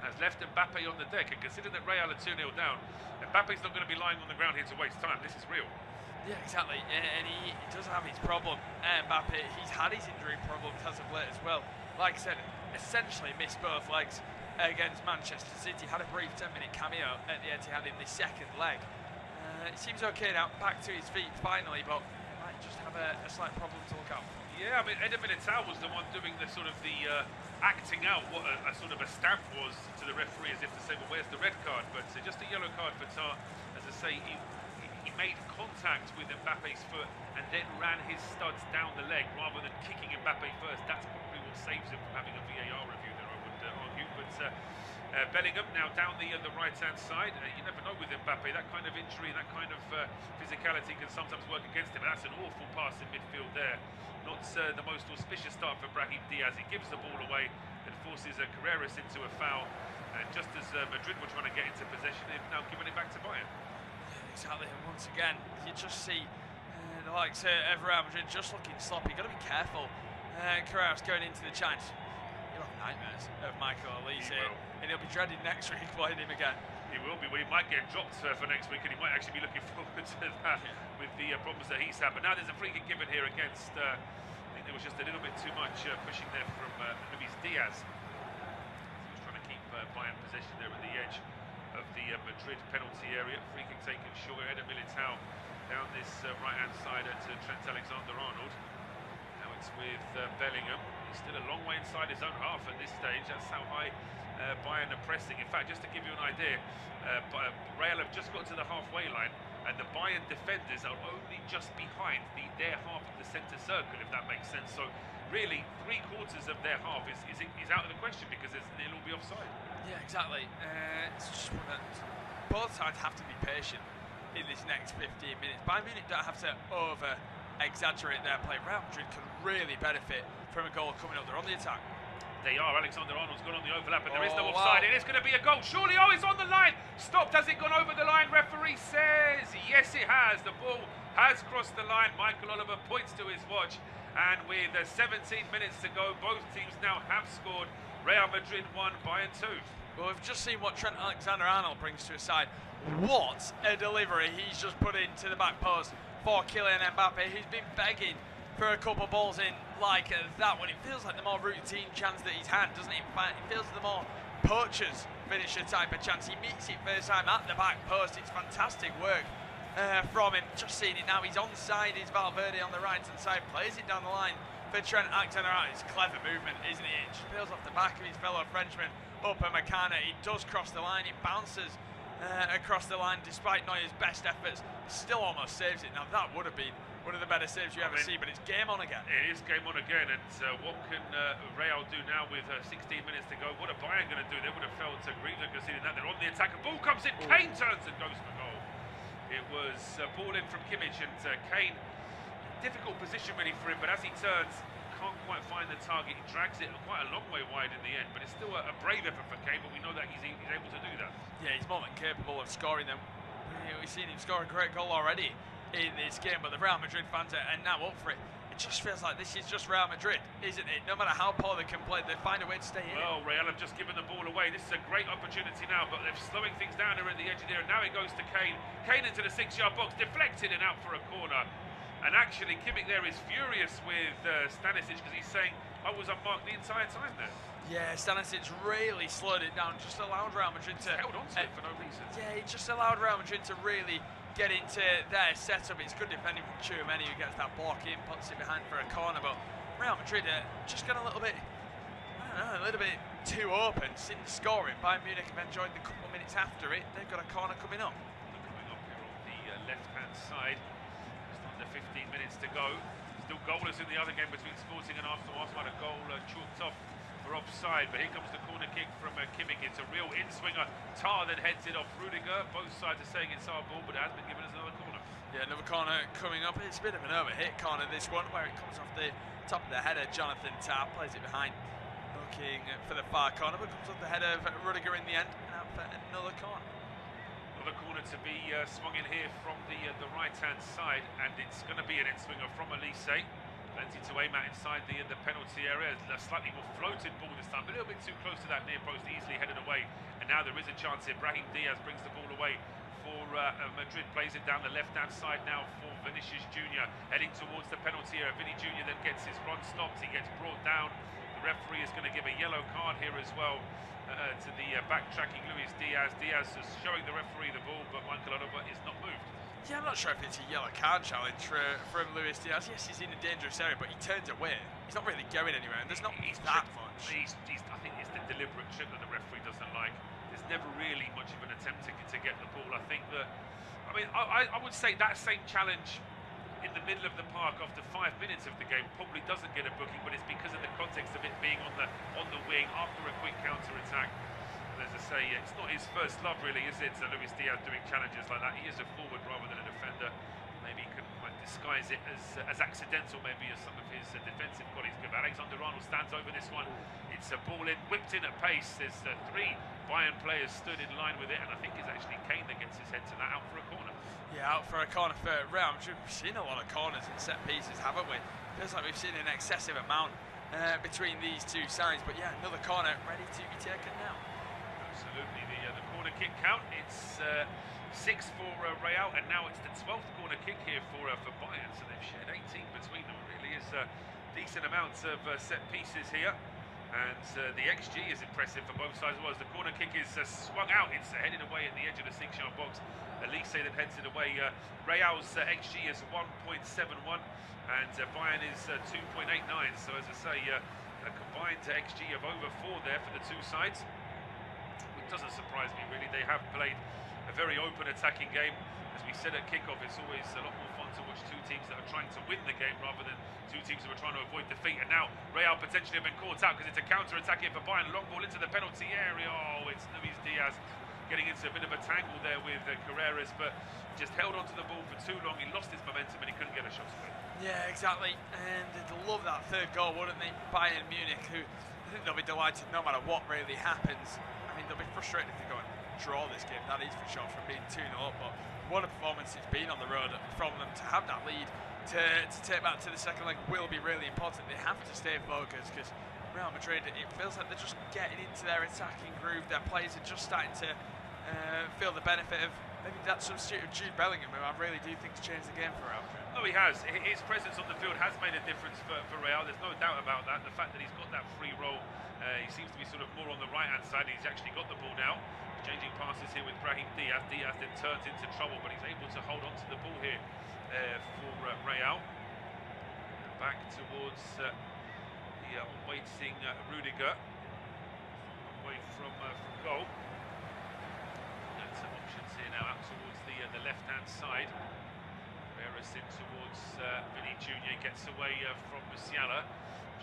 has left Mbappe on the deck, and considering that Real are 2-0 down, Mbappe's not going to be lying on the ground here to waste time. This is real. Yeah, exactly, and he does have his problem. Mbappe, he's had his injury problems as of late as well. Like I said, essentially missed both legs against Manchester City. Had a brief 10-minute cameo at the Etihad in the second leg. It seems okay now, back to his feet finally, but he might just have a slight problem to look out for. Yeah, I mean, Eder Militao was the one doing the sort of acting out what a sort of a stamp was to the referee, as if to say, well, where's the red card? But just a yellow card for Tah. As I say, he made contact with Mbappe's foot and then ran his studs down the leg rather than kicking Mbappe first. That's probably what saves him from having a VAR review there, I would argue. But Bellingham now down the right-hand side. You never know with Mbappe, that kind of injury, that kind of physicality can sometimes work against him. That's an awful pass in midfield there. Not the most auspicious start for Brahim Diaz. He gives the ball away and forces Carreras into a foul. And just as Madrid were trying to get into possession, they've now given it back to Bayern. Exactly, and once again, you just see the likes of Real Madrid just looking sloppy. You've got to be careful. Carreras going into the challenge. You'll have nightmares of Michael Elise, and he'll be dreading next week playing him again. He will be. Well, he might get dropped for next week, and he might actually be looking forward to that with the problems that he's had. But now there's a free kick given here against, I think there was just a little bit too much pushing there from Luis Diaz. He was trying to keep Bayern possession there at the edge of the Madrid penalty area. Free kick taken short. Eder Militao down this right-hand side to Trent Alexander-Arnold. Now it's with Bellingham. He's still a long way inside his own half at this stage. That's how high Bayern are pressing. In fact, just to give you an idea, Real have just got to the halfway line, and the Bayern defenders are only just behind their half of the centre circle, if that makes sense. So really, 3/4 of their half is out of the question, because it'll all be offside. Yeah, exactly. It's just one that both sides have to be patient in this next 15 minutes. Bayern Munich don't have to over-exaggerate their play. Real Madrid can really benefit from a goal coming up. They're on the attack. They are. Alexander-Arnold's gone on the overlap, and there is no offside. Wow. It is going to be a goal. Surely, it's on the line. Stopped. Has it gone over the line? Referee says yes, it has. The ball has crossed the line. Michael Oliver points to his watch, and with 17 minutes to go, both teams now have scored. Real Madrid 1, Bayern 2. Well, we've just seen what Trent Alexander-Arnold brings to his side. What a delivery he's just put into the back post for Kylian Mbappe, who's been begging for a couple of balls in like that one. It feels like the more routine chance that he's had, doesn't it? In fact, it feels the more poachers finisher type of chance. He meets it first time at the back post. It's fantastic work from him. Just seeing it now, he's onside. Is Valverde on the right hand side, plays it down the line for Trent Alexander-Arnold. It's clever movement, isn't it? It just peels off the back of his fellow Frenchman, Upamecano. He does cross the line. It bounces across the line despite Neuer's best efforts. Still almost saves it. Now that would have been one of the better saves you ever see, but it's game on again. It is game on again, and what can Real do now with 16 minutes to go? What are Bayern going to do? They would have felt aggrieved conceding that. They're on the attack. A ball comes in. Ooh. Kane turns and goes for goal. It was ball in from Kimmich, and Kane, difficult position really for him, but as he turns, can't quite find the target. He drags it quite a long way wide in the end, but it's still a brave effort for Kane, but we know that he's able to do that. Yeah, he's more than capable of scoring them. We've seen him score a great goal already in this game, but the Real Madrid fans are now up for it. It just feels like this is just Real Madrid, isn't it? No matter how poor they can play, they find a way to stay in. Well, Real have just given the ball away. This is a great opportunity now, but they're slowing things down here at the edge of there, and now it goes to Kane. Kane into the 6-yard box, deflected and out for a corner. And actually, Kimmich there is furious with Stanisic because he's saying, I was unmarked the entire time there. Yeah, Stanisic really slowed it down, just allowed Real Madrid to... held on to it for no reason. Yeah, he just allowed Real Madrid to really get into their setup. It's good defending from Tchouameni, who gets that block in, puts it behind for a corner, but Real Madrid just got a little bit, I don't know, a little bit too open since scoring. Bayern Munich have enjoyed the couple of minutes after it. They've got a corner coming up. Coming up here on the left-hand side, just under 15 minutes to go. Still goalless in the other game between Sporting and Arsenal. Arsenal had a goal chalked off for offside, but here comes the corner kick from Kimmich. It's a real in-swinger. Tar then heads it off Rudiger. Both sides are saying it's our ball, but it has been given us another corner. Yeah, another corner coming up. It's a bit of an overhit corner, this one, where it comes off the top of the header. Jonathan Tar plays it behind, looking for the far corner, but comes off the head of Rudiger in the end, and out for another corner. Another corner to be swung in here from the right-hand side, and it's going to be an in-swinger from Elise. Plenty to aim at inside the penalty area. A slightly more floated ball this time, a little bit too close to that near post, easily headed away. And now there is a chance here. Brahim Diaz brings the ball away for Madrid, plays it down the left-hand side now for Vinicius Junior, heading towards the penalty area. Vinny Junior then gets his run stopped. He gets brought down. The referee is going to give a yellow card here as well to the backtracking Luis Diaz. Diaz is showing the referee the ball, but Michael Oliver is not moved. Yeah, I'm not sure if it's a yellow card challenge from Luis Diaz. Yes, he's in a dangerous area, but he turns away. He's not really going anywhere, and there's not that much. I think it's the deliberate trip that the referee doesn't like. There's never really much of an attempt to get the ball. I think that, I would say that same challenge in the middle of the park after 5 minutes of the game probably doesn't get a booking, but it's because of the context of it being on the wing after a quick counter-attack. As I say, it's not his first love really, is it? Luis Diaz doing challenges like that. He is a forward rather than a defender. Maybe he couldn't quite disguise it as accidental, maybe as some of his defensive colleagues could. Alexander-Arnold stands over this one. It's a ball in, whipped in at pace. There's 3 Bayern players stood in line with it, and I think it's actually Kane that gets his head to that, out for a corner. Yeah, out for a corner for Real Madrid. We've seen a lot of corners and set pieces, haven't we? Feels like we've seen an excessive amount between these two sides, but yeah, another corner ready to be taken now. Absolutely, the corner kick count, it's 6 for Real, and now it's the 12th corner kick here for Bayern, so they've shared 18 between them. It really is a decent amount of set pieces here, and the XG is impressive for both sides. As the corner kick is swung out, it's headed away at the edge of the 6-yard box. Elise then heads it away. Real's XG is 1.71, and Bayern is 2.89, so as I say, a combined XG of over 4 there for the two sides. Doesn't surprise me really. They have played a very open attacking game. As we said at kickoff, it's always a lot more fun to watch two teams that are trying to win the game rather than two teams who are trying to avoid defeat. And now Real potentially have been caught out because it's a counter-attack here for Bayern. Long ball into the penalty area. Oh, it's Luis Diaz getting into a bit of a tangle there with Carreras, but just held onto the ball for too long. He lost his momentum and he couldn't get a shot straight. Yeah, exactly. And they'd love that third goal, wouldn't they? Bayern Munich, who I think they'll be delighted no matter what really happens. I mean, they'll be frustrated if they go and draw this game, that is for sure, from being 2-0 up, but what a performance it's been on the road from them. To have that lead, to take back to the second leg will be really important. They have to stay focused because Real Madrid, it feels like they're just getting into their attacking groove. Their players are just starting to feel the benefit of maybe that substitute of Jude Bellingham, who I really do think has changed the game for Real. No, he has. His presence on the field has made a difference for Real. There's no doubt about that. The fact that he's got that free roll, he seems to be sort of more on the right-hand side. He's actually got the ball now. Changing passes here with Brahim Diaz. Diaz then turns into trouble, but he's able to hold on to the ball here for Real. Back towards the waiting Rudiger. Away from goal. Some options here now out towards the left-hand side. Beres in towards Vini Jr. Gets away from Musiala.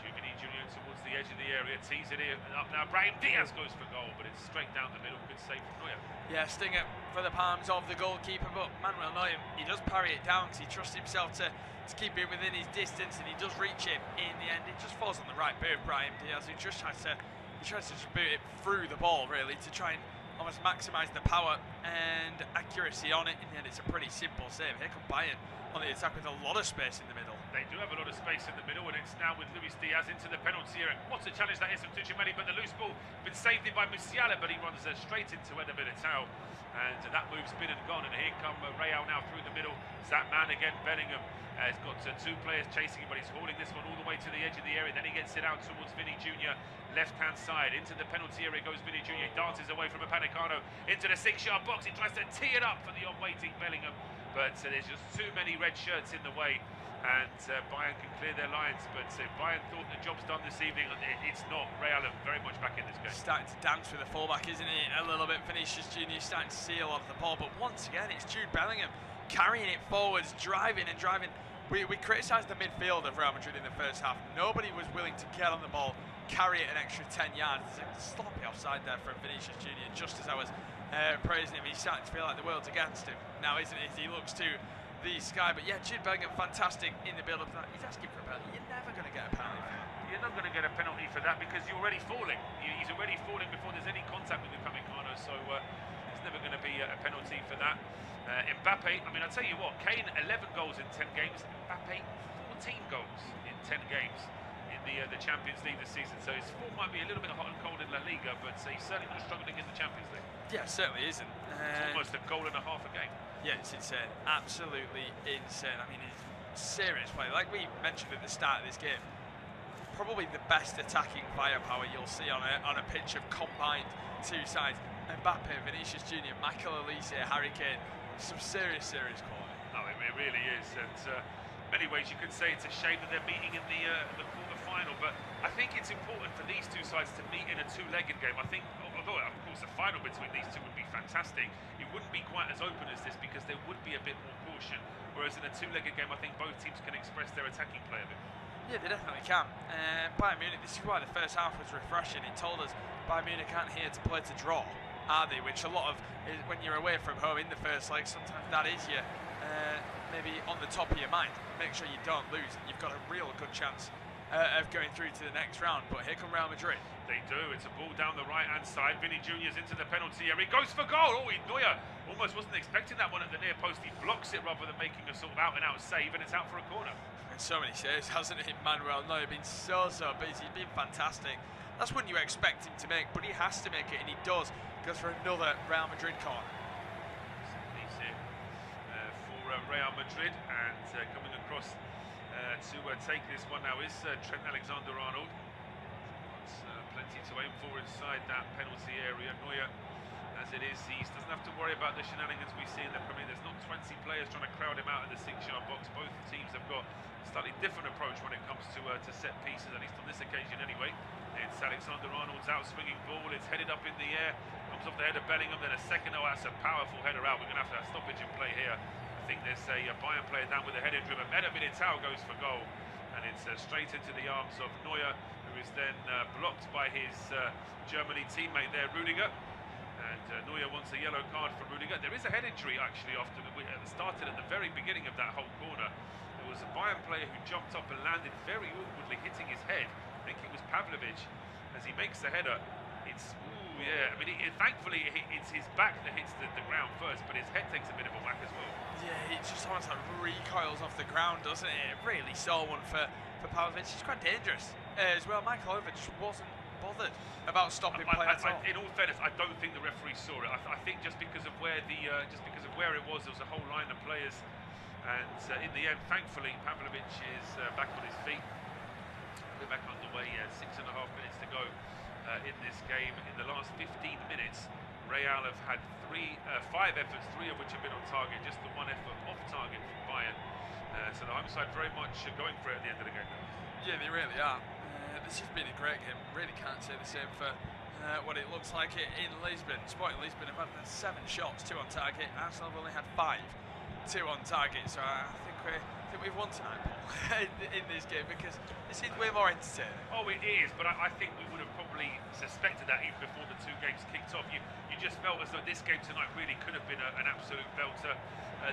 Vini Jr. towards the edge of the area, tees it in, up now. Brahim Diaz goes for goal, but it's straight down the middle. Good save from Neuer. Yeah, stinger for the palms of the goalkeeper, but Manuel Neuer, he does parry it down because he trusts himself to keep it within his distance, and he does reach it in the end. It just falls on the right boot of Brahim Diaz, who just tries to just boot it through the ball, really, to try and almost maximise the power and accuracy on it. In the end, it's a pretty simple save. Here come Bayern on the attack with a lot of space in the middle. They do have a lot of space in the middle, and it's now with Luis Diaz into the penalty area. What a challenge that is from Tuchemeli, but the loose ball been saved in by Musiala, but he runs straight into Eder Militao, and that move's been and gone. And here come Real now through the middle. It's that man again, Bellingham. He's got two players chasing him, but he's hauling this one all the way to the edge of the area. Then he gets it out towards Vini Jr. Left-hand side. Into the penalty area goes Vini Jr. He dances away from Upamecano into the 6-yard box. He tries to tee it up for the on-waiting Bellingham, but there's just too many red shirts in the way, and Bayern can clear their lines. But Bayern thought the job's done this evening. It's not. Real are very much back in this game. Starting to dance with the fullback, isn't he? A little bit. Vinicius Jr. starting to see a lot of the ball, but once again, it's Jude Bellingham carrying it forwards, driving and driving. We criticised the midfield of Real Madrid in the first half. Nobody was willing to get on the ball, carry it an extra 10 yards. There's a sloppy offside there from Vinicius Jr. Just as I was praising him, he's starting to feel like the world's against him now, isn't it? He looks to the sky. But yeah, Jude Bellingham, fantastic in the build-up. He's asking for a penalty. You're never going to get a penalty for that. You're not going to get a penalty for that because you're already falling. He's already falling before there's any contact with Upamecano, so there's never going to be a penalty for that. Mbappe, I mean, I'll tell you what, Kane 11 goals in 10 games, Mbappe 14 goals in 10 games in the Champions League this season. So his form might be a little bit hot and cold in La Liga, but he's certainly not struggling in the Champions League. Yeah, certainly isn't. It's almost a goal and a half a game. Yeah, it's insane. Absolutely insane. I mean, it's serious play. Like we mentioned at the start of this game, probably the best attacking firepower you'll see on a pitch of combined two sides. Mbappe, Vinicius Jr., Michael Olise, Harry Kane. Some serious quality. Oh, it really is. And many ways you could say it's a shame that they're meeting in the quarter-final, but I think it's important for these two sides to meet in a two-legged game. I think, although of course the final between these two would be fantastic, it wouldn't be quite as open as this because there would be a bit more caution. Whereas in a two-legged game, I think both teams can express their attacking play a bit. Yeah, they definitely can. Bayern Munich, this is why the first half was refreshing. It told us Bayern Munich aren't here to play to draw, are they? Which a lot of, when you're away from home in the first leg, sometimes that is your maybe on the top of your mind. Make sure you don't lose, and you've got a real good chance of going through to the next round. But here come Real Madrid. They do. It's a ball down the right-hand side. Vini Jr.'s into the penalty area. He goes for goal. Oh, Neuer almost wasn't expecting that one at the near post. He blocks it rather than making a sort of out-and-out save, and it's out for a corner. And so many saves, hasn't he, Manuel Neuer? Been so busy. He's been fantastic. That's when you expect him to make, but he has to make it, and he does. Goes for another Real Madrid corner. He's here for Real Madrid, and coming across to take this one now is Trent Alexander-Arnold. Plenty to aim for inside that penalty area. Neuer, as it is, he doesn't have to worry about the shenanigans we see in the Premier. There's not 20 players trying to crowd him out in the 6-yard box. Both teams have got a slightly different approach when it comes to set pieces, at least on this occasion anyway. It's Alexander-Arnold's out swinging ball. It's headed up in the air. Comes off the head of Bellingham, then a second. Oh, that's a powerful header out. We're going to have stoppage in play here. I think there's a Bayern player down with a headed driven. Eder Militao goes for goal, and it's straight into the arms of Neuer, who is then blocked by his Germany teammate there, Rudiger. And Neuer wants a yellow card for Rudiger. There is a head injury actually after started at the very beginning of that whole corner. There was a Bayern player who jumped up and landed very awkwardly, hitting his head. I think it was Pavlovic. As he makes the header, it's, ooh, yeah, I mean, thankfully it's his back that hits the ground first, but his head takes a bit of a whack as well. Yeah, it just almost like recoils off the ground, doesn't it? It really sore one for Pavlovic. It's quite dangerous as well. Michael Oliver just wasn't bothered about stopping play at all. In all fairness, I don't think the referee saw it. I think just because of where it was, there was a whole line of players, and in the end, thankfully, Pavlovic is back on his feet. We're back underway. 6.5 minutes to go in this game. In the last 15 minutes, Real have had 5 efforts, 3 of which have been on target. Just the 1 effort off target from Bayern. So the home side very much going for it at the end of the game. Yeah, they really are. This has been a great game. Really can't say the same for what it looks like in Lisbon. Sporting Lisbon have had 7 shots, 2 on target. Arsenal have only had 5, 2 on target. So I think we've won tonight, Paul, in this game, because it seems way more entertaining. Oh, it is, but I think we would have probably suspected that even before the 2 games kicked off. You just felt as though this game tonight really could have been an absolute belter.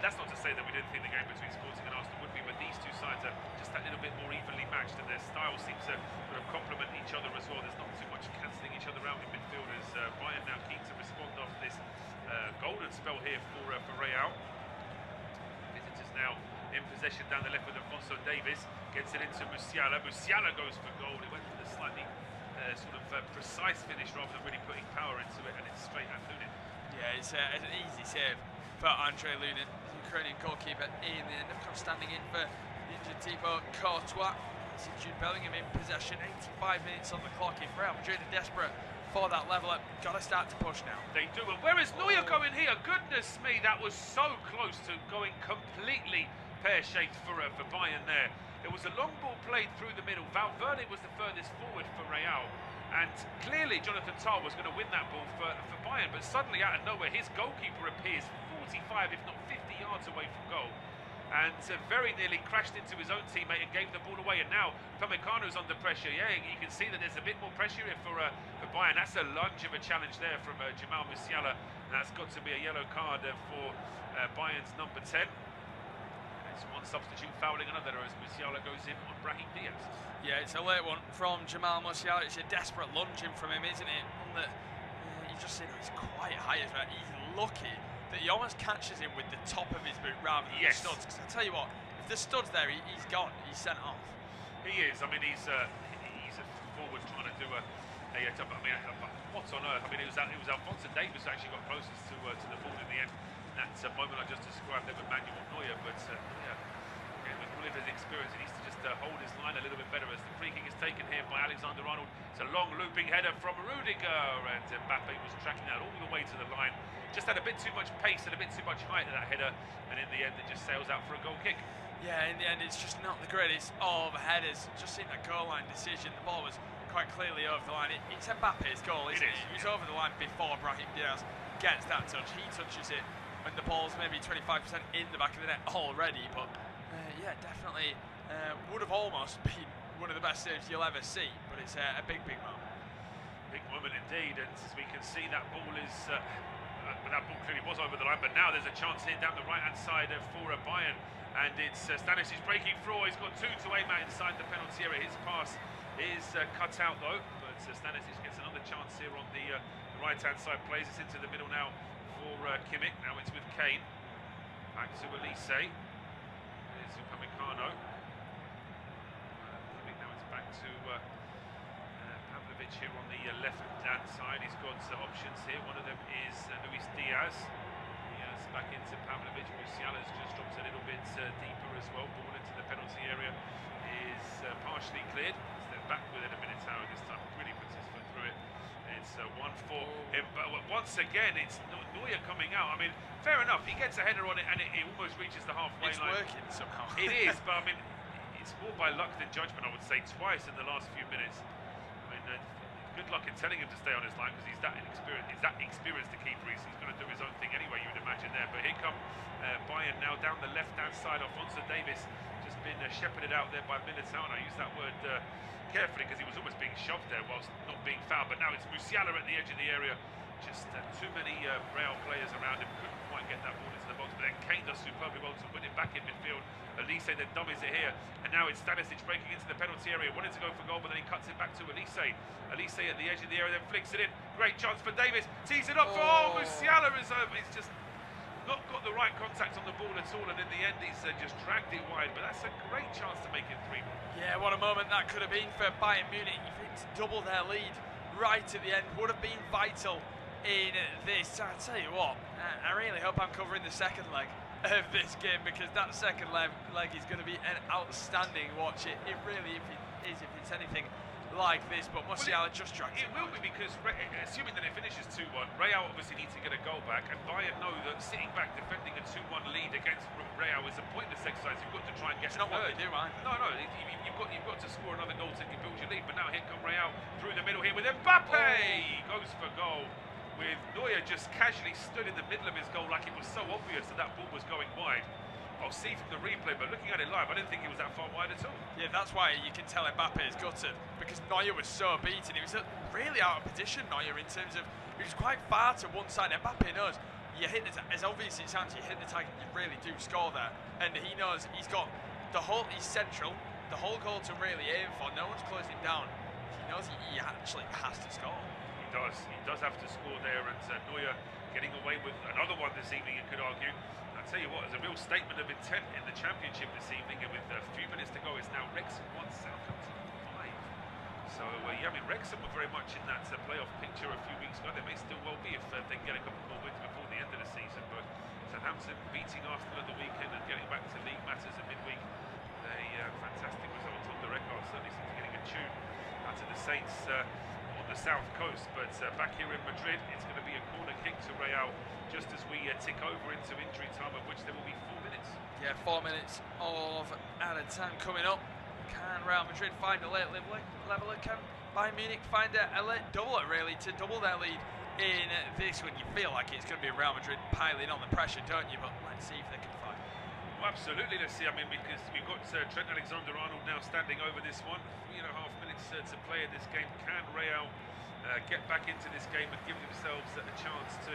That's not to say that we didn't think the game between Sporting and Arsenal would be, but these 2 sides are just that little bit more evenly matched, and their styles seem to sort of complement each other as well. There's not too much cancelling each other out in midfield, as Bayern now keen to respond after this golden spell here for Real. Visitors now in possession down the left with Alphonso Davies, gets it into Musiala. Musiala goes for goal. He went for the slightly precise finish rather than really putting power into it, and it's straight at Lunin. Yeah, it's an easy save for Andre Lunin, the Ukrainian goalkeeper. In the end, standing in for the injured Thibaut Courtois. See Jude Bellingham in possession. 85 minutes on the clock. If Real Madrid are desperate for that leveler, got to start to push now. They do. And where is Neuer going here? Goodness me, that was so close to going completely pear-shaped for Bayern there. It was a long ball played through the middle. Valverde was the furthest forward for Real, and clearly Jonathan Tah was going to win that ball for Bayern, but suddenly out of nowhere his goalkeeper appears 45 if not 50 yards away from goal, and very nearly crashed into his own teammate and gave the ball away. And now Upamecano's under pressure. Yeah, you can see that there's a bit more pressure here for Bayern. That's a lunge of a challenge there from Jamal Musiala. That's got to be a yellow card for Bayern's number 10. It's 1 substitute fouling another as Musiala goes in on Brahim Diaz. Yeah, it's a late one from Jamal Musiala. It's a desperate lunging from him, isn't it? One that you just see he's quite high as well. He's lucky that he almost catches him with the top of his boot rather than the studs. Because I tell you what, if the stud's there, he's gone. He's sent off. He is. I mean, he's a forward trying to do a what on earth? I mean, it was Alphonso Davies who actually got closest to the ball in the end. That moment I just described there with Manuel Neuer, but with Oliver's experience, he needs to just hold his line a little bit better as the free kick is taken here by Alexander-Arnold. It's a long looping header from Rudiger, and Mbappe was tracking that all the way to the line. Just had a bit too much pace and a bit too much height to that header, and in the end it just sails out for a goal kick. Yeah, in the end it's just not the greatest of headers. Just seen that goal line decision. The ball was quite clearly over the line. It's Mbappe's goal, isn't it? He was over the line before Brahim Diaz gets that touch. He touches it when the ball's maybe 25% in the back of the net already, but yeah, definitely would have almost been one of the best saves you'll ever see, but it's a big moment. Big moment indeed, and as we can see, that ball is that ball clearly was over the line, but now there's a chance here down the right-hand side for Bayern, and it's Stanisic breaking through. He's got 2 to aim at inside the penalty area. His pass is cut out though, but Stanisic gets another chance here on the right-hand side. Plays it into the middle now for Kimmich. Now it's with Kane. Back to Elise. There's Upamecano. Kimmich, now it's back to Pavlovic here on the left-hand side. He's got options here. One of them is Luis Diaz. Diaz back into Pavlovic. Musiala's just dropped a little bit deeper as well. Ball into the penalty area is partially cleared. Step back within a minute hour this time. Really puts his foot through it. It's 1 for him, but once again it's Neuer coming out. I mean, fair enough, he gets a header on it and it almost reaches the halfway line. It's working somehow. It is, but I mean, it's more by luck than judgment, I would say. Twice in the last few minutes. I mean, good luck in telling him to stay on his line, because he's that inexperienced. He's that experienced the keeper. He's going to do his own thing anyway, you would imagine there. But here come Bayern now down the left-hand side. Alphonso Davies just been shepherded out there by Militao, and I use that word carefully because he was almost being shoved there whilst not being fouled. But now it's Musiala at the edge of the area. Just too many Real players around him. Couldn't quite get that ball into the box. But then Kane does superbly well to win it back in midfield. Elise then dummies it here. And now it's Stanisic breaking into the penalty area. Wanted to go for goal, but then he cuts it back to Elise. Elise at the edge of the area, then flicks it in. Great chance for Davies. Tees it up for Musiala. He's just not got the right contact on the ball at all, and in the end he's just dragged it wide. But that's a great chance to make it 3-1. Yeah, what a moment that could have been for Bayern Munich. You've doubled their lead right at the end would have been vital in this. I tell you what, I really hope I'm covering the second leg of this game, because that second leg is going to be an outstanding watch. It really is, if it's anything like this, but Musiala just dragged it. Will be, because assuming that it finishes 2-1, Real obviously need to get a goal back, and Bayern know that sitting back defending a 2-1 lead against Real is a pointless exercise. You've got to try and get it's not what they do, right? No, you've got to score another goal to build your lead. But now here come Real through the middle here with Mbappe. Goes for goal, with Neuer just casually stood in the middle of his goal, like it was so obvious that ball was going wide. I'll see from the replay, but looking at it live, I didn't think it was that far wide at all. Yeah, that's why you can tell Mbappe is gutted, because Neuer was so beaten. He was really out of position, Neuer, in terms of he was quite far to one side. Mbappe knows you hit the as obvious as it sounds, you hit the target, you really do score there, and he knows he's got the whole. He's central, the whole goal to really aim for. No one's closing him down. He knows he actually has to score. He does have to score there, and Neuer getting away with another one this evening, you could argue. I'll tell you what, there's a real statement of intent in the Championship this evening, and with a few minutes to go, it's now Wrexham 1, Southampton 5. So, yeah, I mean, Wrexham were very much in that playoff picture a few weeks ago. They may still well be if they can get a couple more wins before the end of the season, but Southampton beating Arsenal at the weekend and getting back to league matters at midweek. A fantastic result on the record, certainly seems getting a tune out of the Saints on the south coast. But back here in Madrid, it's going to be a corner kick to Real just as we tick over into injury time, of which there will be 4 minutes. Yeah, 4 minutes of added time coming up. Can Real Madrid find a late leveler? Can Bayern Munich find a late doubler, really, to double their lead in this one? You feel like it's going to be Real Madrid piling on the pressure, don't you? But let's see if they can fight. Well, absolutely, let's see. I mean, because we've got Trent Alexander-Arnold now standing over this one. 3.5 minutes to play in this game. Can Real get back into this game and give themselves a chance to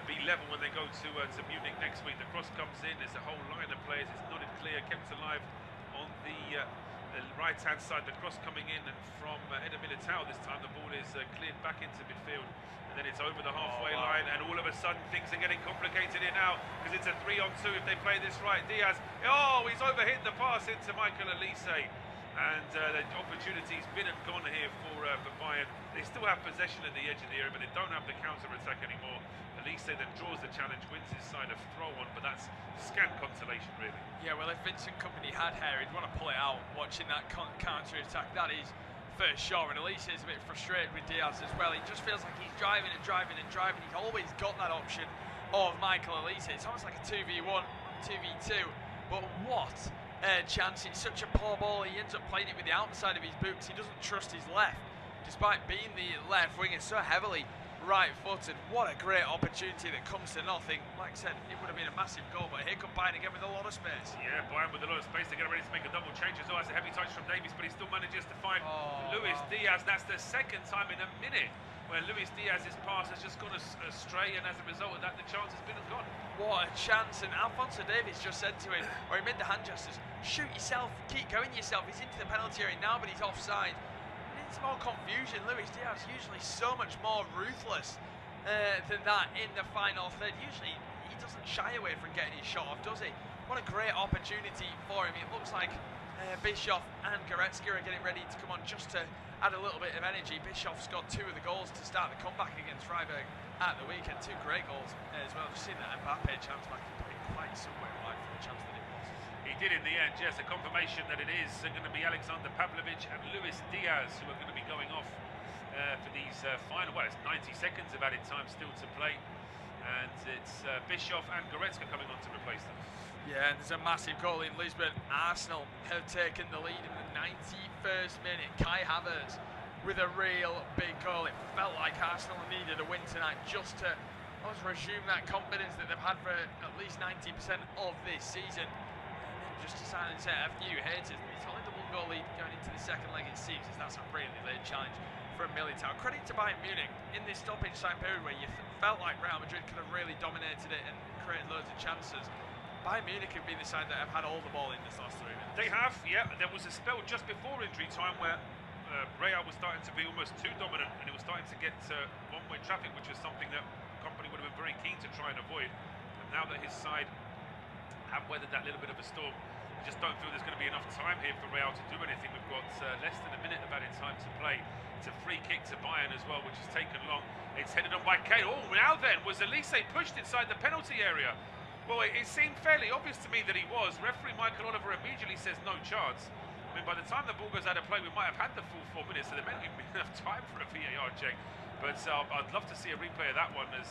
be level when they go to Munich next week? The cross comes in, there's a whole line of players, it's nodded clear, kept alive on the right-hand side. The cross coming in from Eder Militao this time. The ball is cleared back into midfield, and then it's over the halfway line, and all of a sudden things are getting complicated here now, because it's a 3-on-2 if they play this right. Diaz, he's overhit the pass into Michael Elise, and the opportunity's been and gone here for Bayern. They still have possession at the edge of the area, but they don't have the counter-attack anymore. Elise then draws the challenge, wins his side of throw-on, but that's scant consolation, really. Yeah, well, if Vincent Kompany had hair, he'd want to pull it out watching that counter-attack. That is for sure, and Elise is a bit frustrated with Diaz as well. He just feels like he's driving and driving and driving. He's always got that option of Michael Elise. It's almost like a 2v1, 2v2, but what a chance. It's such a poor ball. He ends up playing it with the outside of his boots. He doesn't trust his left, despite being the left winger so heavily right-footed. What a great opportunity that comes to nothing. Like I said, it would have been a massive goal, but here come Bayern again with a lot of space. Yeah, Bayern with a lot of space. They're getting ready to make a double change as well. That's a heavy touch from Davies, but he still manages to find Luis Diaz. That's the second time in a minute where Luis Diaz's pass has just gone astray, and as a result of that, the chance has been and gone. What a chance, and Alphonso Davies just said to him, or he made the hand gestures, shoot yourself, keep going yourself. He's into the penalty area now, but he's offside. It's more confusion. Luis Diaz usually so much more ruthless than that in the final third. Usually he doesn't shy away from getting his shot off, does he? What a great opportunity for him. It looks like Bischoff and Goretzka are getting ready to come on just to add a little bit of energy. Bischoff scored 2 of the goals to start the comeback against Freiburg at the weekend. 2 great goals as well. I've seen that Mbappe chance back and put it quite somewhere right for the chance that it was. He did in the end, yes, a confirmation that it is going to be Alexander Pavlovich and Luis Diaz who are going to be going off for these final, well, it's 90 seconds of added time still to play, and it's Bischoff and Goretzka coming on to replace them. Yeah, and there's a massive goal in Lisbon. Arsenal have taken the lead in the 91st minute. Kai Havertz with a real big goal. It felt like Arsenal needed a win tonight just to resume that confidence that they've had for at least 90% of this season. Just to silence a few haters. It's only the 1 goal lead going into the second leg, it seems, as that's a really late challenge from Militao. Credit to Bayern Munich in this stoppage time period where you felt like Real Madrid could have really dominated it and created loads of chances. Bayern Munich have been the side that have had all the ball in this last 3 minutes. They have, yeah. There was a spell just before injury time where Real was starting to be almost too dominant, and it was starting to get one-way traffic, which was something that Kompany would have been very keen to try and avoid. And now that his side have weathered that little bit of a storm, I just don't feel there's going to be enough time here for Real to do anything. We've got less than a minute of added time to play. It's a free kick to Bayern as well, which has taken long. It's headed on by Kane. Oh, now then, was Elise pushed inside the penalty area? Well, it seemed fairly obvious to me that he was. Referee Michael Oliver immediately says no chance. I mean, by the time the ball goes out of play, we might have had the full 4 minutes, so there may not even be enough time for a VAR check. But I'd love to see a replay of that one, as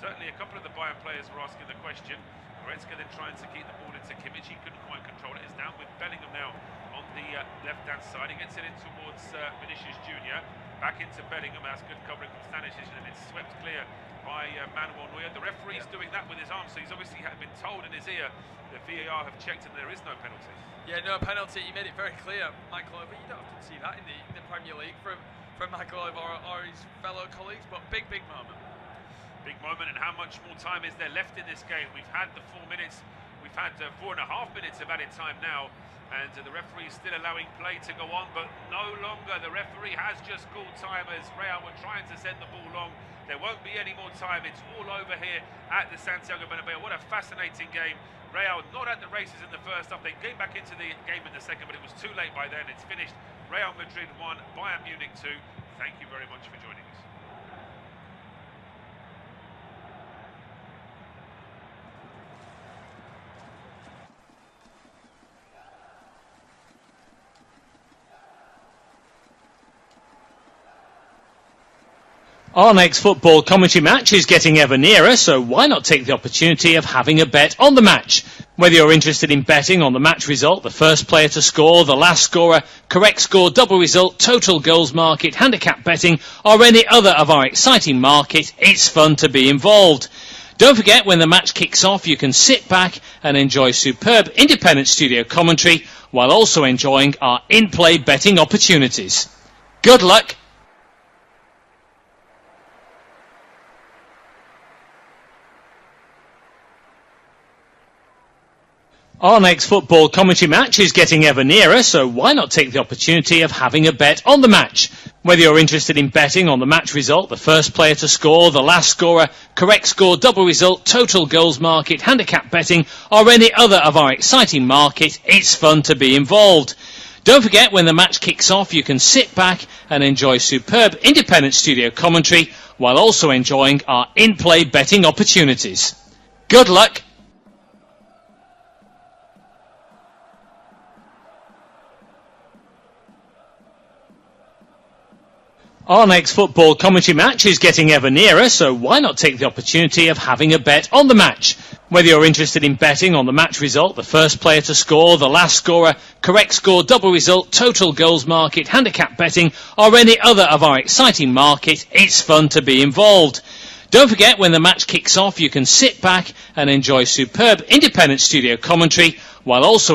certainly a couple of the Bayern players were asking the question. Goretzka then trying to keep the ball into Kimmich. He couldn't quite control it. It's down with Bellingham now on the left-hand side. He gets it in towards Vinicius Junior. Back into Bellingham. That's good covering from Stanisic, and it's swept clear by Manuel Neuer. The referee's doing that with his arm, so he's obviously been told in his ear the VAR have checked and there is no penalty. Yeah, no penalty. He made it very clear, Michael Oliver. You don't often see that in the Premier League from Michael Oliver or his fellow colleagues, but big moment. Big moment, and how much more time is there left in this game? We've had the 4 minutes. We've had 4.5 minutes of added time now, and the referee is still allowing play to go on, but no longer. The referee has just called time as Real were trying to send the ball long. There won't be any more time. It's all over here at the Santiago Bernabeu. What a fascinating game. Real not at the races in the first half. They came back into the game in the second, but it was too late by then. It's finished. Real Madrid 1, Bayern Munich 2. Thank you very much for joining us. Our next football commentary match is getting ever nearer, so why not take the opportunity of having a bet on the match? Whether you're interested in betting on the match result, the first player to score, the last scorer, correct score, double result, total goals market, handicap betting, or any other of our exciting market, it's fun to be involved. Don't forget, when the match kicks off, you can sit back and enjoy superb independent studio commentary while also enjoying our in-play betting opportunities. Good luck! Our next football commentary match is getting ever nearer, so why not take the opportunity of having a bet on the match? Whether you're interested in betting on the match result, the first player to score, the last scorer, correct score, double result, total goals market, handicap betting, or any other of our exciting market, it's fun to be involved. Don't forget, when the match kicks off, you can sit back and enjoy superb independent studio commentary while also enjoying our in-play betting opportunities. Good luck! Our next football commentary match is getting ever nearer, so why not take the opportunity of having a bet on the match? Whether you're interested in betting on the match result, the first player to score, the last scorer, correct score, double result, total goals market, handicap betting, or any other of our exciting market, it's fun to be involved. Don't forget, when the match kicks off, you can sit back and enjoy superb independent studio commentary while also